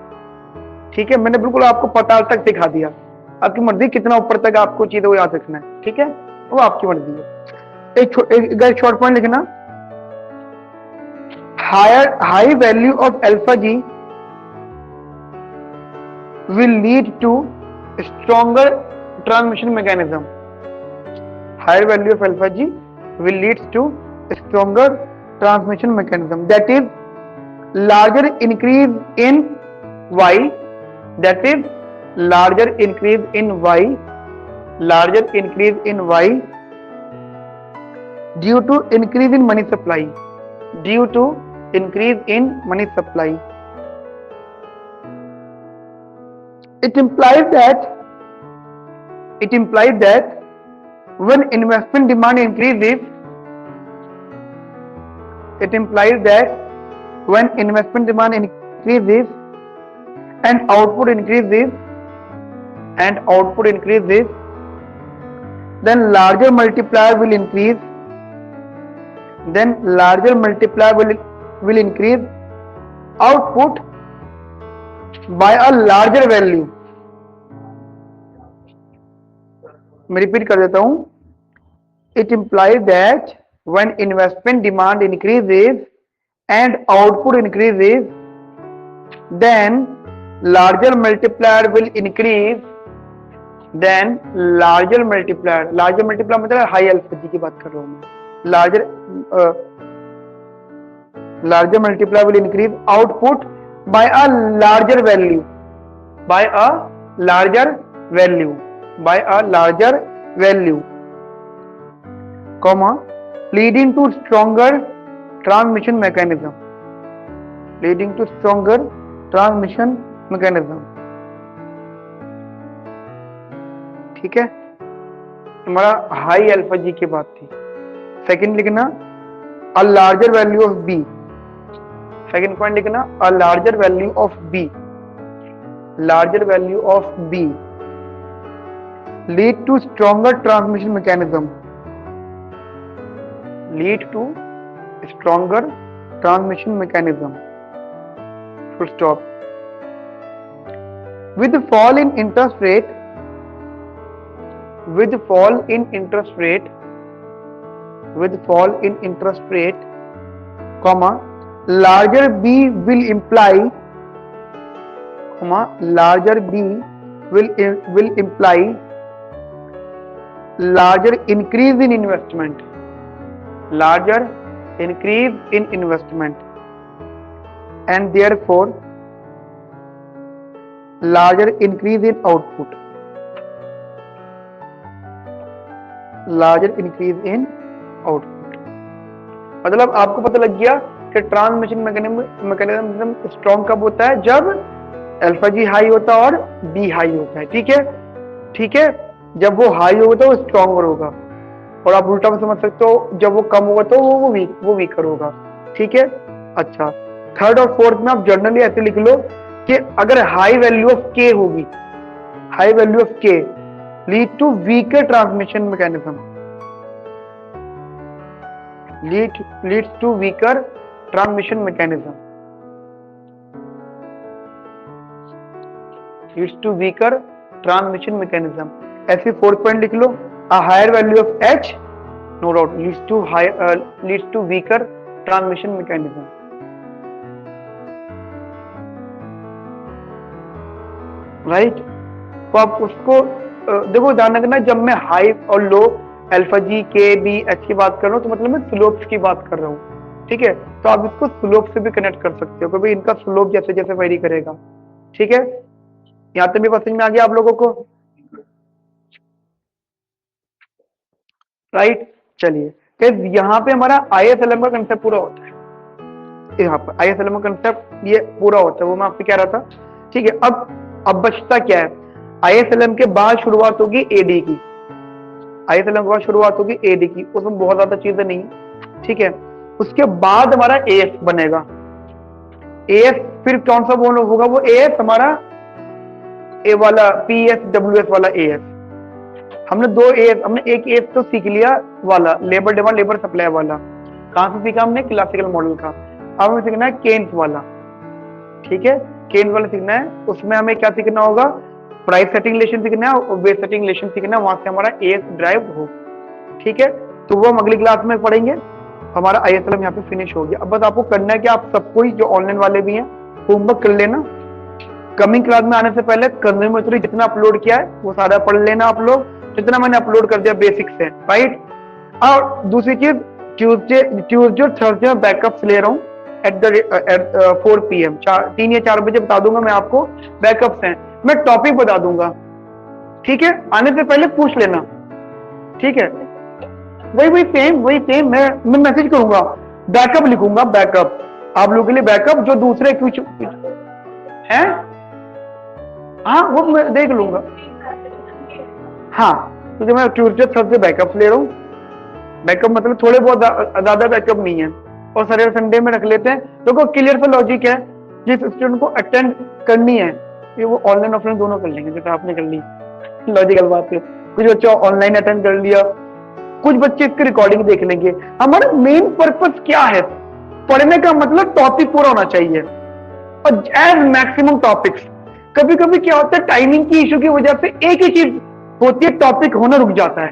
ठीक है, मैंने बिल्कुल आपको पताल तक सिखा दिया। आपकी मर्जी कितना ऊपर तक आपको चाहिए वो याद रखना है, ठीक है, वो आपकी मर्जी है। एक शॉर्ट पॉइंट लिखना, high value of alpha G will lead to stronger transmission mechanism. Higher value of alpha G will lead to stronger transmission mechanism. That is larger increase in Y. That is larger increase in Y. Larger increase in Y due to increase in money supply. Due to increase in money supply. It implies that when investment demand increases, and output increases, then larger multiplier will increase. Output by a larger value. मैं repeat कर देता हूं, it implies that when investment demand increases and output increases, then larger multiplier will increase. Larger multiplier मतलब high alpha जी की बात कर रहा हूं मैं। larger multiplier will increase output by a larger value, comma, leading to stronger transmission mechanism. ठीक है, हमारा हाई अल्फा जी की बात थी। सेकंड लिखना a larger value of B. Second point लिखना a larger value of B. Lead to stronger transmission mechanism. Full stop. With fall in interest rate, comma, larger B will imply, larger increase in investment, and therefore larger increase in output. मतलब आपको पता लग गया कि transmission mechanism strong कब होता है, जब अल्फा जी हाई होता है और बी हाई होता है। ठीक है, जब वो हाई होगा तो वो स्ट्रॉन्गर होगा, और आप उल्टा भी समझ सकते हो, जब वो कम होगा तो वो वीकर होगा। ठीक है, अच्छा, थर्ड और फोर्थ में आप जनरली ऐसे लिख लो कि अगर high value of K lead to weaker transmission mechanism, leads to weaker transmission mechanism. ऐसे फोर्थ पॉइंट लिख लो, a higher value of H no doubt leads to weaker transmission mechanism. Right, तो आप उसको देखो ध्यान रखना, जब मैं हाई और लो अल्फा जी के बी एच की बात कर रहा हूँ तो मतलब मैं स्लोप्स की बात कर रहा हूँ। ठीक है, तो आप इसको स्लोप से भी कनेक्ट कर सकते हो, क्योंकि इनका स्लोप जैसे जैसे वेरी करेगा। ठीक है, यहाँ तक भी समझ में आ गया आप लोगों को? राइट, चलिए, तो यहाँ पे हमारा ISLM का कंसेप्ट पूरा होता है। यहाँ पर ISLM का कंसेप्ट ये पूरा होता है, वो मैं आपसे कह रहा था। ठीक है, अब बचता क्या है? ISLM के बाद शुरुआत होगी AD की, उसमें बहुत ज्यादा चीजें नहीं। ठीक है, उसके बाद हमारा AS बनेगा। AS फिर कौन सा बोल होगा? वो AS हमारा ए वाला PSWS वाला AS। हमने दो AS, हमने एक AS तो सीख लिया वाला लेबर डिमांड लेबर सप्लाई वाला। कहां से सीखा हमने? क्लासिकल मॉडल का। अब हमें सीखना है केन्स वाला। ठीक है, केन्स वाला सीखना है। उसमें हमें क्या सीखना होगा? प्राइस सेटिंग रिलेशन सीखना है और वेट सेटिंग रिलेशन सीखना है, वहां से हमारा एएस ड्राइव हो। ठीक है, तो वो हम अगली क्लास में पढ़ेंगे। हमारा ISLM यहाँ पे फिनिश हो गया। अब बस आपको करना है कि आप सबको ही जो ऑनलाइन वाले भी हैं होमवर्क कर लेना। कमिंग क्लास में आने से पहले कंज्यूमर जितना अपलोड किया है वो सारा पढ़ लेना आप लोग, जितना मैंने अपलोड कर दिया बेसिक से, राइट। और दूसरी चीज, ट्यूजडे और थर्सडे में बैकअप्स ले रहा हूँ एट 4 PM, 3 या 4 बजे बता दूंगा मैं आपको बैकअप्स हैं। मैं टॉपिक बता दूंगा, ठीक है, आने से पहले पूछ लेना, ठीक है। वही सेम मैं मैसेज करूंगा, बैकअप लिखूंगा, बैकअप आप लोगों के लिए, बैकअप जो दूसरे कुछ हैं, हाँ वो मैं देख लूंगा। हाँ, क्योंकि मैं ट्यूजडे थर्सडे बैकअप ले रहा हूँ। बैकअप मतलब थोड़े बहुत ज्यादा बैकअप नहीं है, और सैटरडे संडे में रख लेते हैं। देखो क्लियर सा लॉजिक है, जिस स्टूडेंट को अटेंड करनी है ये वो ऑनलाइन ऑफलाइन दोनों कर लेंगे, जैसे आपने कर ली, लॉजिकल बात है। कुछ बच्चे ऑनलाइन अटेंड कर लिया, कुछ बच्चे इसकी रिकॉर्डिंग देख लेंगे। हमारा मेन पर्पस क्या है, पढ़ने का मतलब टॉपिक पूरा होना चाहिए, और एज मैक्सिमम टॉपिक्स। कभी कभी क्या होता है, टाइमिंग की इशू की वजह से एक ही चीज होती है, टॉपिक होना रुक जाता है,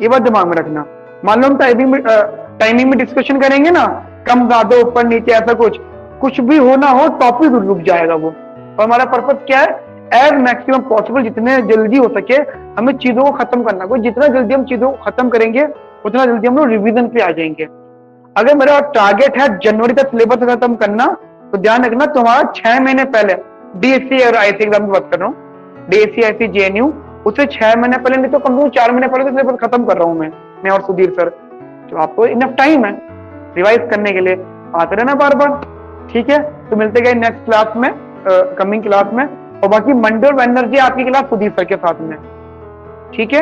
ये बात दिमाग में रखना। मान लो हम टाइमिंग में डिस्कशन करेंगे ना, कम ज्यादा ऊपर नीचे ऐसा कुछ भी होना हो, टॉपिक रुक जाएगा वो। और हमारा पर्पस क्या है, एज मैक्सिमम पॉसिबल, जितने जल्दी हो सके हमें चीजों को खत्म करना। कोई जितना जल्दी हम चीजों को खत्म करेंगे उतना जल्दी हम लोग रिवीजन पे आ जाएंगे। अगर मेरा टारगेट है जनवरी तक सिलेबस खत्म करना, तो ध्यान रखना तुम्हारा 6 महीने पहले DSC और ISC एग्जाम की बात कर रहा हूँ, DSC ISC JNU, उससे 6 महीने पहले, नहीं तो कम से कम 4 महीने पहले तो सिलेबस खत्म कर रहा हूँ मैं और सुधीर सर। तो आपको इनफ टाइम है रिवाइज करने के लिए, आते रहना बार बार, ठीक है। तो मिलते गए नेक्स्ट क्लास में, कमिंग क्लास में, और बाकी मंडे और वेडनेसडे आपकी क्लास सुधीर सर के साथ में, ठीक है।